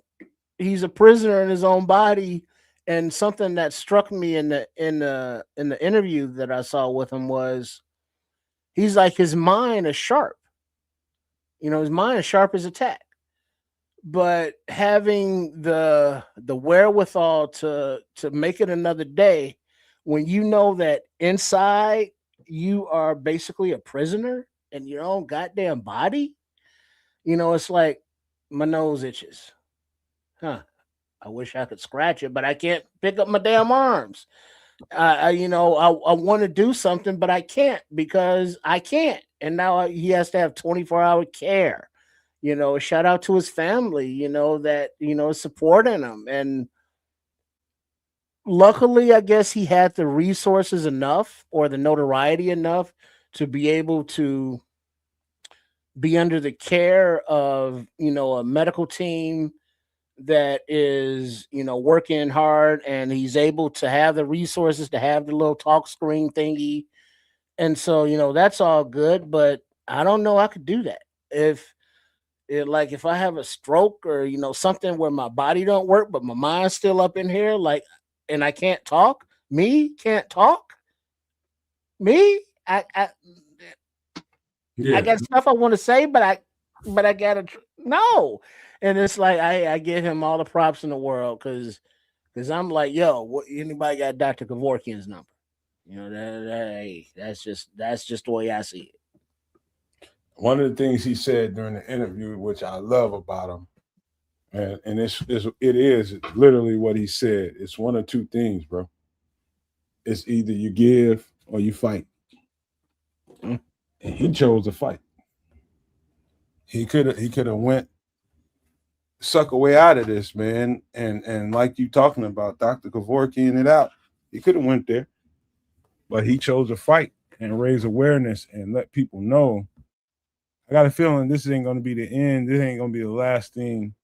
He's a prisoner in his own body. And something that struck me in the interview that I saw with him was he's like, his mind is sharp. His mind is sharp as a tack. But having the wherewithal to make it another day, when you know that inside you are basically a prisoner in your own goddamn body, it's like, my nose itches. I wish I could scratch it, but I can't pick up my damn arms. I want to do something, but I can't because I can't. And now he has to have 24-hour care. Shout out to his family, that, is supporting him. And luckily, I guess he had the resources enough or the notoriety enough to be able to be under the care of, a medical team that is, working hard, and he's able to have the resources to have the little talk screen thingy. And so, that's all good, but I don't know I could do that. If like if I have a stroke or something where my body don't work, but my mind's still up in here, like, and I can't talk. Me can't talk. Me, I Yeah. got stuff I want to say, but I gotta no. And it's like I give him all the props in the world because I'm like, yo, what, anybody got Dr. Kevorkian's number? Hey, that's just the way I see it. One of the things he said during the interview, which I love about him, and it is literally what he said. It's one of two things, bro. It's either you give or you fight. Mm. And he chose to fight. He could have went suck a way out of this, man. And like you talking about, Dr. Kevorkian it out. He could have went there, but he chose to fight and raise awareness and let people know. I got a feeling this ain't going to be the end. This ain't going to be the last thing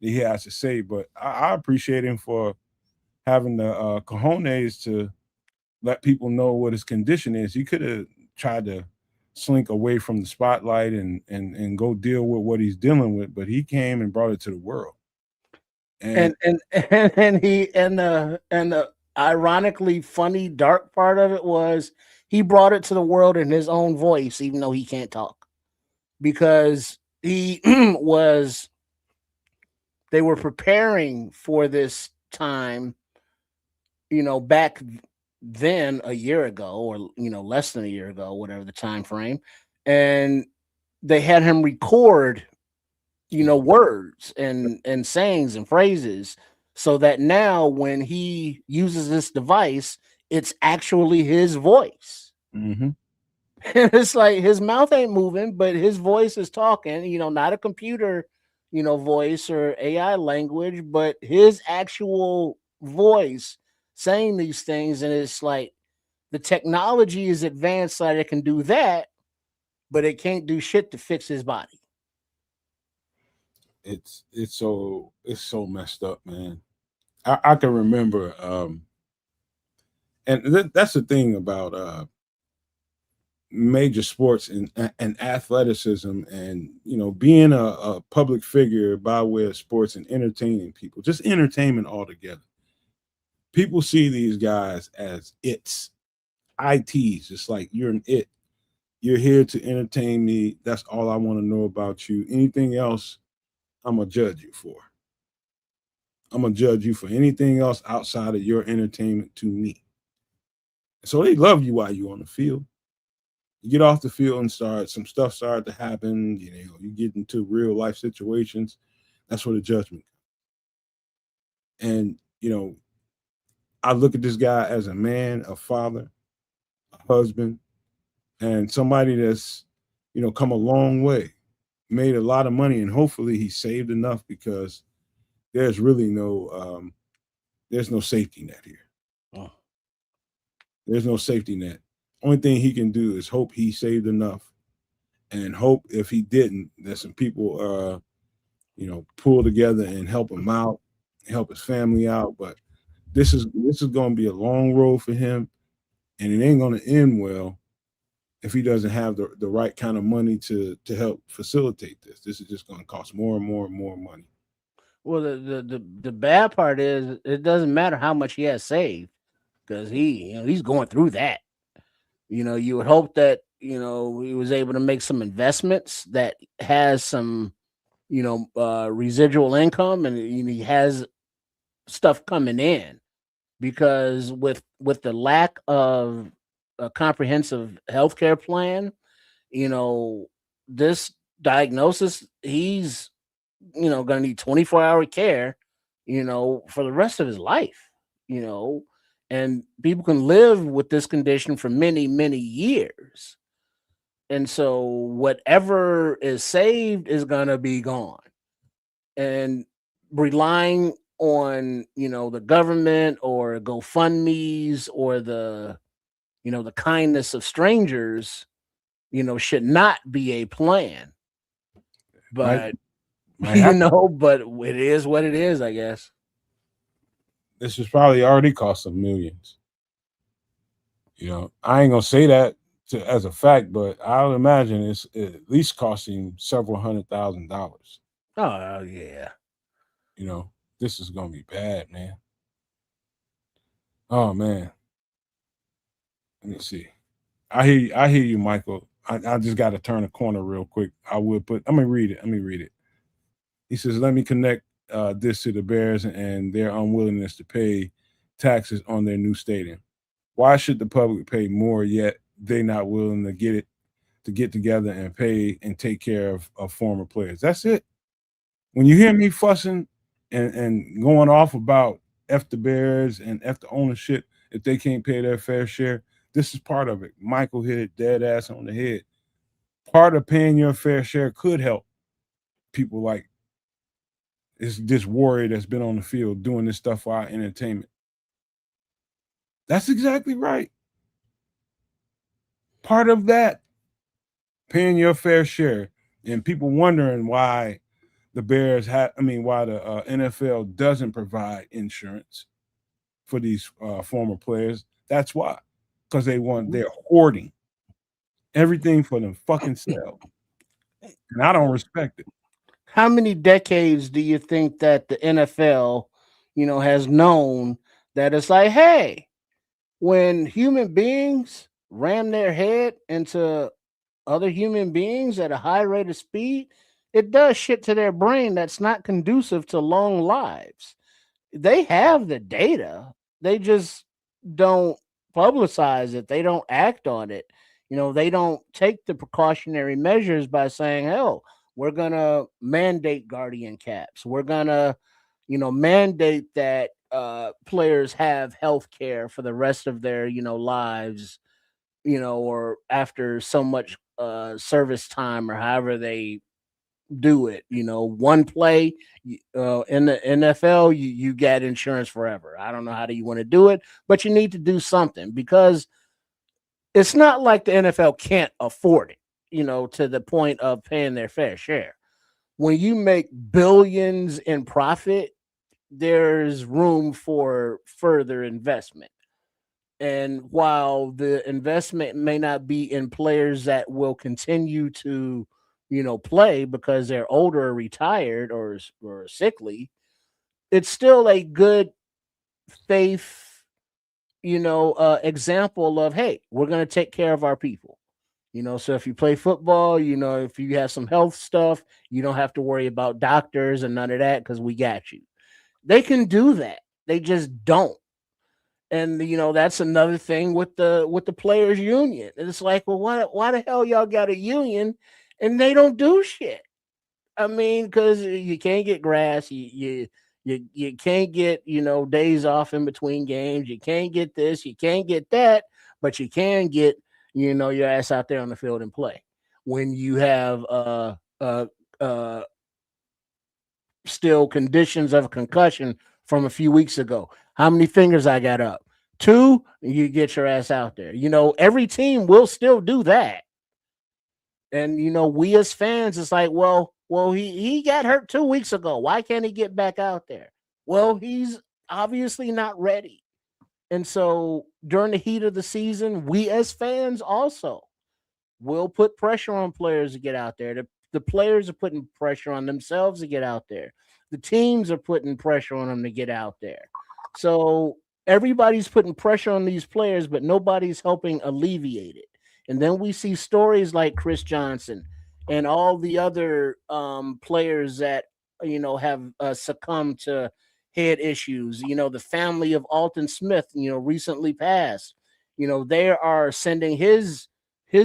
that he has to say. But I appreciate him for having the cojones to let people know what his condition is. He could have tried to slink away from the spotlight and go deal with what he's dealing with, but he came and brought it to the world. And the ironically funny dark part of it was he brought it to the world in his own voice, even though he can't talk, because he was. They were preparing for this time, back then a year ago, or less than a year ago, whatever the time frame, and they had him record words and sayings and phrases, so that now when he uses this device, it's actually his voice. Mm-hmm. And it's like his mouth ain't moving, but his voice is talking, not a computer voice or AI language, but his actual voice saying these things. And it's like the technology is advanced so that it can do that, but it can't do shit to fix his body. It's so messed up, man. I can remember, and that's the thing about major sports and athleticism, and being a public figure by way of sports and entertaining people, just entertainment altogether. People see these guys as its just like you're an it. You're here to entertain me. That's all I want to know about you. Anything else, I'm gonna judge you for. I'm gonna judge you for anything else outside of your entertainment to me. So they love you while you're on the field. You get off the field and some stuff started to happen. You get into real life situations. That's where the judgment comes. And I look at this guy as a man, a father, a husband, and somebody that's come a long way, made a lot of money, and hopefully he saved enough, because there's really there's no safety net here. Oh. There's no safety net. Only thing he can do is hope he saved enough, and hope if he didn't, that some people pull together and help him out, help his family out. But this is going to be a long road for him, and it ain't going to end well if he doesn't have the right kind of money to help facilitate this. This is just going to cost more and more and more money. Well, the bad part is it doesn't matter how much he has saved, because he's going through that. You would hope that he was able to make some investments that has some residual income, and he has stuff coming in, because with the lack of a comprehensive healthcare plan, this diagnosis, he's going to need 24-hour care, for the rest of his life, and people can live with this condition for many, many years. And so whatever is saved is going to be gone. And relying on, the government or GoFundMe's or the kindness of strangers, should not be a plan. But but it is what it is, I guess. This has probably already cost them millions. I ain't gonna say that as a fact, but I would imagine it's at least costing several $100,000. Oh yeah. You know, this is gonna be bad, man. Oh man, let me see. I hear you, Michael. I just got to turn a corner real quick. I would put. Let me read it. Let me read it. He says, "Let me connect this to the Bears and their unwillingness to pay taxes on their new stadium. Why should the public pay more yet they not willing to get together and pay and take care of former players?" That's it. When you hear me fussing and going off about F the Bears and F the ownership if they can't pay their fair share, this is part of it. Michael hit it dead ass on the head. Part of paying your fair share could help people like this warrior that's been on the field doing this stuff for our entertainment. That's exactly right. Part of that, paying your fair share, and people wondering why the Bears have, why the NFL doesn't provide insurance for these former players. That's why, because they're hoarding everything for them fucking self, and I don't respect it. How many decades do you think that the NFL, has known that it's like, hey, when human beings ram their head into other human beings at a high rate of speed, it does shit to their brain that's not conducive to long lives. They have the data. They just don't publicize it. They don't act on it. They don't take the precautionary measures by saying, hell, we're going to mandate guardian caps. We're going to, mandate that players have health care for the rest of their, lives, or after so much service time or however they do it. One play in the NFL, you get insurance forever. I don't know how do you want to do it, but you need to do something because it's not like the NFL can't afford it, to the point of paying their fair share. When you make billions in profit, there's room for further investment. And while the investment may not be in players that will continue to, play because they're older or retired or sickly, it's still a good faith, example of, hey, we're going to take care of our people. So if you play football, if you have some health stuff, you don't have to worry about doctors and none of that because we got you. They can do that. They just don't. And that's another thing with the players union. And it's like, well, why the hell y'all got a union and they don't do shit? I mean, because you can't get grass, you can't get days off in between games, you can't get this, you can't get that, but you can get your ass out there on the field and play. When you have uh still conditions of concussion from a few weeks ago. How many fingers I got up? 2, you get your ass out there. Every team will still do that. And we as fans, it's like, well, he got hurt 2 weeks ago. Why can't he get back out there? Well, he's obviously not ready. And so during the heat of the season, we as fans also will put pressure on players to get out there. The players are putting pressure on themselves to get out there. The teams are putting pressure on them to get out there. So everybody's putting pressure on these players, but nobody's helping alleviate it. And then we see stories like Chris Johnson and all the other players that have succumbed to head issues. The family of Alton Smith, recently passed. They are sending his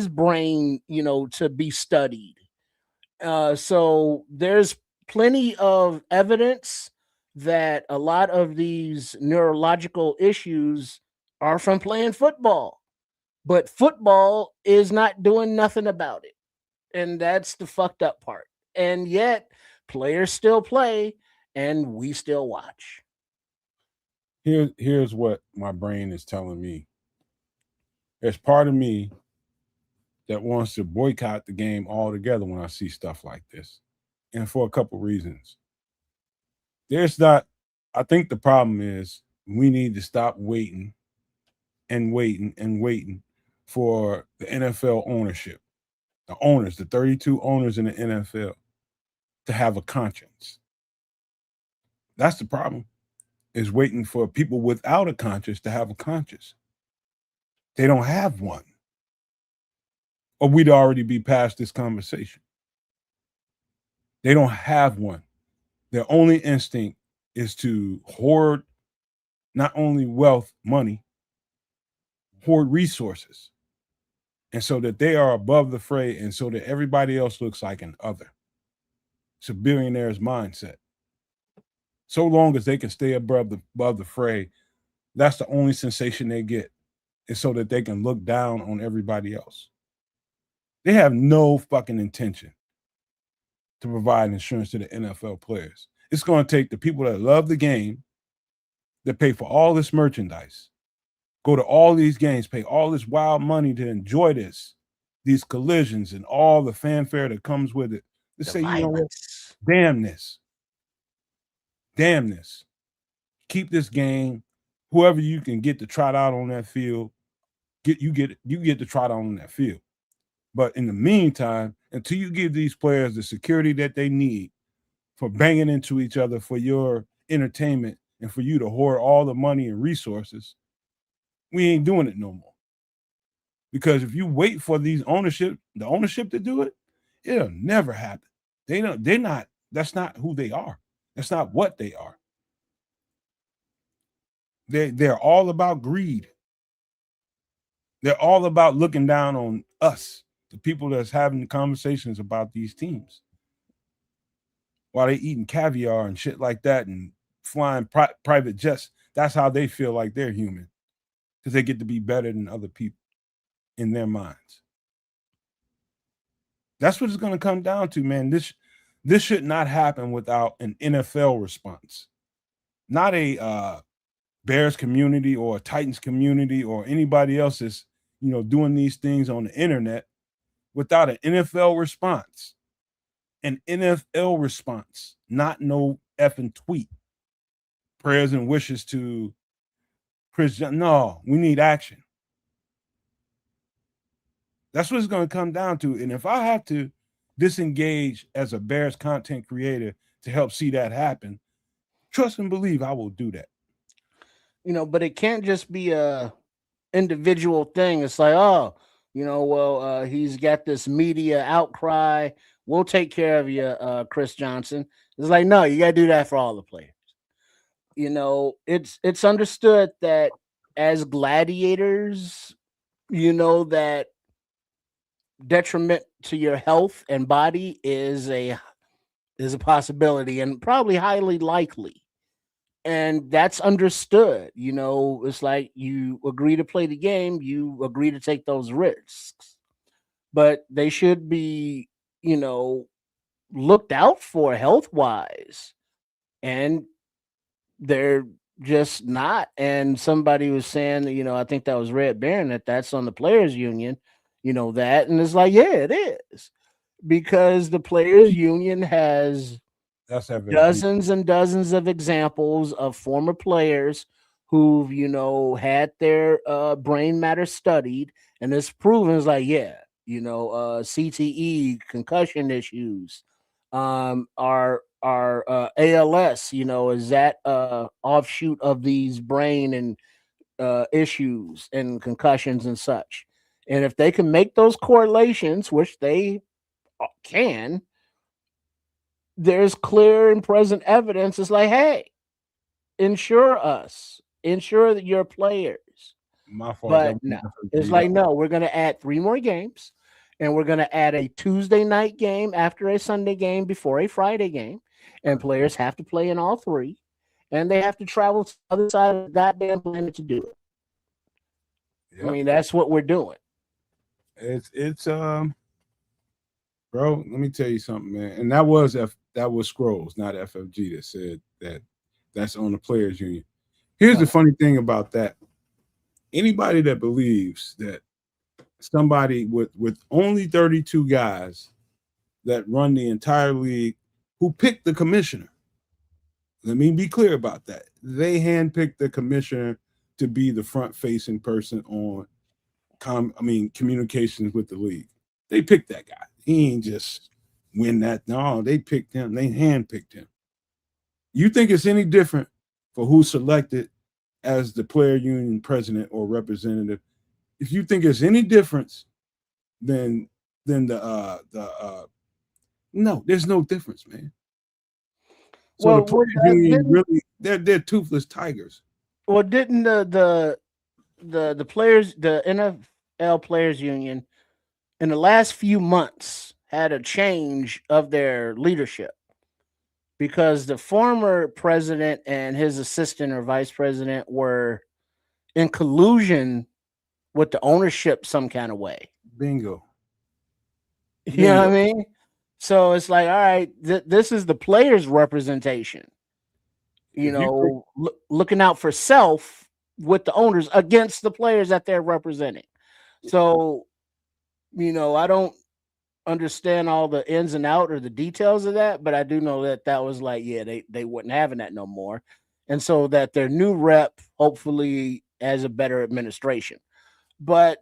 brain, to be studied. So there's plenty of evidence that a lot of these neurological issues are from playing football, but football is not doing nothing about it. And that's the fucked up part. And yet players still play and we still watch. Here's what my brain is telling me. There's part of me that wants to boycott the game altogether when I see stuff like this, and for a couple reasons. There's not. I think the problem is we need to stop waiting and waiting and waiting for the NFL ownership, the owners, the 32 owners in the NFL, to have a conscience. That's the problem, is waiting for people without a conscience to have a conscience. They don't have one. Or we'd already be past this conversation. They don't have one. Their only instinct is to hoard not only wealth, money, hoard resources. And so that they are above the fray, and so that everybody else looks like an other. It's a billionaire's mindset. So long as they can stay above the fray, that's the only sensation they get, is so that they can look down on everybody else. They have no fucking intention to provide insurance to the NFL players. It's going to take the people that love the game, that pay for all this merchandise, go to all these games, pay all this wild money to enjoy these collisions and all the fanfare that comes with it, to say, violence. You know what? Damn this. Damn this. Keep this game. Whoever you can get to trot out on that field, you get to trot out on that field. But in the meantime, until you give these players the security that they need for banging into each other for your entertainment and for you to hoard all the money and resources, we ain't doing it no more. Because if you wait for the ownership to do it, it'll never happen. That's not who they are. That's not what they are. They're all about greed. They're all about looking down on us, the people that's having conversations about these teams, while they eating caviar and shit like that and flying private jets. That's how they feel like they're human, because they get to be better than other people in their minds. That's what it's going to come down to, man. This should not happen without an NFL response, not a Bears community or a Titans community or anybody else that's doing these things on the internet, without an NFL response. An NFL response, not no effing tweet. Prayers and wishes to Chris Johnson. No, we need action. That's what it's going to come down to. And if I have to disengage as a Bears content creator to help see that happen, trust and believe I will do that. But it can't just be a individual thing. It's like, he's got this media outcry. We'll take care of you, Chris Johnson. It's like, no, you got to do that for all the players. It's understood that as gladiators, that detriment to your health and body is a possibility, and probably highly likely. And that's understood. It's like you agree to play the game, you agree to take those risks. But they should be, looked out for health wise. And they're just not. And somebody was saying, I think that was Red Baron, that's on the players union, that. And it's like, yeah, it is. Because the players union has dozens and dozens of examples of former players who've, had their brain matter studied, and it's proven. It's like, yeah, CTE, concussion issues, our ALS, is that offshoot of these brain and issues and concussions and such. And if they can make those correlations, which they can, there's clear and present evidence. It's like, hey, insure that your players. My fault. But no, it's like, no, we're going to add 3 more games, and we're going to add a Tuesday night game after a Sunday game before a Friday game, and players have to play in all 3, and they have to travel to the other side of the goddamn planet to do it. Yep. I mean, that's what we're doing. It's bro, let me tell you something, man. And that was Scrolls, not FFG, that said that's on the players union. Here's the funny thing about that. Anybody that believes that somebody with only 32 guys that run the entire league, who picked the commissioner, let me be clear about that. They handpicked the commissioner to be the front-facing person on communications with the league. They picked that guy. He ain't just win that. No, they picked him. They handpicked him. You think it's any different for who's selected as the player union president or representative? If you think it's any difference than no, there's no difference, man. So the players union really they're toothless tigers. Well, didn't the players, the NFL players union, in the last few months had a change of their leadership, because the former president and his assistant or vice president were in collusion with the ownership some kind of way. Bingo. You know what I mean? So it's like, all right, this is the players' representation. You know, looking out for self with the owners against the players that they're representing. So, you know, I don't understand all the ins and out or the details of that, but I do know that that was like, yeah, they wouldn't having that no more. And so that their new rep hopefully has a better administration. But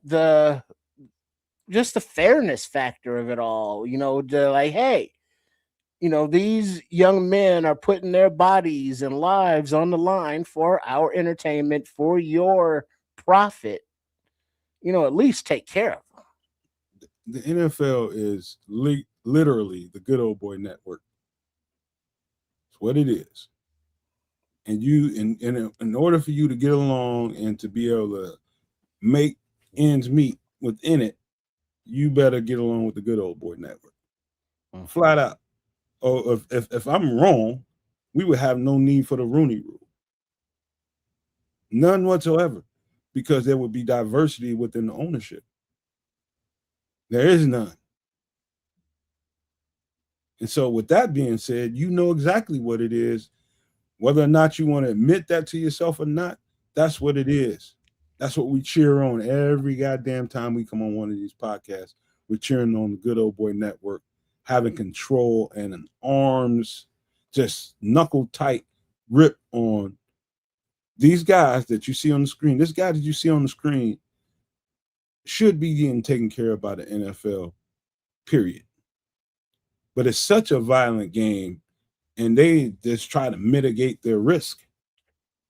just the fairness factor of it all, you know, like, hey, you know, these young men are putting their bodies and lives on the line for our entertainment, for your profit. You know, at least take care of them. The NFL is literally the good old boy network. It's what it is. And you, in order for you to get along and to be able to make ends meet within it, you better get along with the good old boy network. Flat out. Oh, if I'm wrong, we would have no need for the Rooney Rule. None whatsoever, because there would be diversity within the ownership. There is none. And so with that being said, you know exactly what it is. Whether or not you want to admit that to yourself or not, that's what it is. That's what we cheer on every goddamn time we come on one of these podcasts. We're cheering on the good old boy network, having control and an arms, just knuckle tight grip on these guys that you see on the screen. This guy that you see on the screen should be getting taken care of by the NFL, period. But it's such a violent game, and they just try to mitigate their risk.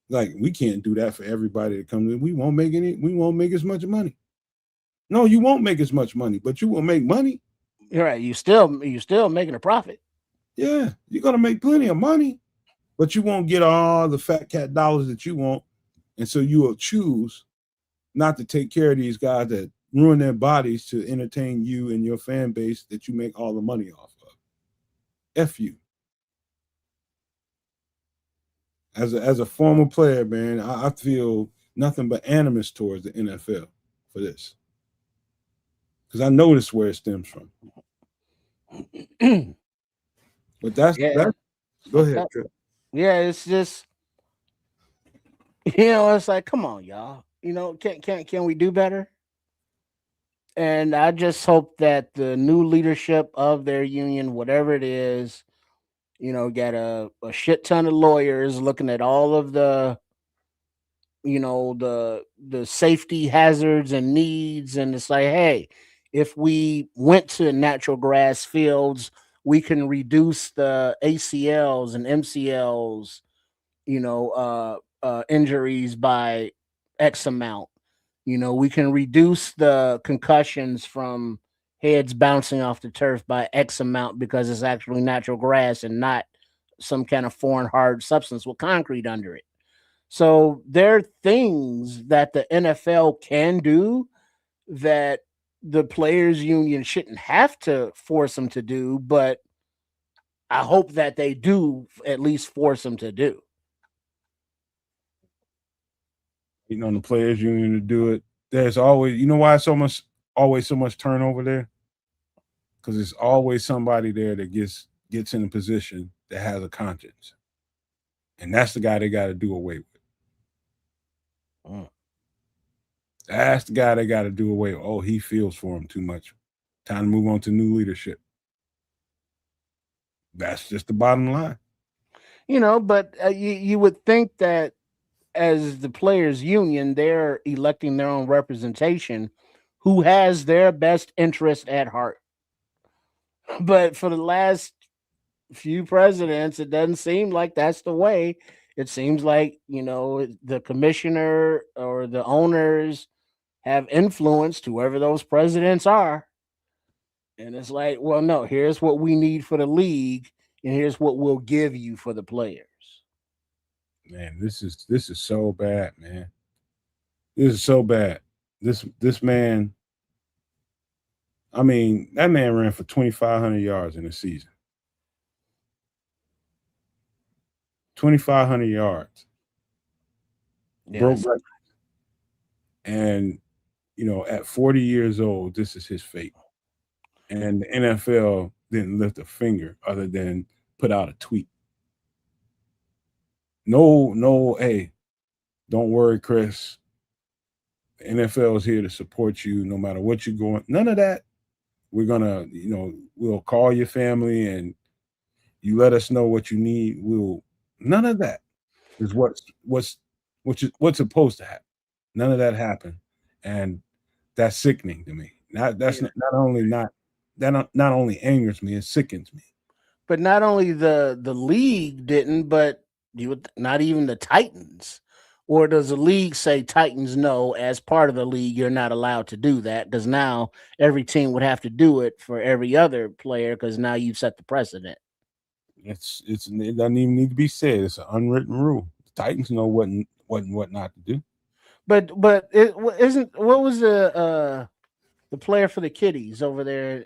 Like, we can't do that for everybody that comes in. We won't make as much money. No, you won't make as much money, but you will make money. You're right. You still making a profit. Yeah, you're gonna make plenty of money, but you won't get all the fat cat dollars that you want. And so you will choose not to take care of these guys that ruin their bodies to entertain you and your fan base that you make all the money off of. F you. As a former player, man, I feel nothing but animus towards the NFL for this. Because I know this is where it stems from. But that's go ahead. Yeah, it's just, you know, it's like, come on, y'all. You know, can we do better? And I just hope that the new leadership of their union, whatever it is, you know, got a shit ton of lawyers looking at all of the, you know, the safety hazards and needs. And it's like, hey, if we went to natural grass fields, we can reduce the ACLs and MCLs, you know, injuries by X amount. You know, we can reduce the concussions from heads bouncing off the turf by X amount because it's actually natural grass and not some kind of foreign hard substance with concrete under it. So there are things that the NFL can do that the players union shouldn't have to force them to do, but I hope that they do at least force them to do. You know, the players union to do it. There's always, you know why always so much turnover there? Because there's always somebody there that gets in a position that has a conscience. And that's the guy they got to do away with. That's the guy they got to do away with. Oh, he feels for him too much. Time to move on to new leadership. That's just the bottom line. You know, but you would think that as the players union, they're electing their own representation. who has their best interest at heart. But for the last few presidents, it doesn't seem like that's the way. It seems like, the commissioner or the owners have influenced whoever those presidents are. And it's like, well, no, here's what we need for the league, and here's what we'll give you for the players. Man, this is so bad, man. This is so bad. This man, I mean, that man ran for 2,500 yards in a season. 2,500 yards. Broke records. And at 40 years old, this is his fate. And the NFL didn't lift a finger other than put out a tweet. No, hey, don't worry, Chris. The NFL is here to support you no matter what you're going. None of that. We're gonna, we'll call your family and you let us know what you need. None of that is what's supposed to happen. None of that happened, and that's sickening to me. That not only angers me, it sickens me. But not only the league didn't, but not even the Titans. Or does the league say Titans no, as part of the league, you're not allowed to do that? Because now every team would have to do it for every other player because now you've set the precedent. It doesn't even need to be said. It's an unwritten rule. The Titans know what not to do. But it isn't. What was the player for the Kitties over there?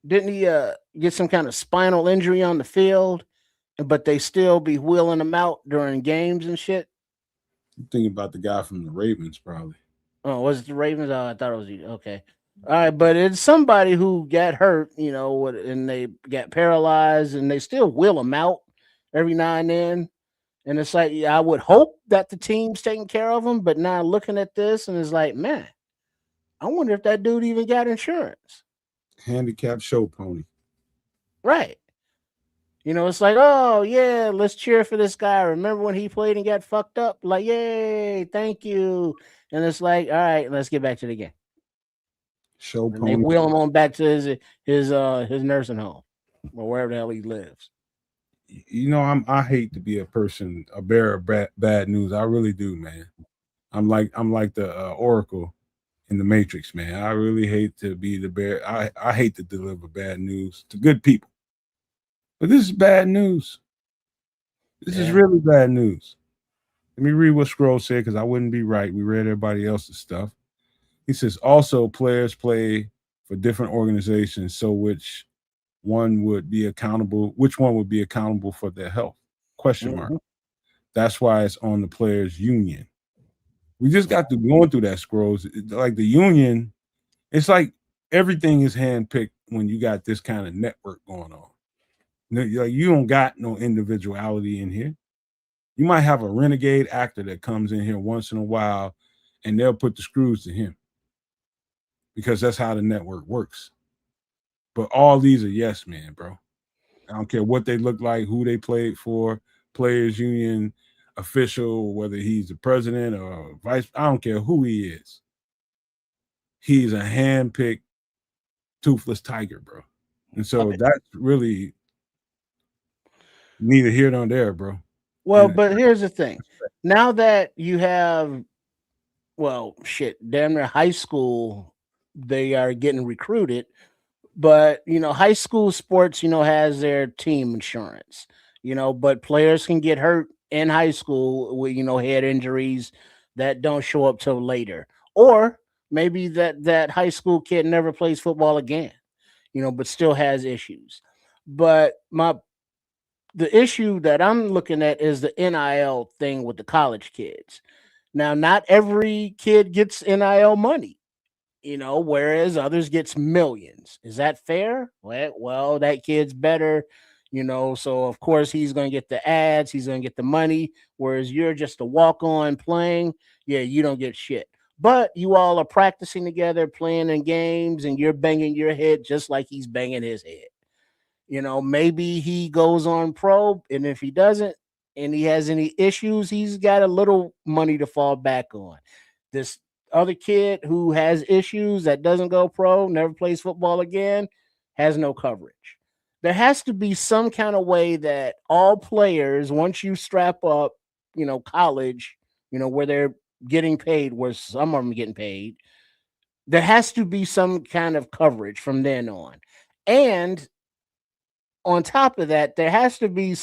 Didn't he get some kind of spinal injury on the field? But they still be wheeling him out during games and shit. I'm thinking about the guy from the Ravens, probably. Oh, was it the Ravens? Oh, I thought it was okay. All right, but it's somebody who got hurt, and they got paralyzed, and they still wheel them out every now and then. And it's like, I would hope that the team's taking care of them, but now looking at this, and it's like, man, I wonder if that dude even got insurance. Handicapped show pony. Right. It's like, oh, yeah, let's cheer for this guy. Remember when he played and got fucked up? Like, yay, thank you. And it's like, all right, let's get back to the game. Show and pony. They wheel him on back to his nursing home or wherever the hell he lives. I hate to be a bearer of bad news. I really do, man. I'm like the Oracle in the Matrix, man. I really hate to be the bearer. I hate to deliver bad news to good people. But this is bad news. This is really bad news. Let me read what Scroll said because I wouldn't be right. We read everybody else's stuff. He says, also, players play for different organizations, so which one would be accountable for their health? Question mark. That's why it's on the players' union. We just got to going through that, Scrolls. Like the union, it's like everything is handpicked when you got this kind of network going on. Like you don't got no individuality in here. You might have a renegade actor that comes in here once in a while and they'll put the screws to him because that's how the network works. But all these are yes men, bro. I don't care what they look like, who they played for, players union official, whether he's the president or vice, I don't care who he is. He's a hand-picked toothless tiger, bro. And so that's really neither here nor there, bro. Well, but here's the thing. Now that you have, damn near high school, they are getting recruited. But, high school sports, has their team insurance, but players can get hurt in high school with, head injuries that don't show up till later. Or maybe that high school kid never plays football again, but still has issues. But the issue that I'm looking at is the NIL thing with the college kids. Now, not every kid gets NIL money, whereas others gets millions. Is that fair? Well, that kid's better, so of course he's going to get the ads, he's going to get the money, whereas you're just a walk-on playing. Yeah, you don't get shit. But you all are practicing together, playing in games, and you're banging your head just like he's banging his head. Maybe he goes on pro, and if he doesn't and he has any issues, he's got a little money to fall back on. This other kid who has issues that doesn't go pro, never plays football again, has no coverage. There has to be some kind of way that all players, once you strap up, college, where they're getting paid, where some of them getting paid, there has to be some kind of coverage from then on. And on top of that, there has to be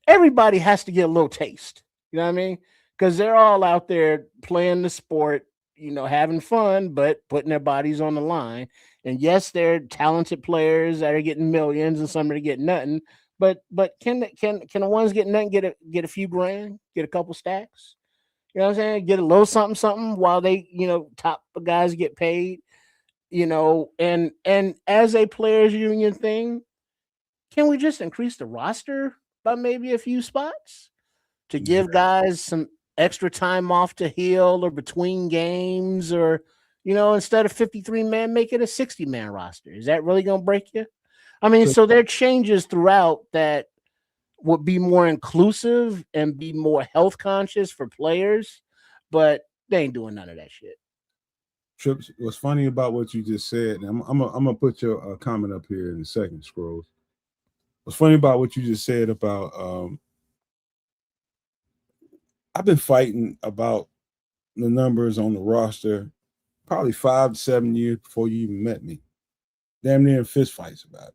everybody has to get a little taste. You know what I mean? Because they're all out there playing the sport, having fun, but putting their bodies on the line. And yes, they're talented players that are getting millions, and some are getting nothing. But can the ones getting nothing get a few grand, get a couple stacks? You know what I'm saying? Get a little something while they, top guys get paid. And as a players union thing, can we just increase the roster by maybe a few spots to give guys some extra time off to heal or between games, or instead of 53-man, make it a 60-man roster? Is that really going to break you? I mean, so there are changes throughout that would be more inclusive and be more health conscious for players, but they ain't doing none of that shit. Trips, what's funny about what you just said, and I'm gonna put your comment up here in a second, Scrolls. What's funny about what you just said about I've been fighting about the numbers on the roster probably 5 to 7 years before you even met me. Damn near in fist fights about it.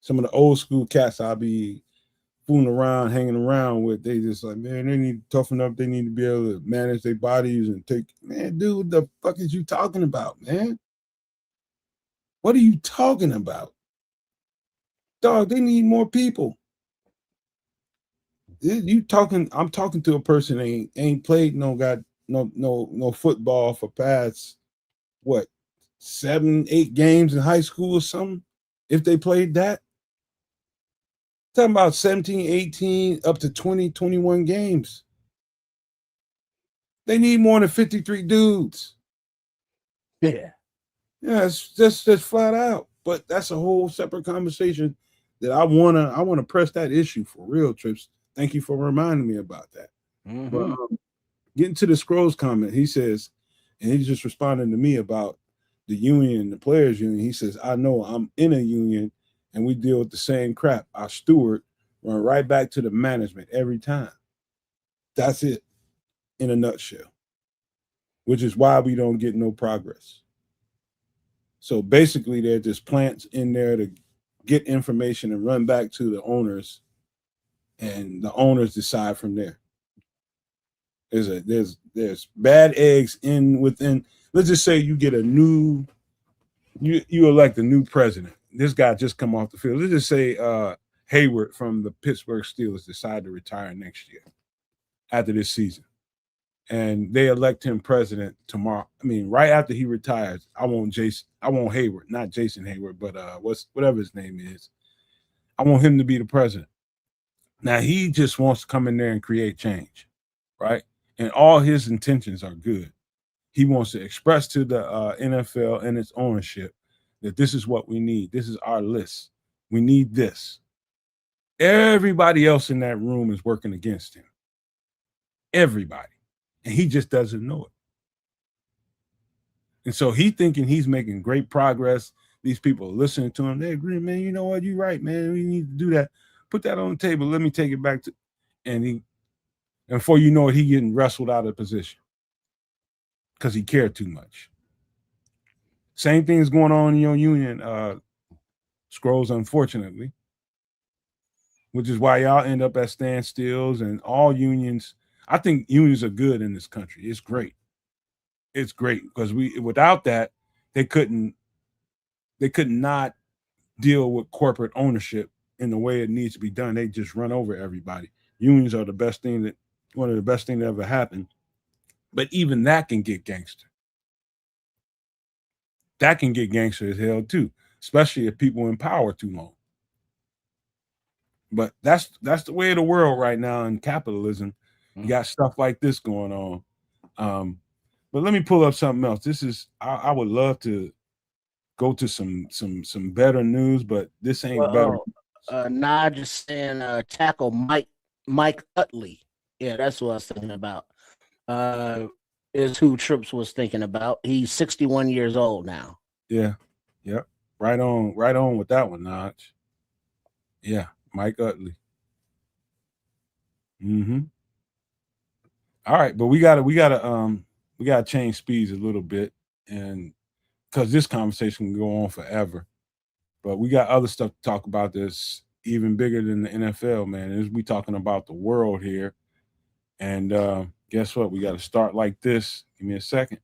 Some of the old school cats I'll be fooling around, hanging around with, they just like, man, they need to toughen up. They need to be able to manage their bodies and take, man, dude, what the fuck is you talking about, man? What are you talking about? Dog, they need more people. I'm talking to a person that ain't played no football for past what 7-8 games in high school or something, if they played that. Talking about 17, 18 up to 20, 21 games. They need more than 53 dudes. Yeah, it's just flat out. But that's a whole separate conversation that I wanna press that issue for real, Trips. Thank you for reminding me about that. mm-hmm. But getting to the Scrolls comment, he says, and he's just responding to me about the union, the players union. He says, I know I'm in a union and we deal with the same crap. Our steward run right back to the management every time. That's it in a nutshell, which is why we don't get no progress. So basically, they're just plants in there to get information and run back to the owners, and the owners decide from there. There's bad eggs within. Let's just say you get you elect a new president. This guy just come off the field. Let's just say Hayward from the Pittsburgh Steelers decide to retire next year after this season, and they elect him president tomorrow. I mean, right after he retires, I want Hayward, not Jason Hayward, but whatever his name is. I want him to be the president. Now he just wants to come in there and create change, right? And all his intentions are good. He wants to express to the NFL and its ownership that this is what we need. This is our list. We need this. Everybody else in that room is working against him. Everybody. And he just doesn't know it. And so he thinking he's making great progress. These people are listening to him. They agree, man, you know what? You're right, man. We need to do that. Put that on the table. Let me take it back to, and before you know it, he getting wrestled out of position because he cared too much. Same thing is going on in your union, Scrolls, unfortunately, which is why y'all end up at standstills and all unions. I think unions are good in this country. It's great. It's great because without that, they could not deal with corporate ownership in the way it needs to be done. They just run over everybody. Unions are one of the best things that ever happened. But even that can get gangster. That can get gangster as hell too, especially if people in power too long. But that's the way of the world right now in capitalism. You got stuff like this going on. But let me pull up something else. This is I would love to go to some better news, but this ain't better. Nah, just saying tackle Mike Utley. Yeah, that's what I was thinking about. is who Trips was thinking about. He's 61 years old now. Yeah. Yep. Right on with that one, Notch. Yeah. Mike Utley. Mm-hmm. All right, but we gotta change speeds a little bit, and because this conversation can go on forever. But we got other stuff to talk about that's even bigger than the NFL, man. Is we talking about the world here. And guess what? We got to start like this. Give me a second.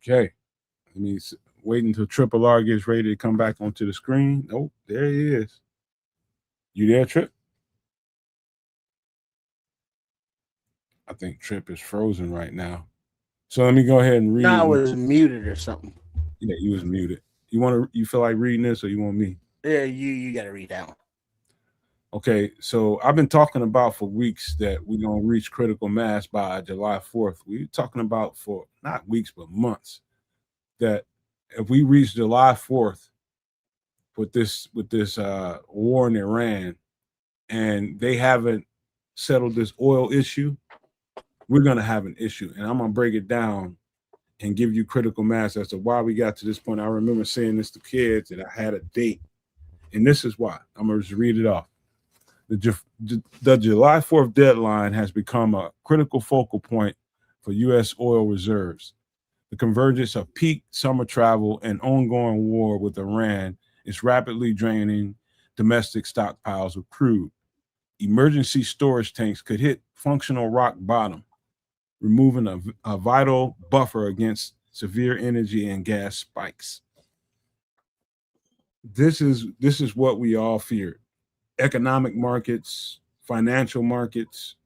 Okay. Let me wait until Triple R gets ready to come back onto the screen. Oh, there he is. You there, Trip? I think Trip is frozen right now. So let me go ahead and read. No, I was muted or something. Yeah, you was muted. You feel like reading this, or you want me? Yeah, you got to read that one. Okay, so I've been talking about for weeks that we're gonna reach critical mass by July 4th. We're talking about for not weeks but months that if we reach July 4th with this war in Iran and they haven't settled this oil issue, we're gonna have an issue. And I'm gonna break it down and give you critical mass as to why we got to this point. I remember saying this to kids that I had a date, and this is why. I'm gonna just read it off. The July 4th deadline has become a critical focal point for U.S. oil reserves. The convergence of peak summer travel and ongoing war with Iran is rapidly draining domestic stockpiles of crude. Emergency storage tanks could hit functional rock bottom, removing a vital buffer against severe energy and gas spikes. This is what we all feared. Economic markets, financial markets,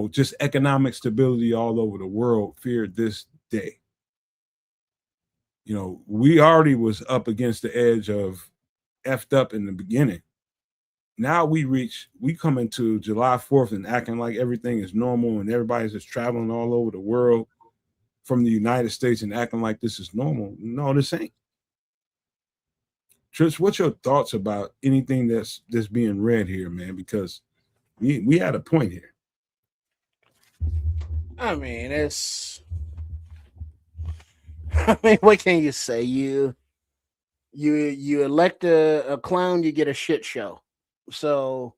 just economic stability all over the world feared this day. We already was up against the edge of effed up in the beginning. Now we come into July 4th and acting like everything is normal and everybody's just traveling all over the world from the United States and acting like this is normal. No, this ain't. Trish, what's your thoughts about anything that's being read here, man? Because we had a point here. I mean, what can you say? You elect a clown, you get a shit show. So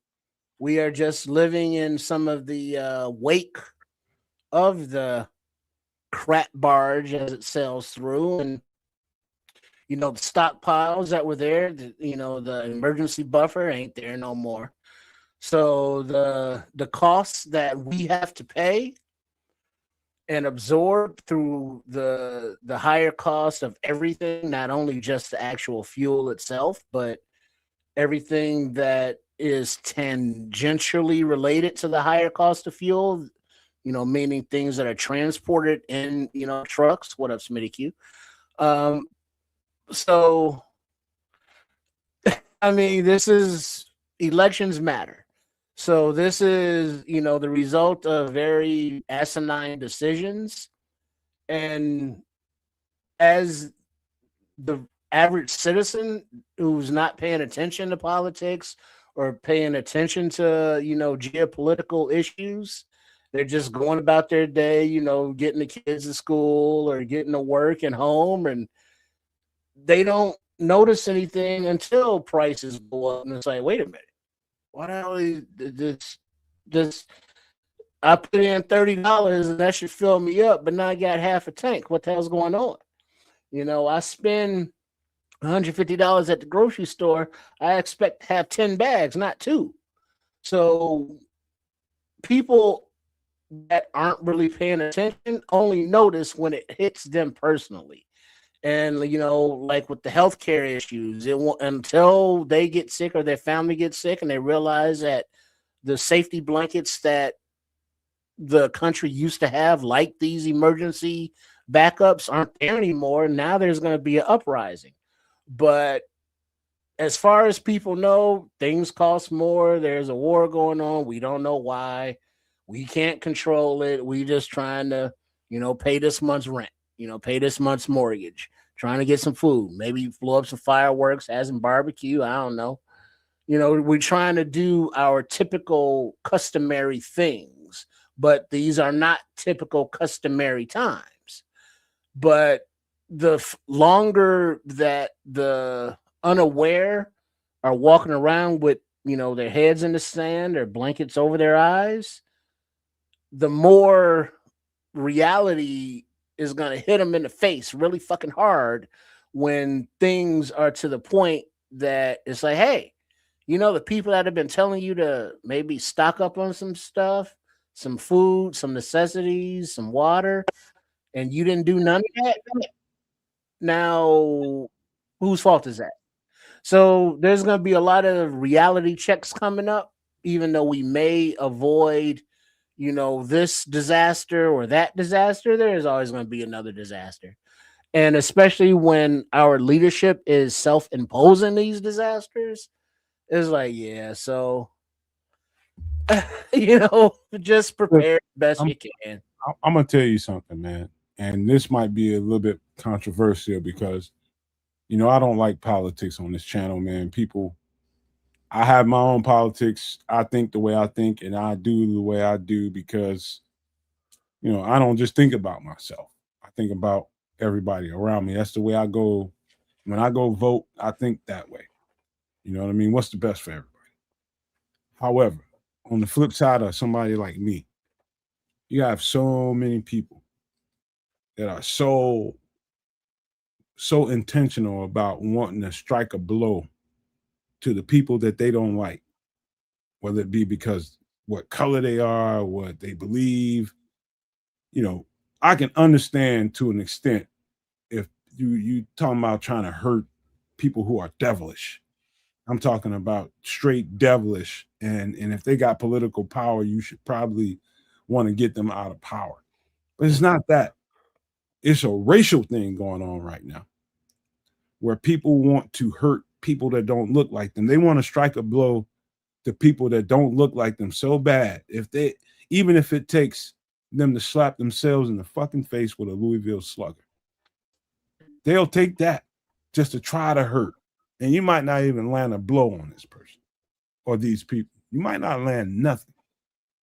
we are just living in some of the wake of the crap barge as it sails through, and the stockpiles that were there, the emergency buffer ain't there no more. So the costs that we have to pay and absorb through the higher cost of everything, not only just the actual fuel itself, but everything that is tangentially related to the higher cost of fuel, meaning things that are transported in, trucks. What up, Smitty Q? So, I mean, this is elections matter. So this is, the result of very asinine decisions. And as the average citizen who's not paying attention to politics or paying attention to, geopolitical issues, they're just going about their day, getting the kids to school or getting to work and home, and they don't notice anything until prices go up. And it's like, wait a minute, what the hell is this? I put in $30 and that should fill me up, but now I got half a tank. What the hell's going on? I spend $150 at the grocery store. I expect to have 10 bags, not 2. So people that aren't really paying attention only notice when it hits them personally. And like with the healthcare issues, it won't until they get sick or their family gets sick and they realize that the safety blankets that the country used to have, like these emergency backups, aren't there anymore. Now there's going to be an uprising. But as far as people know, things cost more. There's a war going on. We don't know why. We can't control it. We just trying to, pay this month's rent, pay this month's mortgage, trying to get some food, maybe blow up some fireworks, have some barbecue. I don't know. We're trying to do our typical customary things, but these are not typical customary times. But the longer that the unaware are walking around with, their heads in the sand or blankets over their eyes, the more reality is going to hit them in the face really fucking hard when things are to the point that it's like, hey, the people that have been telling you to maybe stock up on some stuff, some food, some necessities, some water, and you didn't do none of that. Now, whose fault is that? So there's going to be a lot of reality checks coming up, even though we may avoid, this disaster or that disaster. There is always going to be another disaster. And especially when our leadership is self-imposing these disasters, it's like, yeah, so, just prepare best you can. I'm going to tell you something, man. And this might be a little bit controversial because, I don't like politics on this channel, man. I have my own politics. I think the way I think and I do the way I do because, I don't just think about myself. I think about everybody around me. That's the way I go. When I go vote, I think that way. You know what I mean? What's the best for everybody? However, on the flip side of somebody like me, you have so many people that are so intentional about wanting to strike a blow to the people that they don't like, whether it be because what color they are, what they believe. I can understand to an extent if you talking about trying to hurt people who are devilish. I'm talking about straight devilish, and if they got political power, you should probably want to get them out of power. But it's not that. It's a racial thing going on right now where people want to hurt people that don't look like them. They want to strike a blow to people that don't look like them so bad. Even if it takes them to slap themselves in the fucking face with a Louisville Slugger, they'll take that just to try to hurt. And you might not even land a blow on this person or these people. You might not land nothing,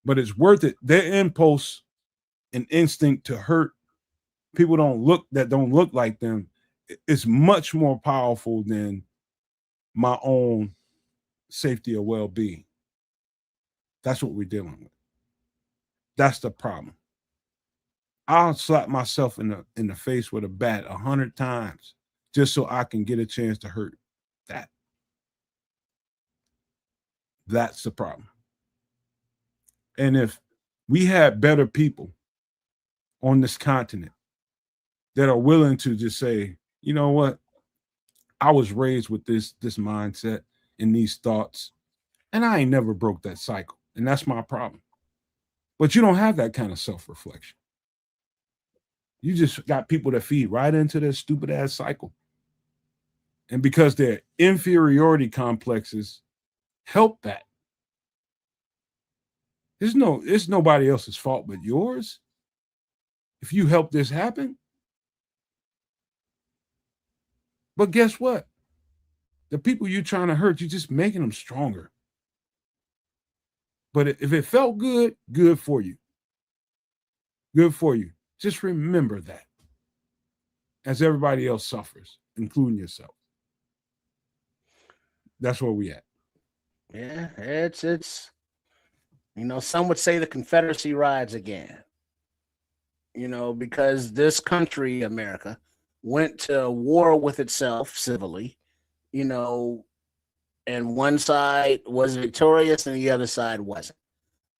but it's worth it. Their impulse and instinct to hurt people that don't look like them is much more powerful than my own safety or well-being. That's what we're dealing with. That's the problem. I'll slap myself in the face with a bat 100 times just so I can get a chance to hurt that. That's the problem. And if we had better people on this continent that are willing to just say, you know what, I was raised with this mindset and these thoughts, and I ain't never broke that cycle. And that's my problem. But you don't have that kind of self-reflection. You just got people that feed right into their stupid ass cycle. And because their inferiority complexes help that. It's nobody else's fault but yours. If you help this happen. But guess what? The people you're trying to hurt, you're just making them stronger. But if it felt good, good for you. Good for you. Just remember that. As everybody else suffers, including yourself. That's where we at. Yeah, it's some would say the Confederacy rides again. Because this country, America, went to war with itself civilly, and one side was victorious and the other side wasn't.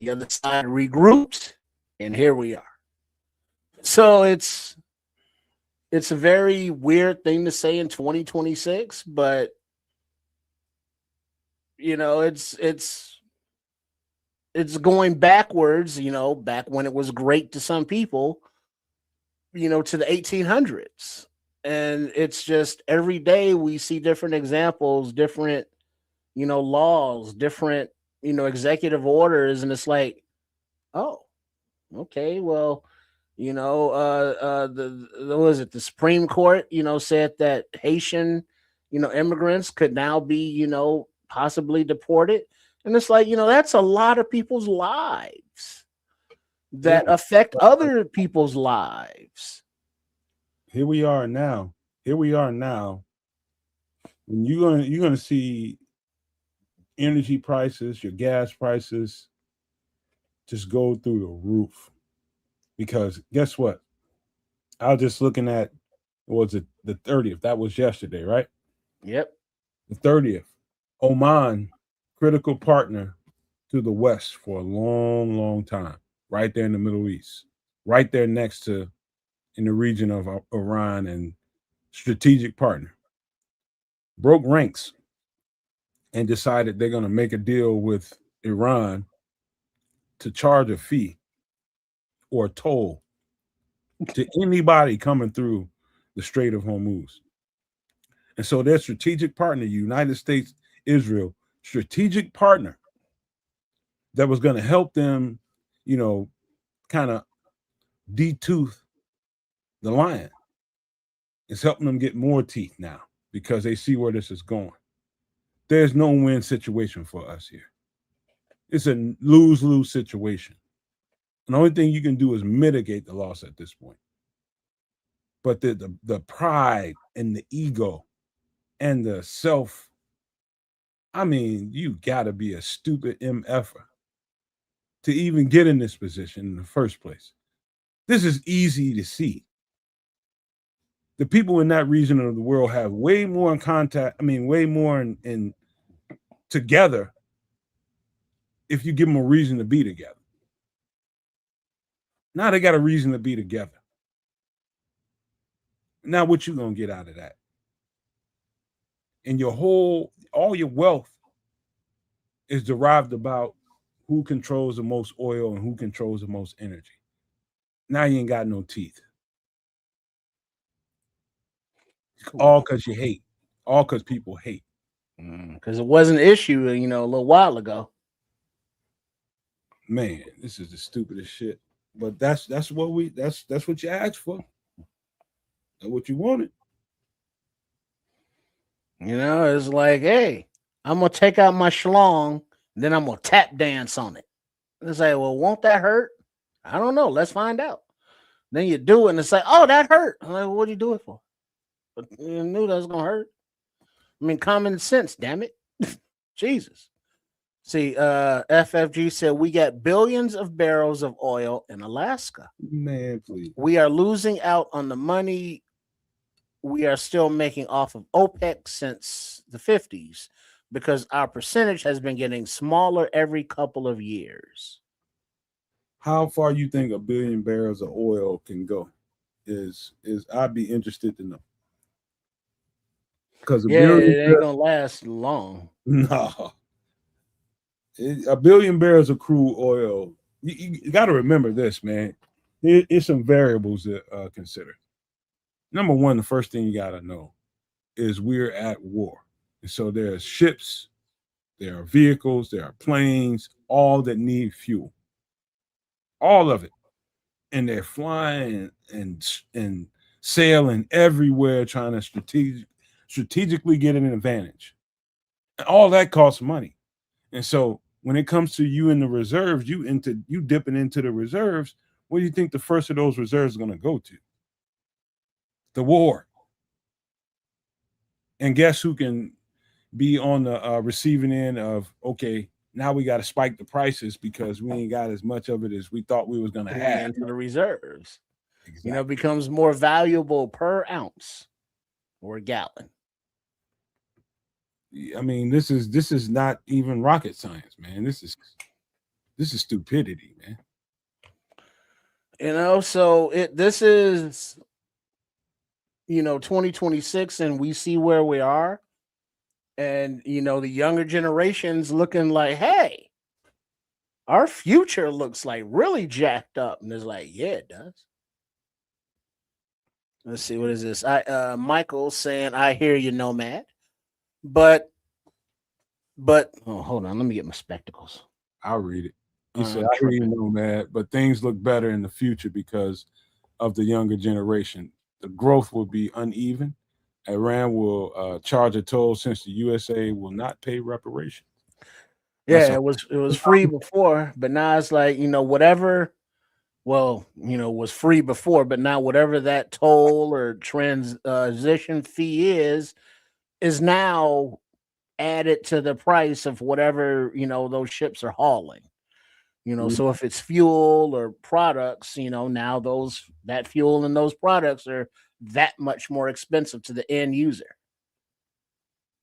The other side regrouped, and here we are. So it's it's a very weird thing to say in 2026, but you know, it's going backwards, you know, back when it was great to some people, you know, to the 1800s. And it's just every day we see different examples, different, you know, laws, different, you know, executive orders. And it's like, oh, okay, well, you know, the what was it? The Supreme Court, you know, said that Haitian, you know, immigrants could now be, you know, possibly deported, and it's like, you know, that's a lot of people's lives Yeah. that affect other people's lives. Here we are now. Here we are now. And you're gonna see energy prices, your gas prices just go through the roof. Because guess what? I was just looking at, what was it, the 30th? That was yesterday, right? Yep. The 30th. Oman, critical partner to the West for a long, long time, right there in the Middle East, right there next to, in the region of Iran, and strategic partner, broke ranks and decided they're going to make a deal with Iran to charge a fee or a toll to anybody coming through the Strait of Hormuz. And so their strategic partner, United States, Israel, strategic partner that was going to help them, you know, kind of detooth the lion, is helping them get more teeth now because they see where this is going. There's no win situation for us here. It's a lose-lose situation. And the only thing you can do is mitigate the loss at this point. But the pride and the ego and the self, I mean, you gotta be a stupid MFer to even get in this position in the first place. This is easy to see. The people in that region of the world have way more in contact, I mean, way more in together if you give them a reason to be together. Now they got a reason to be together. Now what you gonna get out of that? And all your wealth is derived about who controls the most oil and who controls the most energy. Now you ain't got no teeth. All because you hate. All because people hate. Because it was an issue, you know, a little while ago. Man, this is the stupidest shit. But that's what you asked for. That's what you wanted. You know, it's like, hey, I'm gonna take out my schlong, then I'm gonna tap dance on it. And it's like, well, won't that hurt? I don't know. Let's find out. Then you do it, and it's like, oh, that hurt. I'm like, well, what do you do it for? But you knew that was gonna hurt. I mean, common sense, damn it. Jesus. See, FFG said we got billions of barrels of oil in Alaska. Man, please. We are losing out on the money we are still making off of OPEC since the 50s because our percentage has been getting smaller every couple of years. How far you think a billion barrels of oil can go? Is I'd be interested to know. Because it ain't gonna last long. No. A billion barrels of crude oil. You got to remember this, man. It's some variables to consider. Number one, the first thing you got to know is we're at war. And so there's ships, there are vehicles, there are planes, all that need fuel. All of it. And they're flying and sailing everywhere, trying to strategically get an advantage. And all that costs money. And so when it comes to you in the reserves, you dipping into the reserves, what do you think the first of those reserves is going to go to? The war. And guess who can be on the receiving end of, okay, now we got to spike the prices because we ain't got as much of it as we thought we was going to have. Into the reserves. Exactly. You know, becomes more valuable per ounce or gallon. I mean, this is not even rocket science, man. This is stupidity, man. You know, so this is 2026 and we see where we are, and the younger generations looking like, hey, our future looks like really jacked up, and it's like, yeah, it does. Let's see, what is this? Michael saying, I hear you, Nomad, but oh, hold on, let me get my spectacles. I'll read it. He said, I'm I hear you, tripping. Nomad, but things look better in the future because of the younger generation. The growth will be uneven. Iran will charge a toll since the USA will not pay reparations. That's Yeah, all. it was free before, but now it's like, whatever. Well, was free before, but now whatever that toll or transition fee is now added to the price of whatever those ships are hauling. So if it's fuel or products, now that fuel and those products are that much more expensive to the end user.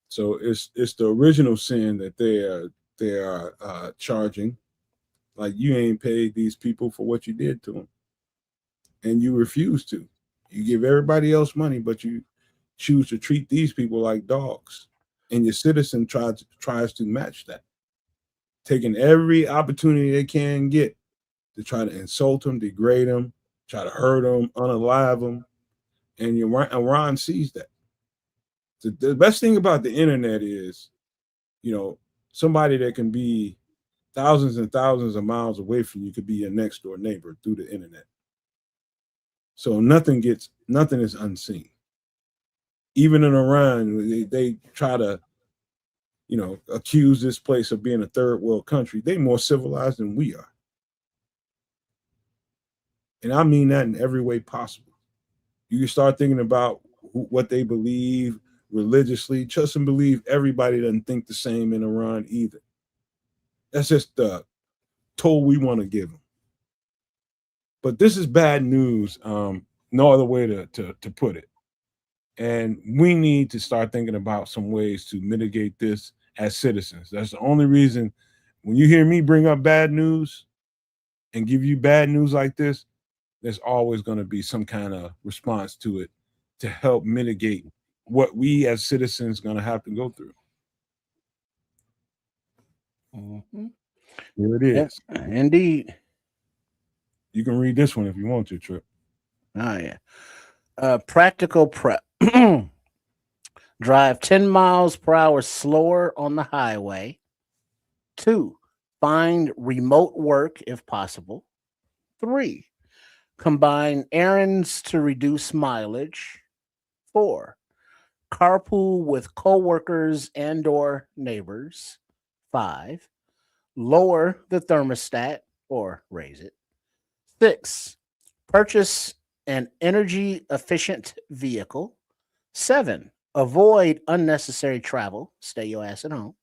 So it's the original sin that they are charging. Like, you ain't paid these people for what you did to them, and you refuse to. You give everybody else money, but you choose to treat these people like dogs, and your citizen tries to match that, taking every opportunity they can get to try to insult them, degrade them, try to hurt them, unalive them, and Iran sees that. The best thing about the internet is, somebody that can be thousands and thousands of miles away from you could be your next door neighbor through the internet. So nothing is unseen. Even in Iran, they try to, accuse this place of being a third world country. They're more civilized than we are. And I mean that in every way possible. You can start thinking about what they believe religiously. Trust and believe everybody doesn't think the same in Iran either. That's just the toll we want to give them. But this is bad news. No other way to put it. And we need to start thinking about some ways to mitigate this as citizens. That's the only reason when you hear me bring up bad news and give you bad news like this, there's always going to be some kind of response to it to help mitigate what we as citizens going to have to go through. Mm-hmm. Here it is. Yeah, indeed. You can read this one if you want to, Trip. Oh yeah. Practical prep. Drive 10 miles per hour slower on the highway. 2. Find remote work if possible. 3. Combine errands to reduce mileage. 4. Carpool with coworkers and or neighbors. 5. Lower the thermostat or raise it. 6. Purchase an energy efficient vehicle. 7. Avoid unnecessary travel. Stay your ass at home.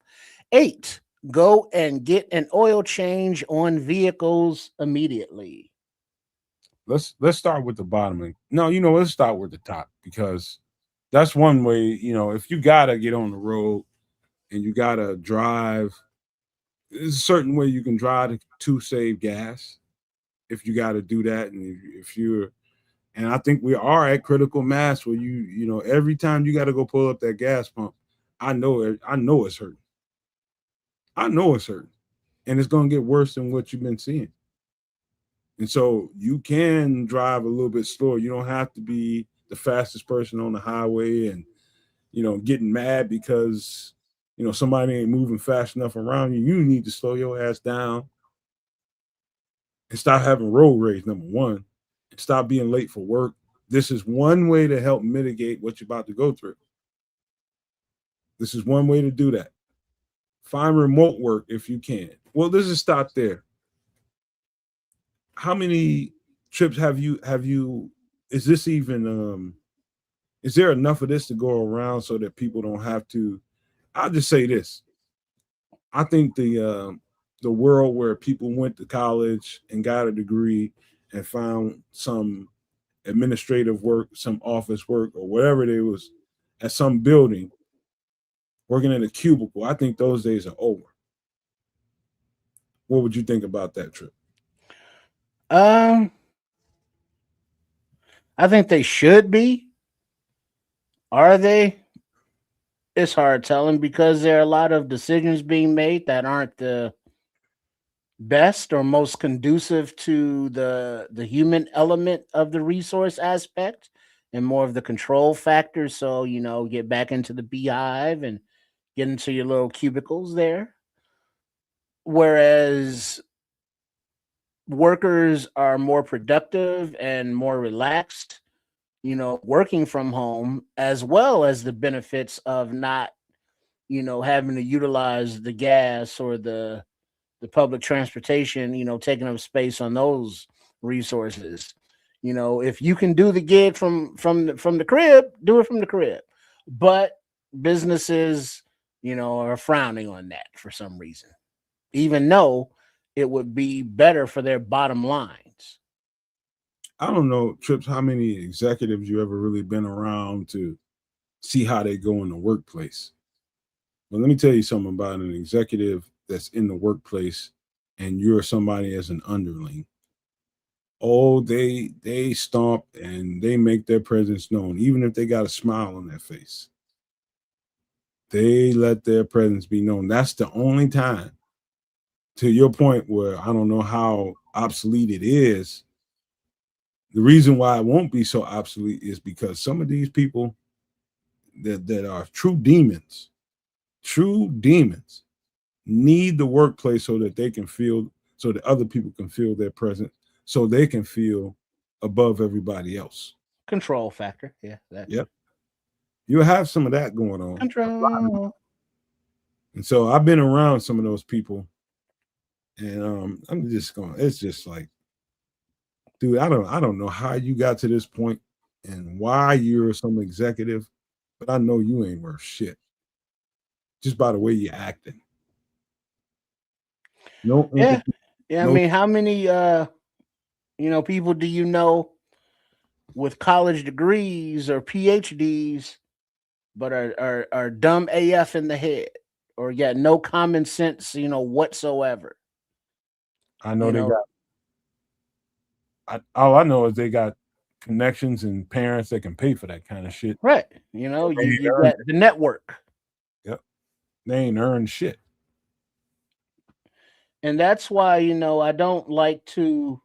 8. Go and get an oil change on vehicles immediately. Let's start with the bottom. No, let's start with the top, because that's one way. If you gotta get on the road and you gotta drive, there's a certain way you can drive to save gas. If you got to do that, and if you're, and I think we are at critical mass where every time you got to go pull up that gas pump, I know it's hurting. I know it's hurting, and it's gonna get worse than what you've been seeing. And so you can drive a little bit slower. You don't have to be the fastest person on the highway and getting mad because somebody ain't moving fast enough around you. You need to slow your ass down and stop having road rage, number one, and stop being late for work. This is one way to help mitigate what you're about to go through. This is one way to do that. Find remote work if you can. Well, let's just stop there. How many trips have you is this even is there enough of this to go around so that people don't have to? I'll just say this. I think the world where people went to college and got a degree and found some administrative work, some office work, or whatever it was at some building, working in a cubicle, I think those days are over. What would you think about that, Trip? I think they should be, Are they? It's hard telling because there are a lot of decisions being made that aren't the best or most conducive to the human element of the resource aspect and more of the control factor. So, get back into the beehive and get into your little cubicles there. Whereas workers are more productive and more relaxed, working from home, as well as the benefits of not, having to utilize the gas or the public transportation, taking up space on those resources. If you can do the gig from the crib, do it from the crib. But businesses, are frowning on that for some reason, even though it would be better for their bottom lines. I don't know, Trips, how many executives you ever really been around to see how they go in the workplace. But let me tell you something about an executive that's in the workplace and you're somebody as an underling. Oh, they stomp and they make their presence known, even if they got a smile on their face. They let their presence be known. That's the only time, to your point, where I don't know how obsolete it is. The reason why it won't be so obsolete is because some of these people that are true demons, need the workplace so that they can feel, so that other people can feel their presence, so they can feel above everybody else. Control factor. Yeah, that Yep. You have some of that going on. control. And so I've been around some of those people, and I'm just going, it's just like, dude, I don't know how you got to this point and why you're some executive, but I know you ain't worth shit. Just by the way you're acting. No Yeah. empathy, Yeah, I no. mean, how many people do you know with college degrees or PhDs but are dumb AF in the head or got no common sense, whatsoever. I know You they know, got, all I know is they got connections and parents that can pay for that kind of shit. right. They ain't You earned got it. the network. Yep. They ain't earned shit. And that's why, I don't like to,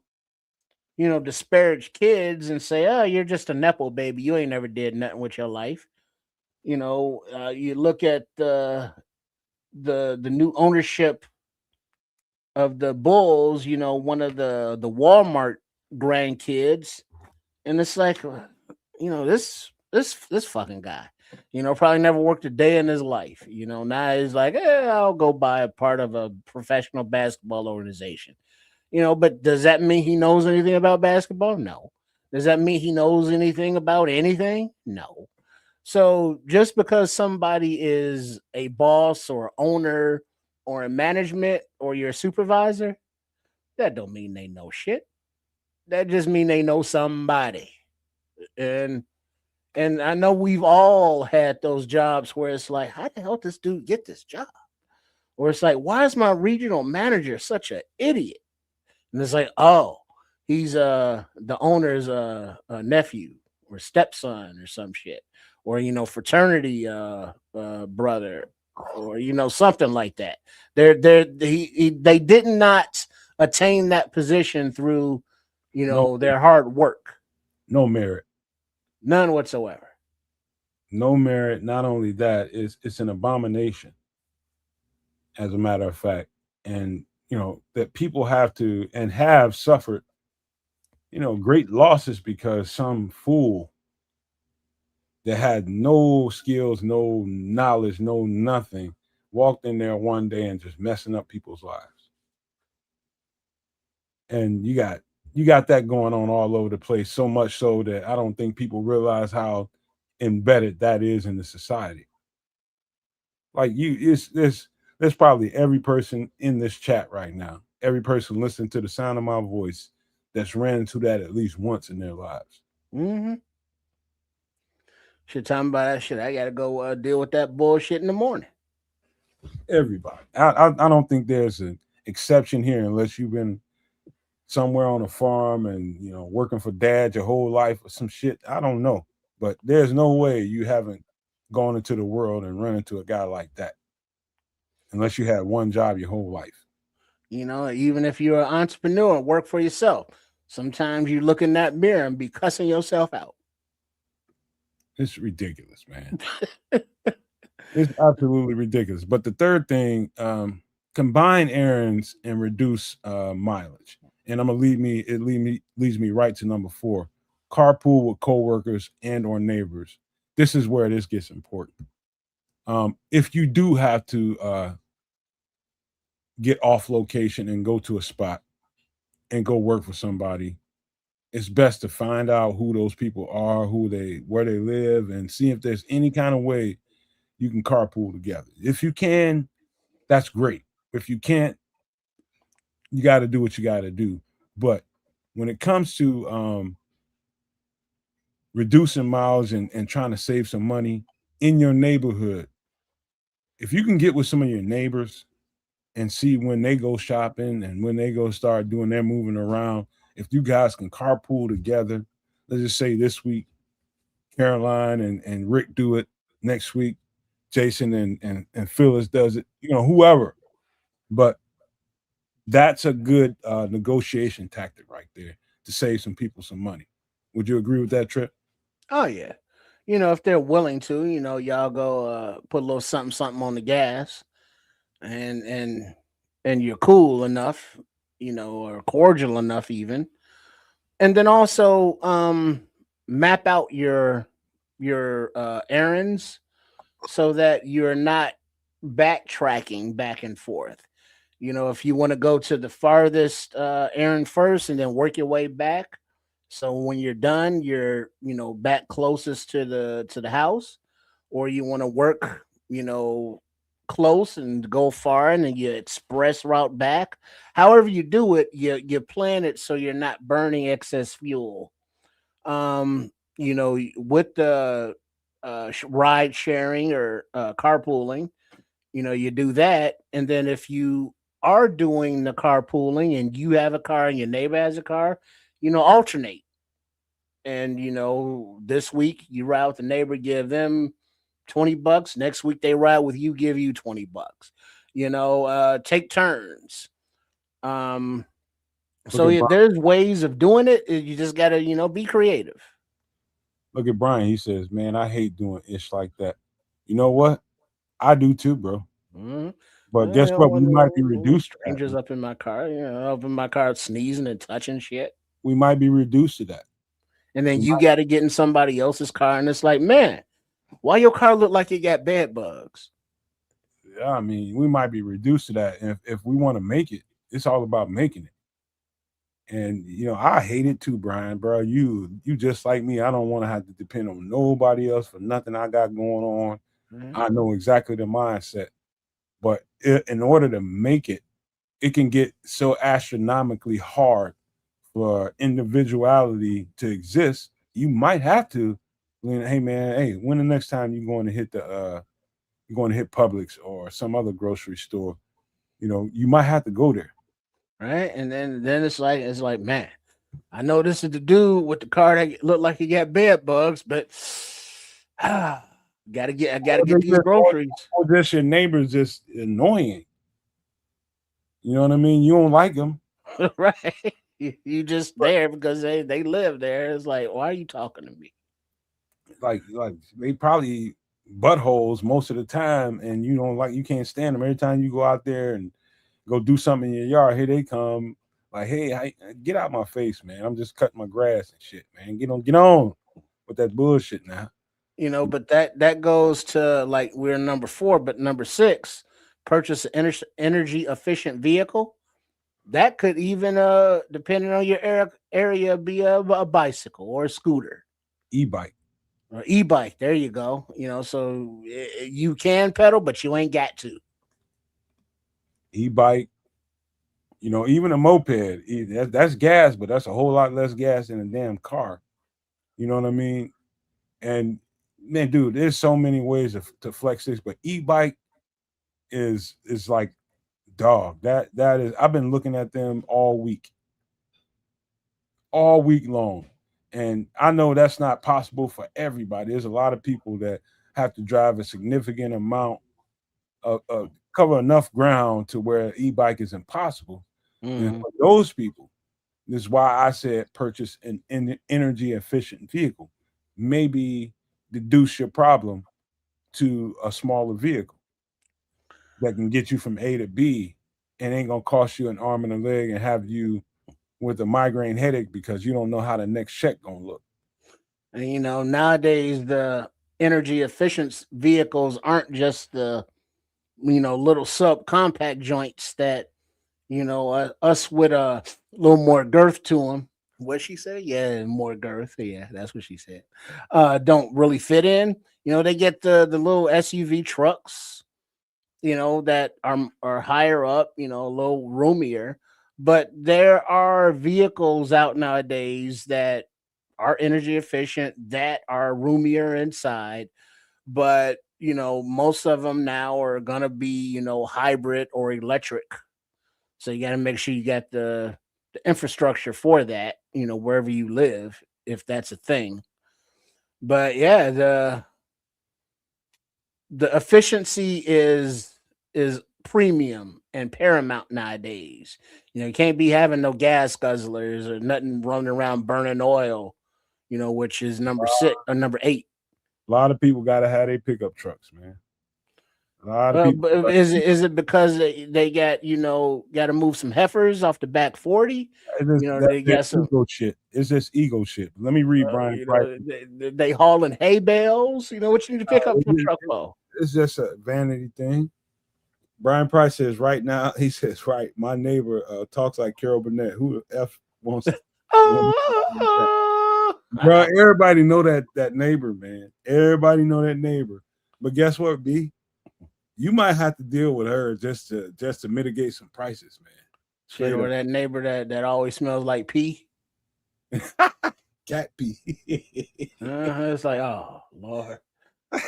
disparage kids and say, oh, you're just a Nepo baby. You ain't never did nothing with your life. You look at the new ownership of the Bulls, one of the Walmart grandkids, and it's like, this fucking guy, probably never worked a day in his life. Now he's like, I'll go buy a part of a professional basketball organization. But does that mean he knows anything about basketball? No. Does that mean he knows anything about anything? No. So just because somebody is a boss or owner or in management or your supervisor, that don't mean they know shit. That just mean they know somebody. And and I know we've all had those jobs where it's like, how the hell did this dude get this job? Or it's like, why is my regional manager such an idiot? And it's like, oh, he's the owner's nephew or stepson or some shit, or fraternity brother, or something like that. They did not attain that position through No, their hard work, no merit. none whatsoever. No merit. Not only that, it's an abomination, as a matter of fact. And that people have to and have suffered, great losses because some fool that had no skills, no knowledge, no nothing, walked in there one day and just messing up people's lives. And you got that going on all over the place, so much so that I don't think people realize how embedded that is in the society. Like it's there's probably every person in this chat right now, every person listening to the sound of my voice that's ran into that at least once in their lives. Mm-hmm. Shit, talking about that shit. I gotta go deal with that bullshit in the morning. Everybody. I don't think there's an exception here unless you've been somewhere on a farm and working for dad your whole life or some shit. I don't know. But there's no way you haven't gone into the world and run into a guy like that, unless you had one job your whole life. Even if you're an entrepreneur and work for yourself, sometimes you look in that mirror and be cussing yourself out. It's ridiculous, man. It's absolutely ridiculous. But the third thing, combine errands and reduce mileage. And I'm gonna leads me right to number 4. Carpool with coworkers and or neighbors. This is where this gets important. If you do have to get off location and go to a spot and go work for somebody, it's best to find out who those people are, where they live, and see if there's any kind of way you can carpool together. If you can, that's great. If you can't, you got to do what you got to do. But when it comes to reducing miles and trying to save some money in your neighborhood, if you can get with some of your neighbors and see when they go shopping and when they go start doing their moving around, if you guys can carpool together, let's just say this week, Caroline and Rick do it. Next week, Jason and Phyllis does it, whoever. But that's a good negotiation tactic right there to save some people some money. Would you agree with that, Trip? Oh yeah. If they're willing to, y'all go put a little something something on the gas, and you're cool enough, or cordial enough even. And then also map out your errands so that you're not backtracking back and forth. If you want to go to the farthest errand first and then work your way back, so when you're done, you're back closest to the house, or you want to work close and go far, and then you express route back. However you do it, you plan it so you're not burning excess fuel. With the ride sharing or carpooling, you do that, and then if you are doing the carpooling and you have a car and your neighbor has a car, alternate. And this week you ride with the neighbor, give them $20. Next week they ride with you, give you $20. Take turns. Um, Look so at yeah, Brian. there's ways of doing it. You just gotta, be creative. Look at Brian. He says, "Man, I hate doing ish like that." You know what? I do too, bro. Mhm. But I guess don't what? want We might be no reduced to that. strangers up in my car, up in my car sneezing and touching shit. We might be reduced to that. And then We you might, got to get in somebody else's car, and it's like, man, why your car look like it got bed bugs? yeah, I mean, we might be reduced to that. And if we want to make it, it's all about making it. And I hate it too, Brian, bro. You just like me. I don't want to have to depend on nobody else for nothing I got going on. Mhm. I know exactly the mindset. But in order to make it, it can get so astronomically hard for individuality to exist. You might have to, hey man, hey, when the next time you're going to hit Publix or some other grocery store, you might have to go there. Right? And then it's like, man, I know this is the dude with the car that looked like he got bed bugs, but I gotta get these groceries. Or just your neighbor's just annoying. You know what I mean? You don't like them. Right? You just there because they live there. It's like, why are you talking to me? Like they probably buttholes most of the time, and you can't stand them. Every time you go out there and go do something in your yard, here they come. Like, hey, get out my face, man. I'm just cutting my grass and shit, man. Get on with that bullshit now. But that goes to, like, we're number 4, but number 6, purchase an energy efficient vehicle. That could even, depending on your area, be a bicycle or a scooter E-bike, or e-bike. There you go. So you can pedal, but you ain't got to. e-bike. Even a moped. That's gas, but that's a whole lot less gas than a damn car. You know what I mean? And man, dude, there's so many ways to flex this, but e-bike is like dog. That is. I've been looking at them all week long. And I know that's not possible for everybody. There's a lot of people that have to drive a significant amount of cover enough ground to where e-bike is impossible. And Mhm. for those people, this is why I said purchase an energy efficient vehicle. Maybe deduce your problem to a smaller vehicle that can get you from A to B and ain't gonna cost you an arm and a leg and have you with a migraine headache because you don't know how the next check gonna look. And nowadays the energy efficient vehicles aren't just the little subcompact joints that us with a little more girth to them. What she said? Yeah, more girth. Yeah, that's what she said. Don't really fit in. They get the little SUV trucks. That are higher up. A little roomier. But there are vehicles out nowadays that are energy efficient, that are roomier inside, but most of them now are gonna be hybrid or electric. So you got to make sure you got the infrastructure for that, wherever you live, if that's a thing. But yeah, the efficiency is premium and paramount nowadays. You can't be having no gas guzzlers or nothing running around burning oil, which is number 6 or number 8. A lot of people gotta have their pickup trucks, man. A lot of people. But is it because they got to move some heifers off the back 40? They got That's some. ego shit. It's just ego shit. Let me read Brian Price. They hauling hay bales. What you need to pick up your truck for? It's just a vanity thing. Brian Price says right now, he says, right, my neighbor talks like Carol Burnett. Who the F wants Bro, everybody know that neighbor, man. Everybody know that neighbor. But guess what, B? You might have to deal with her just to mitigate some prices, man. Shit, or that neighbor that always smells like pee. Cat pee. It's like, oh Lord.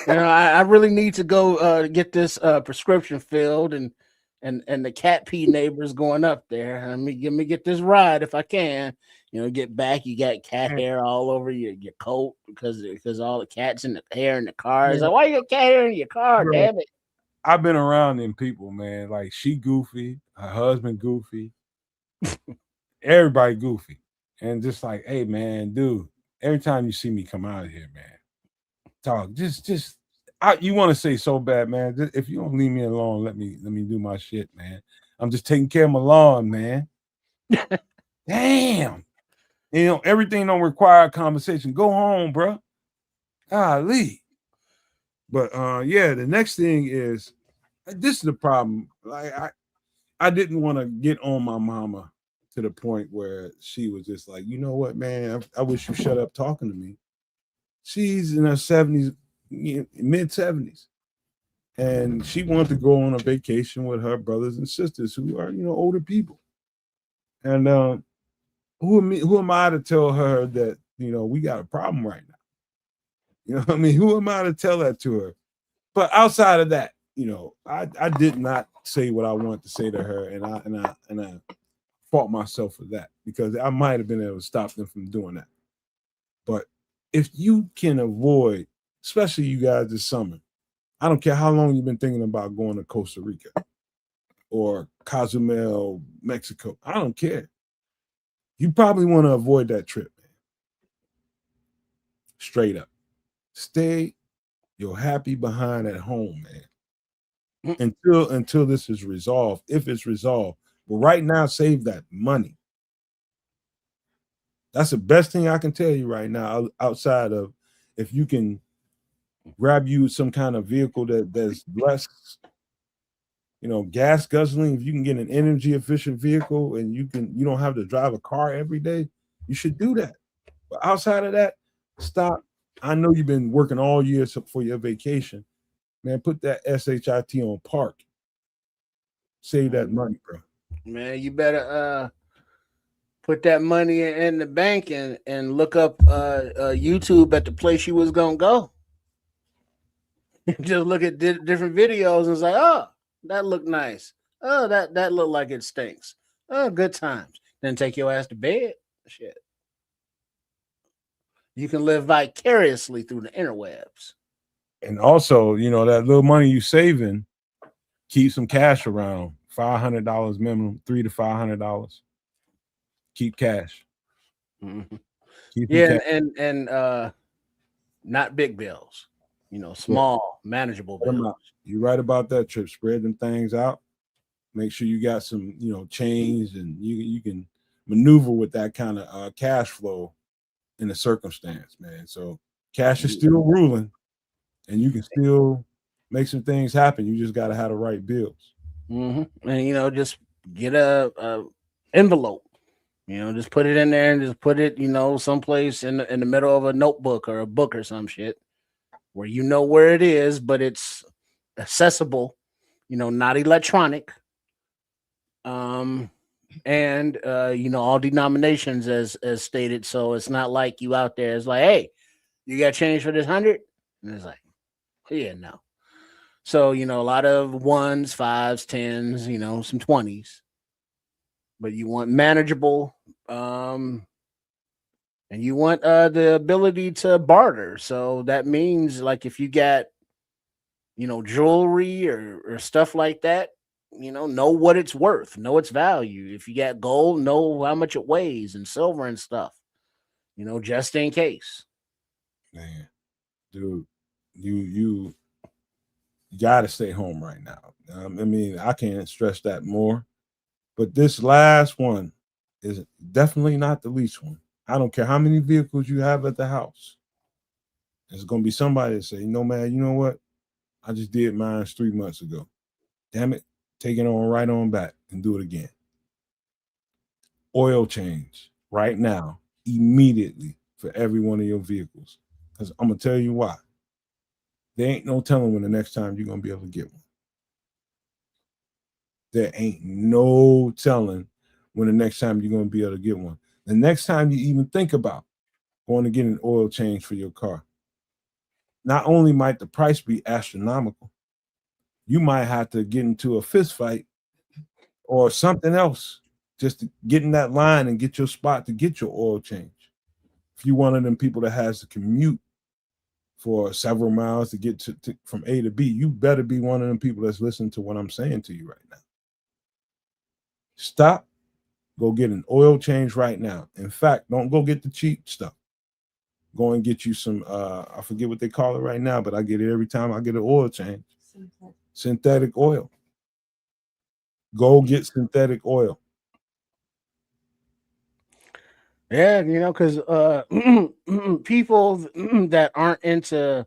I really need to go get this prescription filled, and the cat pee neighbors going up there. Let me get this ride if I can. Get back. You got cat hair all over your coat because all the cats in the hair in the car. It's like, why you got cat hair in your car? Bro, damn it! I've been around them people, man. Like she goofy, her husband goofy, everybody goofy, and just like, hey, man, dude. Every time you see me come out of here, man, talk. You want to say so bad, man. If you don't leave me alone, let me do my shit, man. I'm just taking care of my lawn, man. Damn. Everything don't require a conversation. Go home, bro. Golly. But yeah, the next thing is this is the problem. Like I didn't want to get on my mama to the point where she was just like, you know what, man, I wish you shut up talking to me. She's in her 70s, mid 70s. And she wanted to go on a vacation with her brothers and sisters who are, older people. And who am I to tell her that, we got a problem right now? You know what I mean? Who am I to tell that to her? But outside of that, I did not say what I wanted to say to her, and I fault myself for that because I might have been able to stop them from doing that. But if you can avoid, especially you guys this summer, I don't care how long you've been thinking about going to Costa Rica or Cozumel, Mexico. I don't care. You probably want to avoid that trip, man. Straight up. Stay your happy behind at home, man. Until this is resolved, if it's resolved. But right now, save that money. That's the best thing I can tell you right now, outside of if you can grab you some kind of vehicle that's less, gas guzzling. If you can get an energy efficient vehicle and you don't have to drive a car every day, you should do that. But outside of that, stop. I know you've been working all year for your vacation. Man, put that SHIT on park. Save that money, bro. Man, you better put that money in the bank and look up YouTube at the place you was gonna go. Just look at different videos and say, oh, that looked nice. Oh, that looked like it stinks. Oh, good times. Then take your ass to bed. Shit. You can live vicariously through the interwebs. And also, you know, that little money you saving, keep some cash around. $500 minimum, $300 to $500. Keep cash. Mm-hmm. Keep some Yeah, cash. and not big bills. Yeah, Small, manageable spread 'em bills. out. You're right about that, Trip. Spread them things out. Make sure you got some, you know, change, and you can maneuver with that kind of cash flow in the circumstance, man. So cash is still ruling, and you can still make some things happen. You just got to have the right bills. Mm-hmm. And just get a envelope. Just put it in there and just put it, someplace in the middle of a notebook or a book or some shit where you know where it is, but it's accessible. Not electronic. And all denominations as stated. So it's not like you out there. It's like, hey, you got change for this 100, and it's like, yeah, no. So a lot of ones, fives, tens, some 20s, but you want manageable, and you want the ability to barter. So that means, like, if you got jewelry or stuff like that, know what it's worth, know its value. If you got gold, know how much it weighs, and silver and stuff, just in case. Man, dude, you got to stay home right now. I mean, I can't stress that more. But this last one is definitely not the least one. I don't care how many vehicles you have at the house. There's going to be somebody that say, "No, man, you know what? I just did mine 3 months ago. Damn it, take it on right on back and do it again." Oil change right now, immediately, for every one of your vehicles. Because I'm gonna tell you why. There ain't no telling when the next time you're gonna be able to get one. There ain't no telling when the next time you're gonna be able to get one. The next time you even think about going to get an oil change for your car, not only might the price be astronomical, you might have to get into a fist fight or something else just to get in that line and get your spot to get your oil change. If you're one of them people that has to commute for several miles to get to from A to B, you better be one of them people that's listening to what I'm saying to you right now. Stop, go get an oil change right now. In fact, don't go get the cheap stuff. Go and get you some I forget what they call it right now, but I get it every time I get an oil change. Synthetic oil. Go get synthetic oil. Yeah, because people that aren't into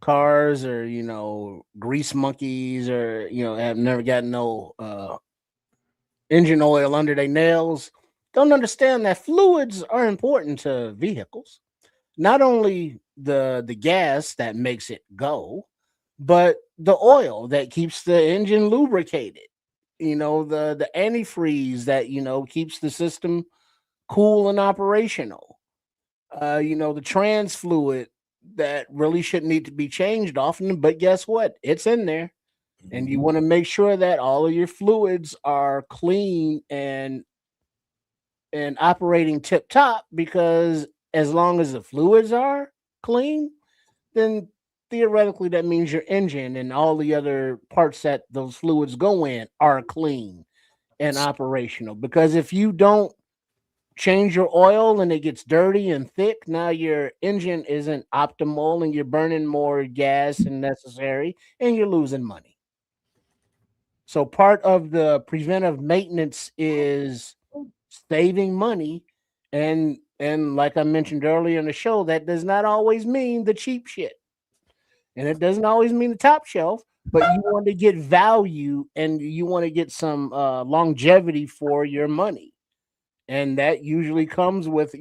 cars, or grease monkeys, or have never gotten no engine oil under their nails, don't understand that fluids are important to vehicles. Not only the gas that makes it go, but the oil that keeps the engine lubricated. The antifreeze that keeps the system cool and operational. The trans fluid that really shouldn't need to be changed often, but guess what? It's in there. And you want to make sure that all of your fluids are clean and operating tip top, because as long as the fluids are clean, then theoretically that means your engine and all the other parts that those fluids go in are clean and operational. Because if you don't change your oil and it gets dirty and thick, now your engine isn't optimal and you're burning more gas than necessary and you're losing money. So part of the preventive maintenance is saving money, and like I mentioned earlier in the show, that does not always mean the cheap shit. And it doesn't always mean the top shelf, but you want to get value and you want to get some longevity for your money. And that usually comes with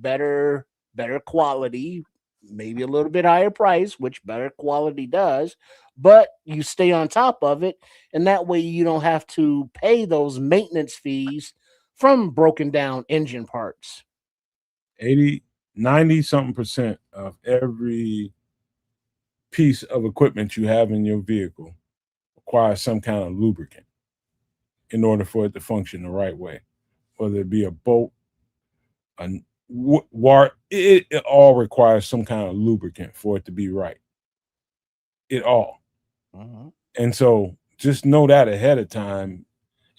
better quality, maybe a little bit higher price, which better quality does, but you stay on top of it, and that way you don't have to pay those maintenance fees from broken down engine parts. 80, 90 something percent of every piece of equipment you have in your vehicle requires some kind of lubricant in order for it to function the right way, whether it be a bolt, a it all requires some kind of lubricant for it to be right. It all. Mhm. And so just know that ahead of time.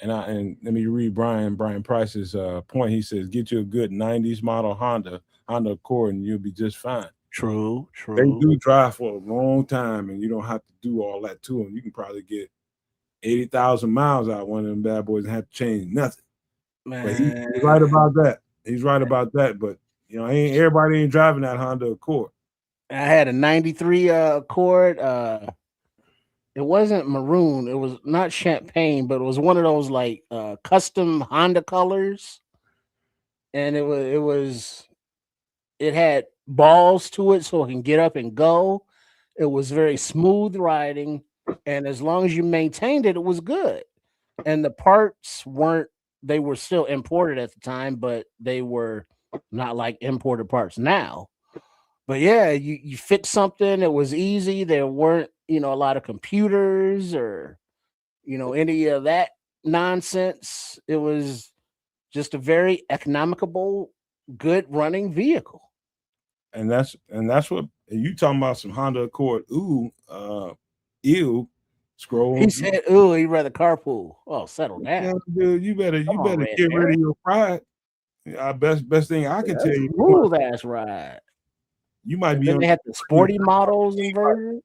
And let me read Brian Price's point. He says, get you a good 90s model Honda Accord, and you'll be just fine. True. They do drive for a long time, and you don't have to do all that to them. You can probably get 80,000 miles out of one of them bad boys and have to change nothing. But he's right Man, about that. He's right about that. But everybody ain't driving that Honda Accord. I had a 93 Accord. It wasn't maroon, it was not champagne, but it was one of those like custom Honda colors. And it had balls to it so it can get up and go. It was very smooth riding, and as long as you maintained it, it was good. And the parts they were still imported at the time, but they were not like imported parts now. But yeah, you fix something, it was easy. There weren't, a lot of computers or, any of that nonsense. It was just a very economical, good running vehicle. And that's what you talking about, some Honda Accord. Ew, scroll. He said, "Ooh, he'd rather carpool." Oh, settle Yeah, down. dude, you better Come on, Red get rid Barry. of your pride. Best thing I can tell That's a you, smooth ass ride. you might And be then on they had the sporty models and e-bike. versions.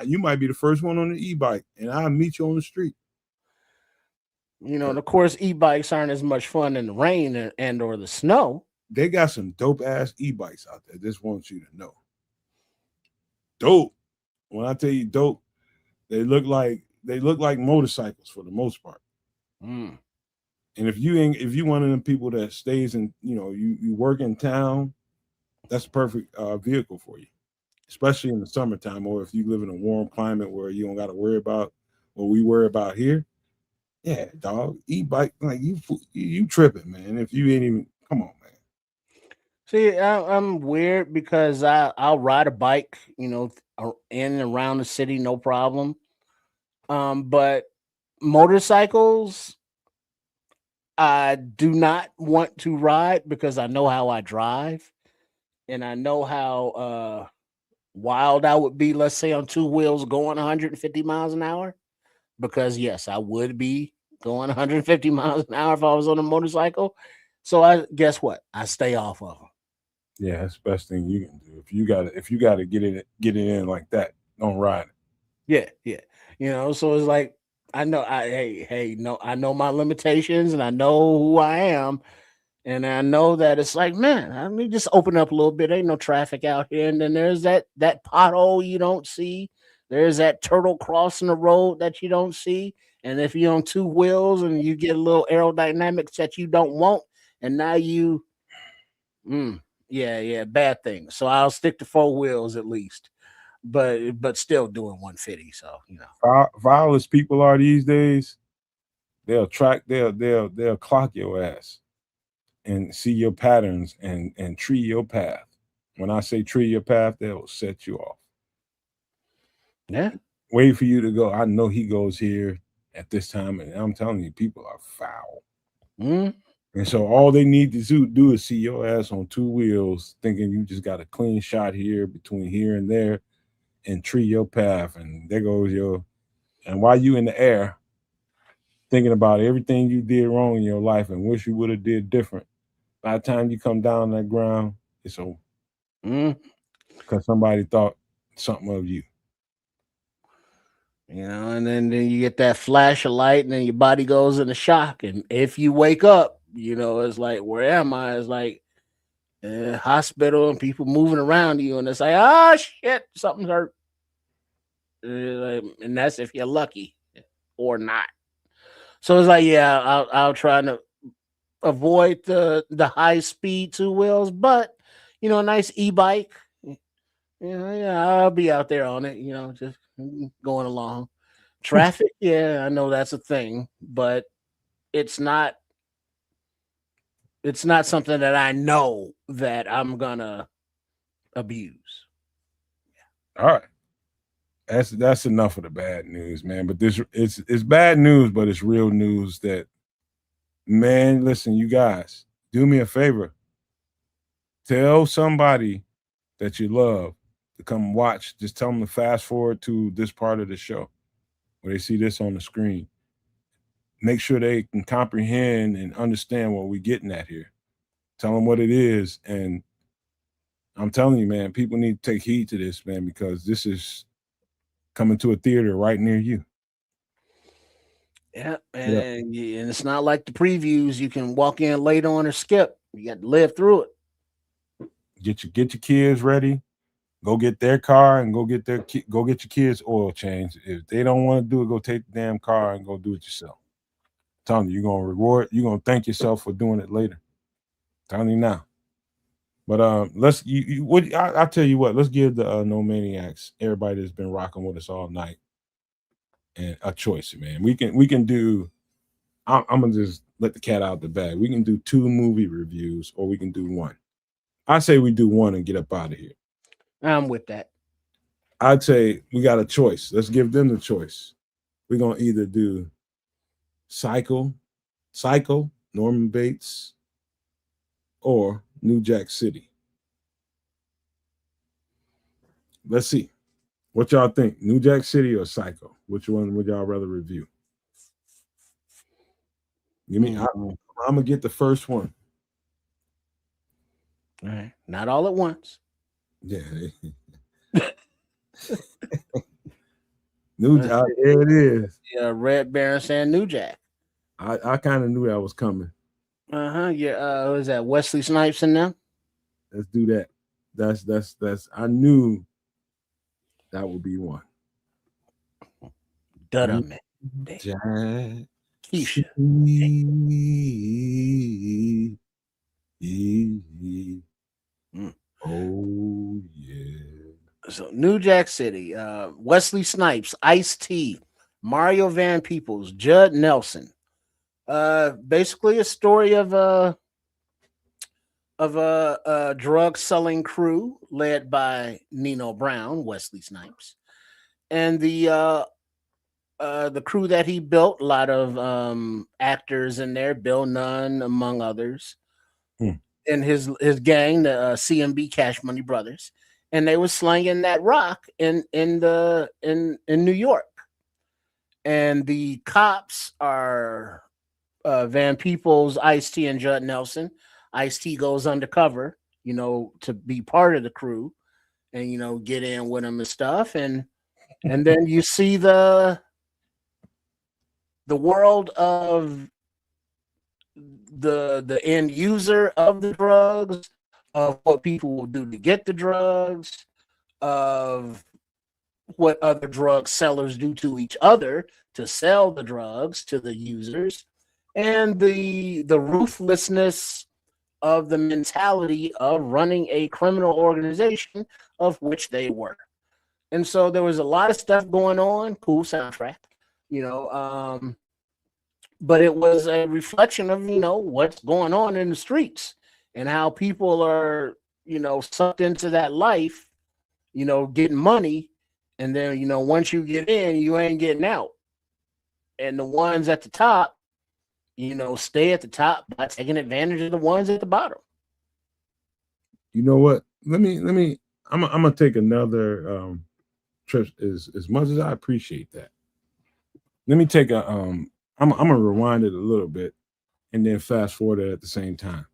You might be the first one on the e-bike, and I'll meet you on the street. And of course, e-bikes aren't as much fun in the rain and or the snow. They got some dope ass e-bikes out there. Just want you to know. Dope. When I tell you dope, they look like motorcycles for the most part. Mm. And if you one of them people that stays in, you work in town, that's a perfect vehicle for you, especially in the summertime, or if you live in a warm climate where you don't got to worry about what we worry about here. Yeah, dog, e-bike, like you tripping, man. If you ain't even, come on, man. See, I'm weird because I'll ride a bike, in and around the city, no problem. But motorcycles, I do not want to ride because I know how I drive, and I know how wild I would be. Let's say on two wheels going 150 miles an hour. Because yes, I would be going 150 miles an hour if I was on a motorcycle. So I guess what? I stay off of them. Yeah, that's the best thing you can do. If you got to get it in like that, don't ride it. Yeah. So it's like I know I know my limitations and I know who I am. And I know that it's like, man, I mean, just open up a little bit. Ain't no traffic out here. And then there's that pothole you don't see. There's that turtle crossing the road that you don't see. And if you're on two wheels and you get a little aerodynamics that you don't want, and now bad thing. So I'll stick to four wheels at least, but still doing 150. So Vile as people are these days, they'll clock your ass and see your patterns and tree your path. When I say tree your path, they'll set you off. Yeah. Wait for you to go. I know he goes here at this time, and I'm telling you, people are foul. Mm. And so all they need to do is see your ass on two wheels, thinking you just got a clean shot here between here and there, and tree your path. And there goes and while you in the air, thinking about everything you did wrong in your life and wish you would have did different. By the time you come down that ground, it's over. Because somebody thought something of you. And then you get that flash of light, and then your body goes into shock. And if you wake up, it's like, where am I? It's like hospital and people moving around you, and it's like, oh shit, something's hurt. And that's if you're lucky or not. So it's like, yeah, I'll try to avoid the high speed two wheels, but a nice e-bike. I'll be out there on it, just going along. Traffic, yeah, I know that's a thing, but it's not something that I know that I'm gonna abuse. All right. That's enough of the bad news, man. But it's bad news, but it's real news that, man, listen, you guys, do me a favor. Tell somebody that you love to come watch. Just tell them to fast forward to this part of the show where they see this on the screen. Make sure they can comprehend and understand what we're getting at here. Tell them what it is. And I'm telling you, man, people need to take heed to this, man, because this is coming to a theater right near you. Yeah, and it's not like the previews. You can walk in late on or skip. You got to live through it. Get your kids ready. Go get their car and go get your kids oil change. If they don't want to do it, go take the damn car and go do it yourself. I'm telling you, you're gonna thank yourself for doing it later. I'm telling you now. But I'll tell you what, let's give the No Maniacs, everybody that's been rocking with us all night, and a choice, man. We can do. I'm gonna just let the cat out the bag. We can do 2 movie reviews, or we can do 1. I say we do 1 and get up out of here. I'm with that. I'd say we got a choice. Let's give them the choice. We're gonna either do Psycho, Norman Bates, or New Jack City. Let's see. What y'all think? New Jack City or Psycho? Which one would y'all rather review? You mean I'm gonna get the first one. All right. Not all at once. Yeah. New Jack, there it is. Yeah, Red Baron saying New Jack. I kind of knew that was coming. Yeah. Was that Wesley Snipes in them? Let's do that. That's. I knew that would be one. Dudham. Jack. Keisha. Oh yeah. So New Jack City, Wesley Snipes, Ice-T, Mario Van Peebles, Judd Nelson. Basically a story of a drug selling crew led by Nino Brown, Wesley Snipes, and the crew that he built. A lot of actors in there, Bill Nunn among others, and his gang, the CMB Cash Money Brothers. And they were slinging that rock in New York, and the cops are Van Peebles, Ice-T, and Judd Nelson. Ice-T goes undercover, to be part of the crew, and get in with them and stuff, and then you see the world of the end user of the drugs, of what people will do to get the drugs, of what other drug sellers do to each other to sell the drugs to the users, and the ruthlessness of the mentality of running a criminal organization, of which they were. And so there was a lot of stuff going on. Cool soundtrack, but it was a reflection of what's going on in the streets, and how people are, sucked into that life, getting money. And then, once you get in, you ain't getting out. And the ones at the top, stay at the top by taking advantage of the ones at the bottom. You know what? I'm gonna take another trip. As much as I appreciate that, let me take I'm gonna rewind it a little bit and then fast forward it at the same time.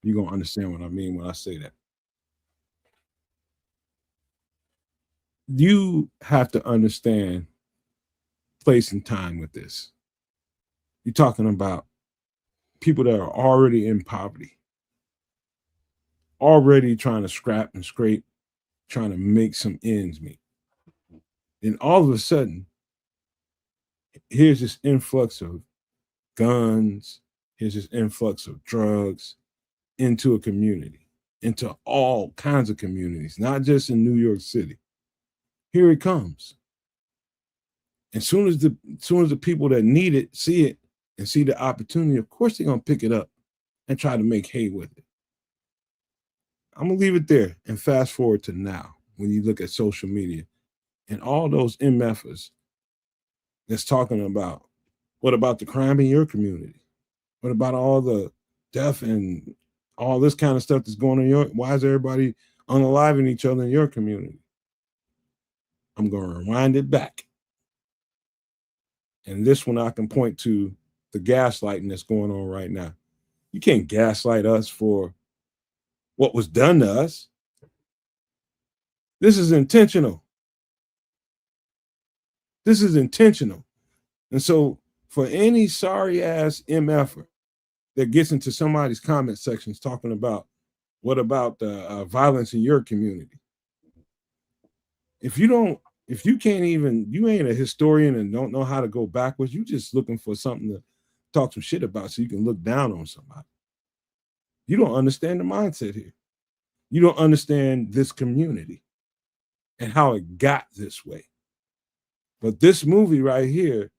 You're gonna understand what I mean when I say that. You have to understand place and time with this. You're talking about people that are already in poverty, already trying to scrap and scrape, trying to make some ends meet. And all of a sudden, here's this influx of guns, here's this influx of drugs into a community, into all kinds of communities, not just in New York City. Here it comes. As soon as the people that need it see it and see the opportunity, of course they're gonna pick it up and try to make hay with it. I'm gonna leave it there and fast forward to now when you look at social media and all those MFers that's talking about, what about the crime in your community? What about all the death and all this kind of stuff that's going on in your, why is everybody unaliving each other in your community? I'm going to rewind it back. And this one I can point to the gaslighting that's going on right now. You can't gaslight us for what was done to us. This is intentional. This is intentional. And so for any sorry ass MFer that gets into somebody's comment sections talking about what about the violence in your community, if you can't even, you ain't a historian and don't know how to go backwards, you just looking for something to talk some shit about so you can look down on somebody. You don't understand the mindset here. You don't understand this community and how it got this way. But this movie right here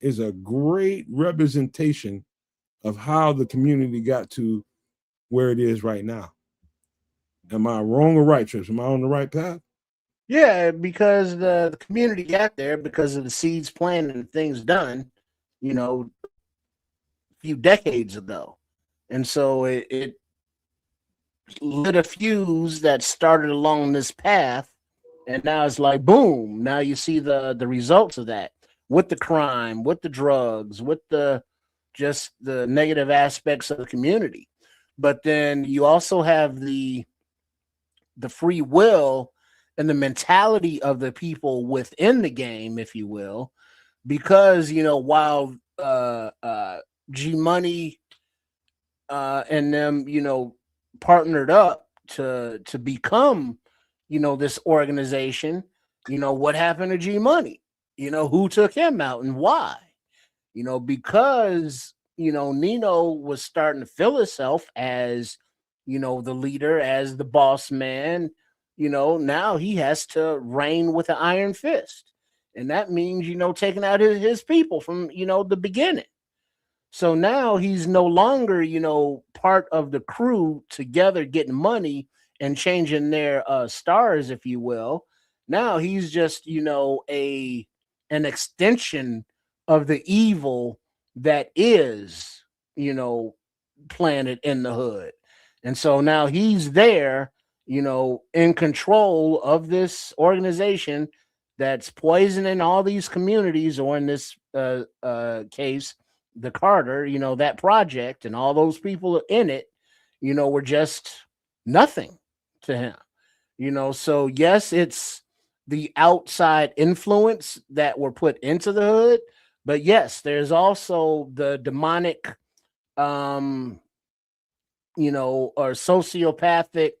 is a great representation of how the community got to where it is right now. Am I wrong or right, Trish? Am I on the right path? Yeah, because the community got there because of the seeds planted and things done, a few decades ago. And so it lit a fuse that started along this path. And now it's like, boom, now you see the results of that with the crime, with the drugs, with just the negative aspects of the community. But then you also have the free will and the mentality of the people within the game, if you will, because while G Money and them partnered up to become this organization, what happened to G Money, who took him out and why, because Nino was starting to feel himself as the leader, as the boss man. Now he has to reign with an iron fist. And that means, taking out his people from, the beginning. So now he's no longer, part of the crew together getting money and changing their stars, if you will. Now he's just, an extension of the evil that is, planted in the hood. And so now he's there, in control of this organization that's poisoning all these communities, or in this case, the Carter, that project and all those people in it, were just nothing to him. So yes, it's the outside influence that were put into the hood, but yes, there's also the demonic, or sociopathic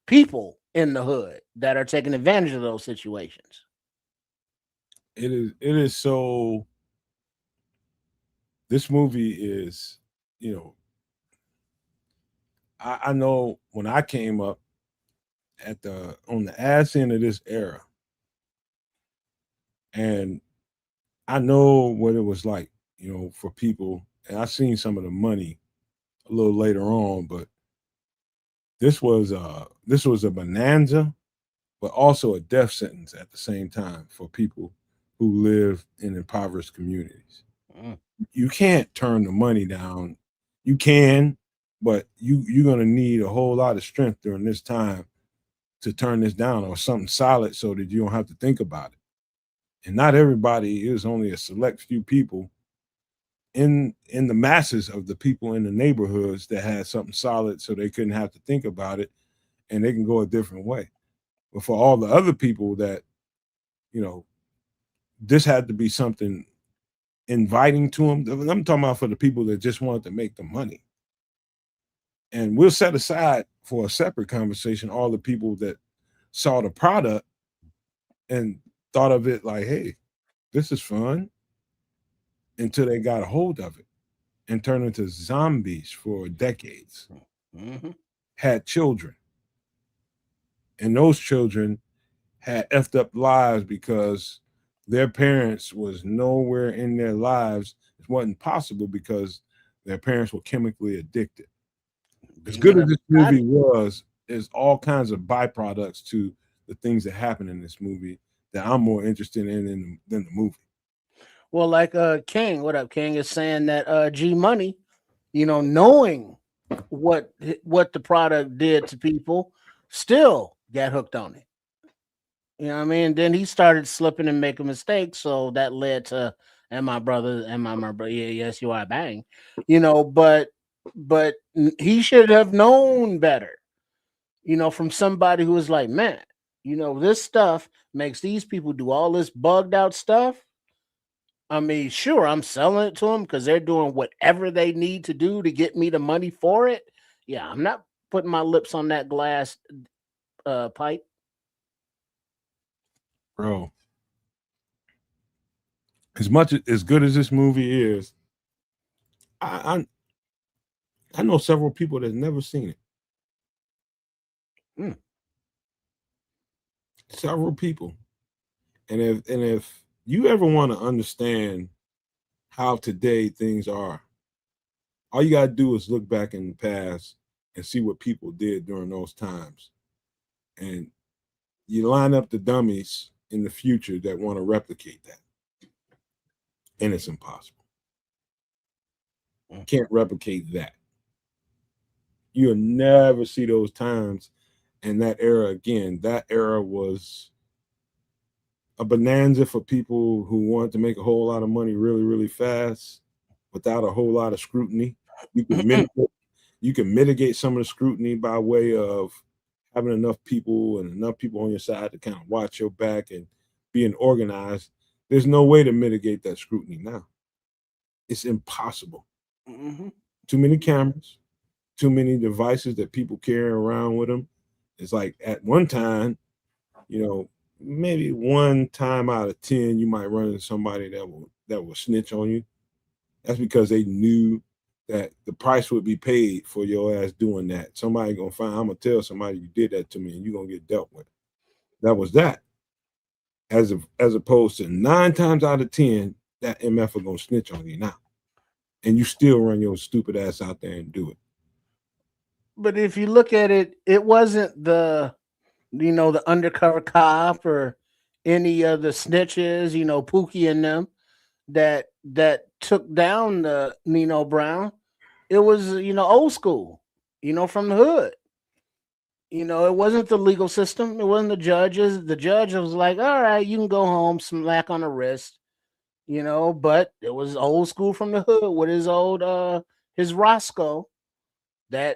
people in the hood that are taking advantage of those situations. It is so. This movie is, I know when I came up on the ass end of this era, and I know what it was like, for people, and I seen some of the money a little later on, but this was a bonanza, but also a death sentence at the same time for people who live in impoverished communities. You can't turn the money down. You can, but you're gonna need a whole lot of strength during this time to turn this down, or something solid so that you don't have to think about it. And not everybody, is only a select few people in the masses of the people in the neighborhoods that had something solid so they couldn't have to think about it and they can go a different way. But for all the other people that, this had to be something inviting to them. I'm talking about for the people that just wanted to make the money. And we'll set aside for a separate conversation all the people that saw the product and thought of it like, hey, this is fun, until they got a hold of it and turned into zombies for decades. Had children. And those children had effed up lives because their parents was nowhere in their lives. It wasn't possible because their parents were chemically addicted. As good as this movie was, there's all kinds of byproducts to the things that happen in this movie that I'm more interested in than the movie. Well, like King, what up, King, is saying that G Money, knowing what the product did to people, still got hooked on it. You know what I mean? Then he started slipping and making mistakes, so that led to "And my brother, and my brother, yeah, yes, you are, bang." You know, but he should have known better. You know, from somebody who was like, man, you know, this stuff makes these people do all this bugged out stuff. I mean, sure, I'm selling it to them because they're doing whatever they need to do to get me the money for it. Yeah, I'm not putting my lips on that glass pipe. Bro. As good as this movie is, I I know several people that's never seen it. Mm. Several people. And if you ever want to understand how today things are, all you gotta do is look back in the past and see what people did during those times. And you line up the dummies in the future that want to replicate that. And it's impossible. You can't replicate that. You'll never see those times and that era again. That era was a bonanza for people who wanted to make a whole lot of money really, really fast without a whole lot of scrutiny. You can mitigate some of the scrutiny by way of having enough people and enough people on your side to kind of watch your back and being organized. There's no way to mitigate that scrutiny now. It's impossible. Mm-hmm. Too many cameras, too many devices that people carry around with them. It's like at one time, you know, maybe one time out of 10, you might run into somebody that will snitch on you. That's because they knew that the price would be paid for your ass doing that. Somebody gonna find. I'm gonna tell somebody you did that to me, and you're gonna get dealt with. That was that. As opposed to 9 times out of 10, that MF are gonna snitch on you now, and you still run your stupid ass out there and do it. But if you look at it, it wasn't the undercover cop or any of the snitches, Pookie and them that took down the Nino Brown. It was, old school, from the hood. It wasn't the legal system. It wasn't the judges. The judge was like, all right, you can go home, smack on the wrist, but it was old school from the hood with his Roscoe that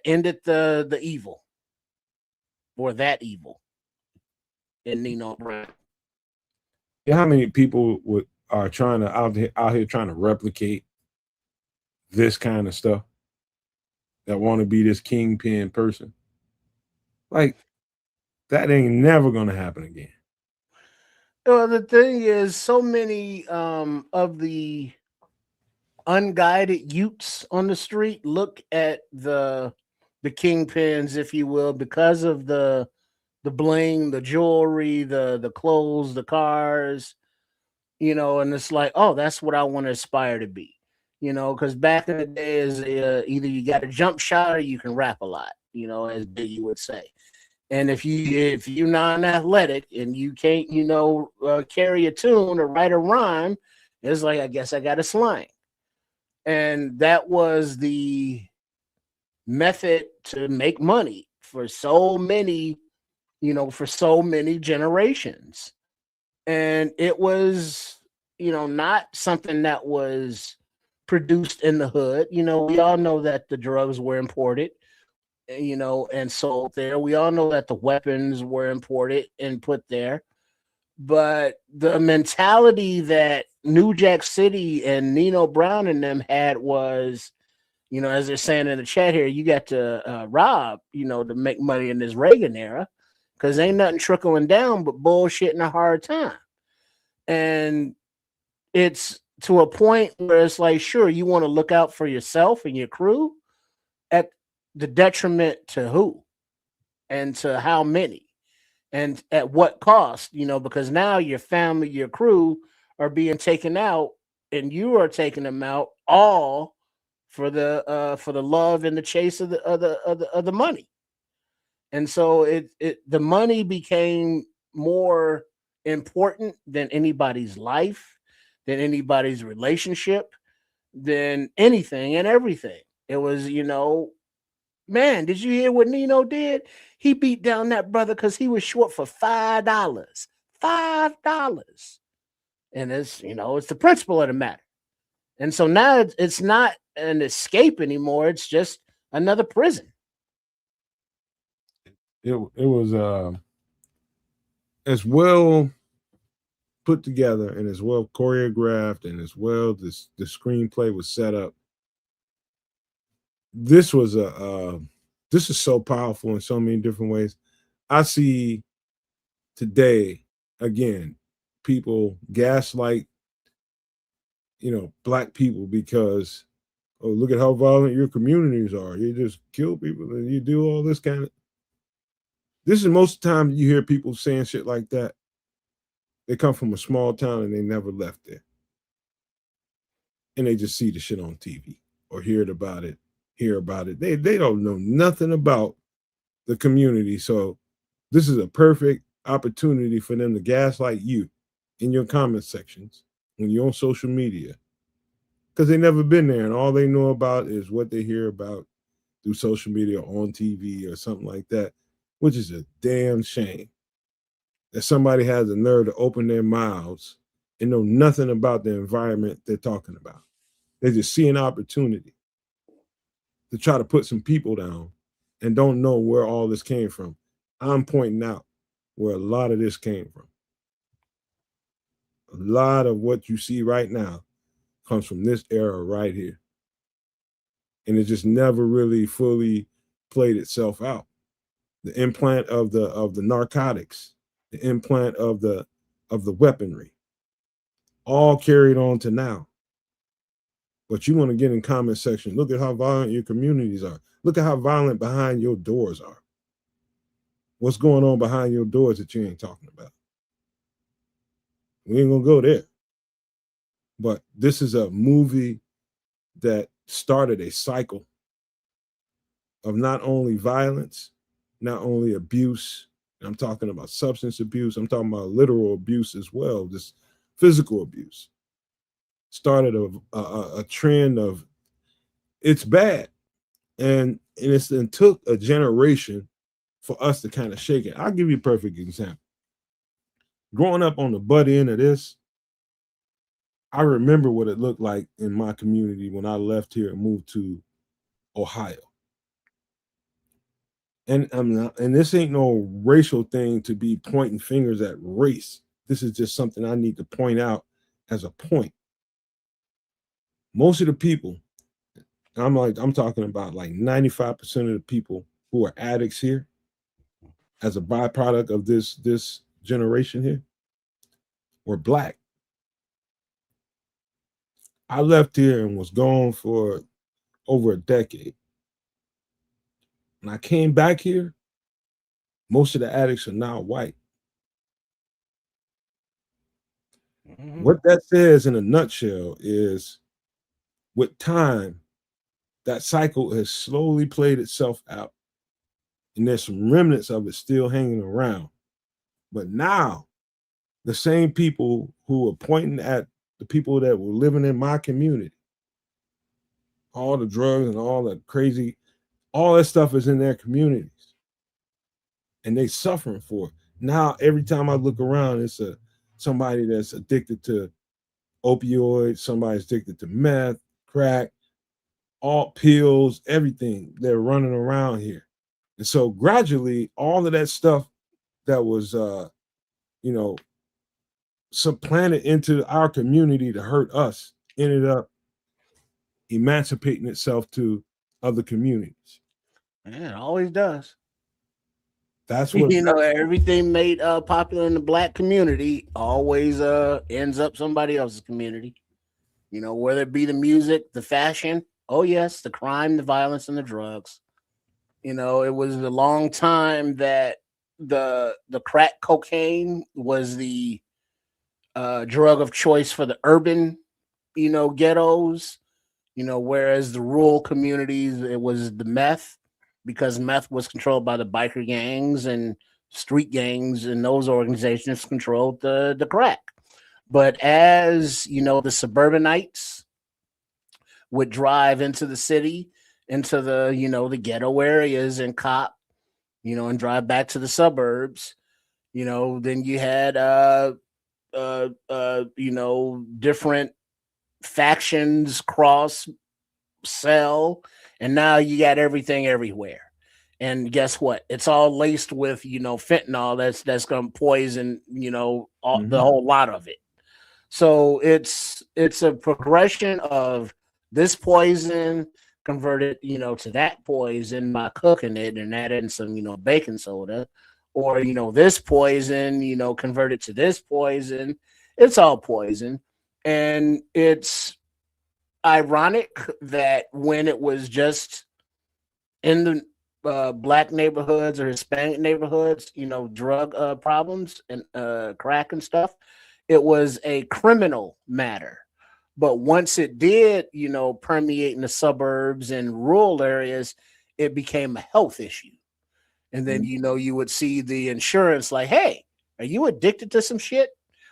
ended the evil or that evil in Nino Brown. You know how many people are trying to out here trying to replicate this kind of stuff that want to be this kingpin person? Like that ain't never gonna happen again. Well, the thing is, so many of the unguided youths on the street look at the kingpins, if you will, because of the bling, the jewelry, the clothes, the cars, and it's like, oh, that's what I want to aspire to be, because back in the days, either you got a jump shot or you can rap a lot, as Biggie would say. And if you're non-athletic and you can't, carry a tune or write a rhyme, it's like, I guess I got a slang. And that was the method to make money for so many, for so many generations. And it was, not something that was produced in the hood. We all know that the drugs were imported, and sold there. We all know that the weapons were imported and put there. But the mentality that New Jack City and Nino Brown and them had was, as they're saying in the chat here, you got to rob, to make money in this Reagan era, because ain't nothing trickling down but bullshit and a hard time. And it's to a point where it's like, sure, you want to look out for yourself and your crew at the detriment to who and to how many and at what cost, because now your family, your crew are being taken out and you are taking them out all for the love and the chase of the money. And so the money became more important than anybody's life, than anybody's relationship, than anything and everything. It was, man, did you hear what Nino did? He beat down that brother because he was short for $5. $5. And it's the principle of the matter. And so now it's not an escape anymore. It's just another prison. It was as well put together and as well choreographed and as well the screenplay was set up. This was this is so powerful in so many different ways. I see today again people gaslight black people because, oh, look at how violent your communities are. You just kill people and you do all this kind of. This is most of the time you hear people saying shit like that. They come from a small town and they never left there. And they just see the shit on TV or hear about it. They don't know nothing about the community. So this is a perfect opportunity for them to gaslight you in your comment sections when you're on social media. Because they never been there and all they know about is what they hear about through social media or on TV or something like that, which is a damn shame that somebody has the nerve to open their mouths and know nothing about the environment they're talking about. They just see an opportunity to try to put some people down and don't know where all this came from. I'm pointing out where a lot of this came from. A lot of what you see right now comes from this era right here. And it just never really fully played itself out. The implant of the narcotics, the implant of the weaponry, all carried on to now. But you want to get in comment section, look at how violent your communities are. Look at how violent behind your doors are. What's going on behind your doors that you ain't talking about? We ain't gonna go there. But this is a movie that started a cycle of not only violence, not only abuse. I'm talking about substance abuse. I'm talking about literal abuse as well, just physical abuse. Started a trend of it's bad, and it took a generation for us to kind of shake it. I'll give you a perfect example. Growing up on the butt end of this, I remember what it looked like in my community when I left here and moved to Ohio. And this ain't no racial thing to be pointing fingers at race. This is just something I need to point out as a point. Most of the people, I'm talking about like 95% of the people who are addicts here as a byproduct of this generation here were black. I left here and was gone for over a decade. When I came back here, most of the addicts are now white. Mm-hmm. What that says in a nutshell is with time, that cycle has slowly played itself out. And there's some remnants of it still hanging around. But now, the same people who are pointing at the people that were living in my community, all the drugs and all the crazy, all that stuff is in their communities. And they suffering for it. Now, every time I look around, it's somebody that's addicted to opioids, somebody's addicted to meth, crack, all pills, everything. They're running around here. And so gradually, all of that stuff that was, supplanted into our community to hurt us ended up emancipating itself to other communities. Yeah, it always does. That's what everything made popular in the black community always ends up somebody else's community. Whether it be the music, the fashion, oh yes, the crime, the violence, and the drugs. It was a long time that the crack cocaine was the drug of choice for the urban, ghettos. Whereas the rural communities, it was the meth, because meth was controlled by the biker gangs and street gangs, and those organizations controlled the crack. But as the suburbanites would drive into the city into the, the ghetto areas and cop, and drive back to the suburbs. Then you had different factions cross sell, and now you got everything everywhere. And guess what? It's all laced with fentanyl that's gonna poison the whole lot of it. So it's a progression of this poison converted to that poison by cooking it and adding some baking soda, or this poison converted to this poison. It's all poison, and it's ironic that when it was just in the black neighborhoods or Hispanic neighborhoods, drug problems and crack and stuff, it was a criminal matter. But once it did, permeate in the suburbs and rural areas, it became a health issue. And then, you would see the insurance like, hey, are you addicted to some shit?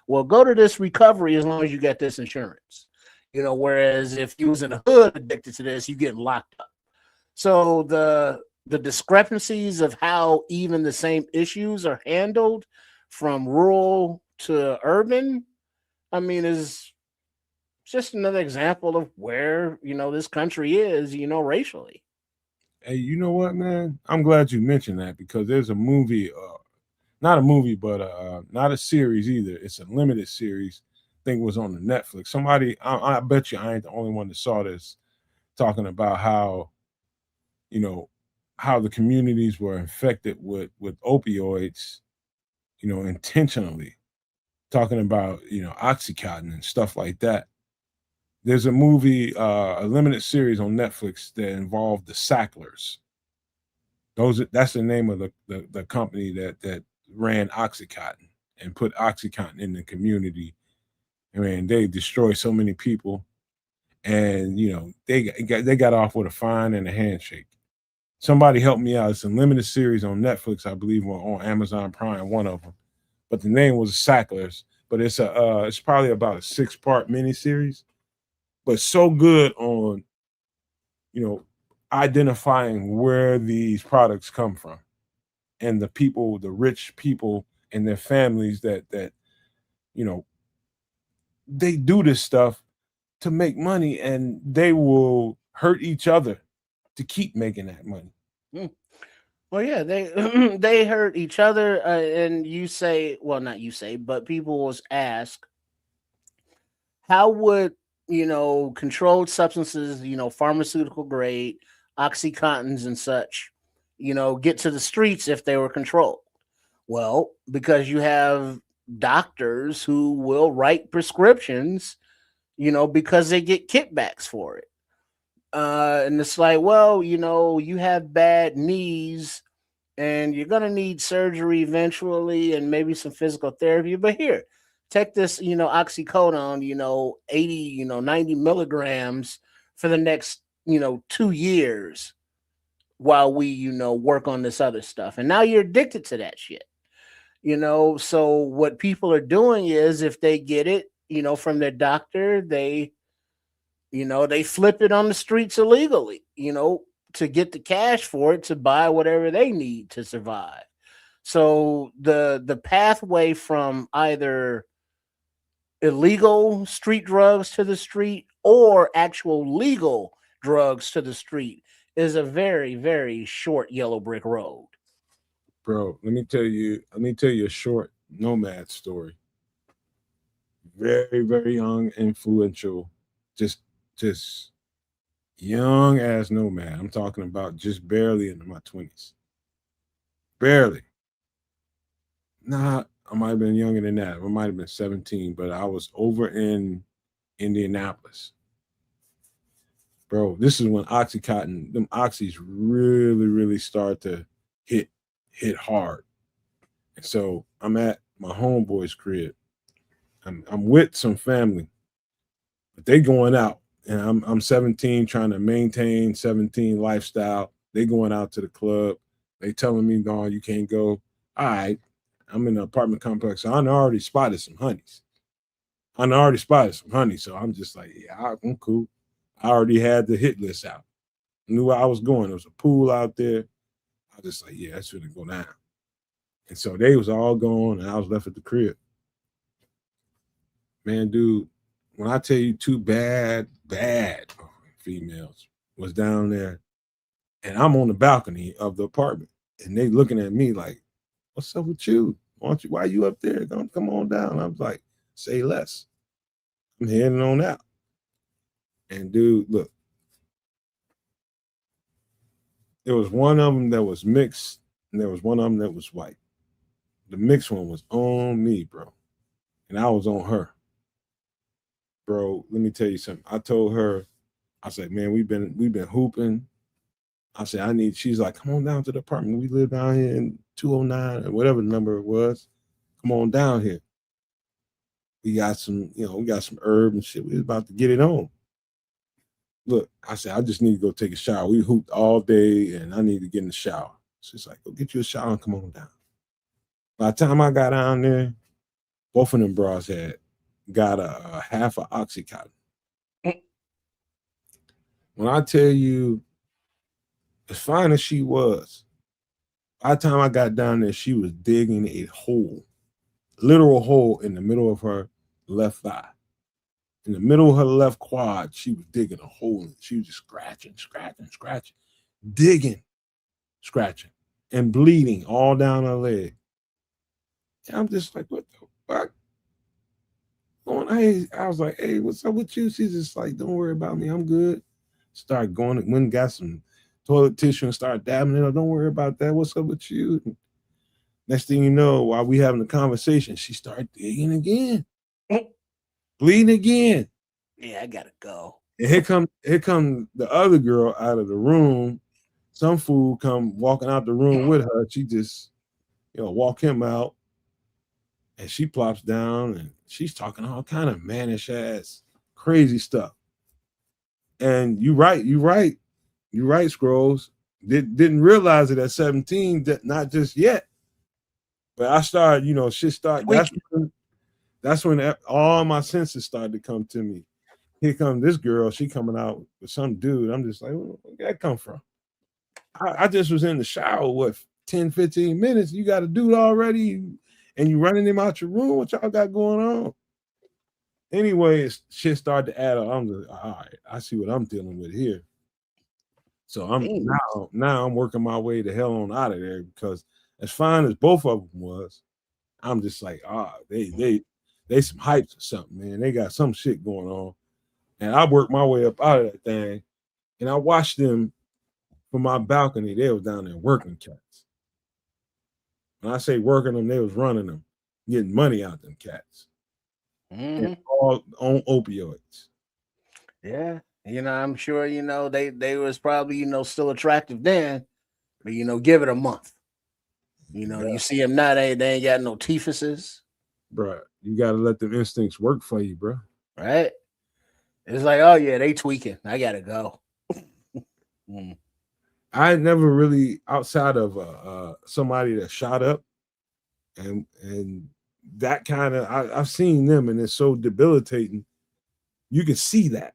Well, go to this recovery as long as you get this insurance. Whereas if you was in the hood addicted to this, you get locked up. So the discrepancies of how even the same issues are handled from rural to urban, I mean, is just another example of where this country is, racially. Hey, you know what, man? I'm glad you mentioned that because there's a movie, not a movie, but not a series either. It's a limited series. I think it was on the Netflix. Somebody, I bet you I ain't the only one that saw this, talking about how, how the communities were infected with opioids, intentionally. Talking about Oxycontin and stuff like that. There's a movie, a limited series on Netflix that involved the Sacklers. That's the name of the company that ran Oxycontin and put Oxycontin in the community. I mean, they destroyed so many people, and they got off with a fine and a handshake. Somebody help me out. It's a limited series on Netflix, I believe, on Amazon Prime, one of them. But the name was Sacklers. But it's probably about a 6-part miniseries. But so good on, identifying where these products come from and the people, the rich people and their families that they do this stuff to make money, and they will hurt each other to keep making that money. Well, yeah, they they hurt each other, and you say, well, not you say, but people will ask, how would controlled substances, pharmaceutical grade, oxycontins and such, get to the streets if they were controlled? Well, because you have doctors who will write prescriptions, because they get kickbacks for it. And it's like, well, you have bad knees and you're going to need surgery eventually and maybe some physical therapy. But here, take this, oxycodone, 80, 90 milligrams for the next, 2 years while we, work on this other stuff. And now you're addicted to that shit. So what people are doing is if they get it, from their doctor, they flip it on the streets illegally, to get the cash for it to buy whatever they need to survive. So the pathway from either illegal street drugs to the street or actual legal drugs to the street is a very, very short yellow brick road. Bro, let me tell you a short Nomad story. Very, very young, influential, just young as Nomad. I'm talking about just barely into my 20s. Barely. Nah, I might have been younger than that. I might have been 17, but I was over in Indianapolis. Bro, this is when Oxycontin, them oxys really, really start to hit hard. And so I'm at my homeboy's crib. I'm with some family, but they going out, and I'm 17 trying to maintain 17 lifestyle. They going out to the club. They telling me, no, you can't go. All right. I'm in an apartment complex. So I already spotted some honeys. So I'm just like, yeah, I'm cool. I already had the hit list out. Knew where I was going. There was a pool out there. I was just like, yeah, that shouldn't go down. And so they was all gone, and I was left at the crib. Man, dude, when I tell you two bad females was down there, and I'm on the balcony of the apartment, and they looking at me like, "What's up with you? Why you up there? Come on down." I was like, "Say less. I'm heading on out." And dude, look, there was one of them that was mixed, and there was one of them that was white. The mixed one was on me, bro, and I was on her. Bro, let me tell you something. I told her, I said, "Man, we've been hooping." I said, she's like, "Come on down to the apartment. We live down here in 209 or whatever the number it was. Come on down here. We got some herb and shit. We was about to get it on." Look, I said, "I just need to go take a shower. We hooped all day and I need to get in the shower." She's like, "Go get you a shower and come on down." By the time I got down there, both of them bras had got a half of Oxycontin. When I tell you, as fine as she was, by the time I got down there, she was digging a hole, literal hole in the middle of her left thigh. In the middle of her left quad, she was digging a hole in it. She was just scratching, digging, scratching, and bleeding all down her leg. And I'm just like, "What the fuck?" I was like, "Hey, what's up with you?" She's just like, "Don't worry about me. I'm good." Started going, went and got some toilet tissue and started dabbing it up. "Don't worry about that. What's up with you?" And next thing you know, while we having a conversation, she started digging again, bleeding again. Yeah, I gotta go. And here come the other girl out of the room. Some fool come walking out the room with her. She just, walk him out, and she plops down and she's talking all kind of mannish ass, crazy stuff. And you're right, Scrolls. Didn't realize it at 17, that not just yet. But I started, shit started. That's when all my senses started to come to me. Here comes this girl. She coming out with some dude. I'm just like, where that come from? I just was in the shower, what, 10, 15 minutes. You got a dude already, and you running him out your room. What y'all got going on? Anyways, shit started to add up. I'm just, all right, I see what I'm dealing with here. So now I'm working my way the hell on out of there, because as fine as both of them was, I'm just like, they some hypes or something, man. They got some shit going on. And I worked my way up out of that thing, and I watched them from my balcony. They was down there working cats. When I say working them, they was running them, getting money out them cats. And all on opioids. Yeah. I'm sure, they was probably, still attractive then, but give it a month. You see them now, they ain't got no teethuses. Bro, you gotta let them instincts work for you, bro. Right? It's like, oh yeah, they tweaking. I gotta go. I never really, outside of somebody that shot up, and that kind of, I've seen them, and it's so debilitating. You can see that.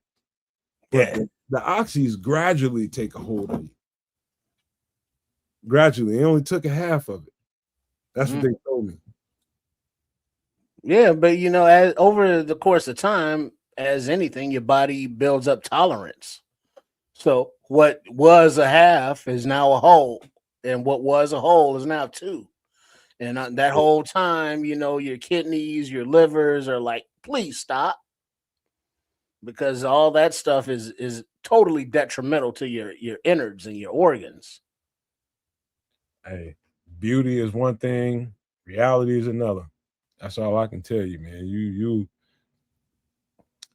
But the oxys gradually take a hold of you. Gradually. It only took a half of it. That's what they told me. Yeah, but as over the course of time, as anything, your body builds up tolerance. So what was a half is now a whole, and what was a whole is now two. And that whole time, your kidneys, your livers are like, please stop, because all that stuff is totally detrimental to your innards and your organs. Hey, beauty is one thing, reality is another. That's all I can tell you, man. You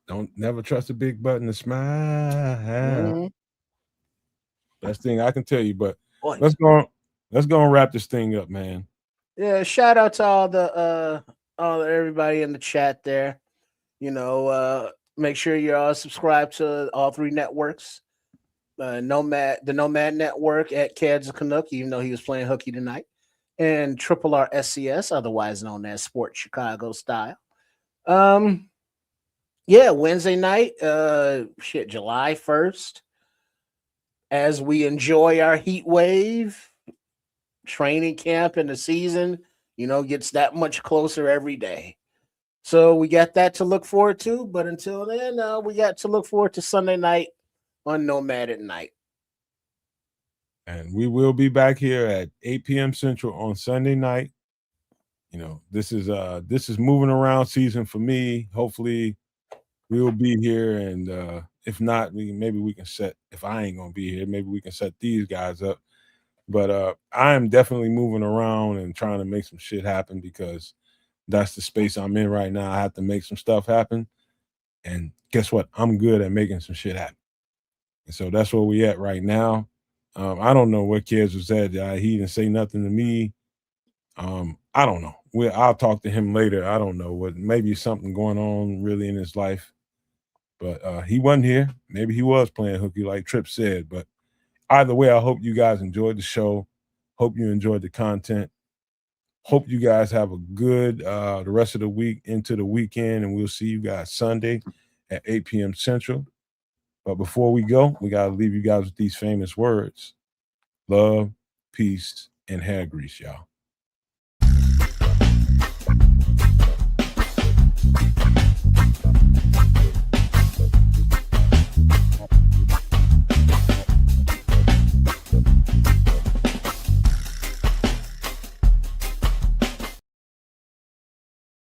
don't never trust a big button to smile. Best thing I can tell you. But let's go and wrap this thing up, man. Yeah, shout out to all everybody in the chat there. Make sure you're all subscribed to all three networks. The Nomad Network at Kedz and Nomad, even though he was playing hooky tonight, and Triple R SCS, otherwise known as Sports Chicago Style. Yeah, Wednesday night, July 1st. as we enjoy our heat wave, training camp and the season, gets that much closer every day. So we got that to look forward to. But until then, we got to look forward to Sunday night on Nomad at Night. And we will be back here at 8 p.m. Central on Sunday night. This is moving around season for me. Hopefully we'll be here, and if not, maybe we can set, if I ain't gonna be here, maybe we can set these guys up. But I am definitely moving around and trying to make some shit happen, because that's the space I'm in right now. I have to make some stuff happen. And guess what? I'm good at making some shit happen. And so that's where we at right now. I don't know where Kedz was at. He didn't say nothing to me. I don't know. I'll talk to him later. I don't know what. Maybe something going on really in his life. But he wasn't here. Maybe he was playing hooky, like Tripp said. But either way, I hope you guys enjoyed the show. Hope you enjoyed the content. Hope you guys have a good the rest of the week into the weekend, and we'll see you guys Sunday at 8 p.m. Central. But before we go, we got to leave you guys with these famous words: love, peace, and hair grease, y'all.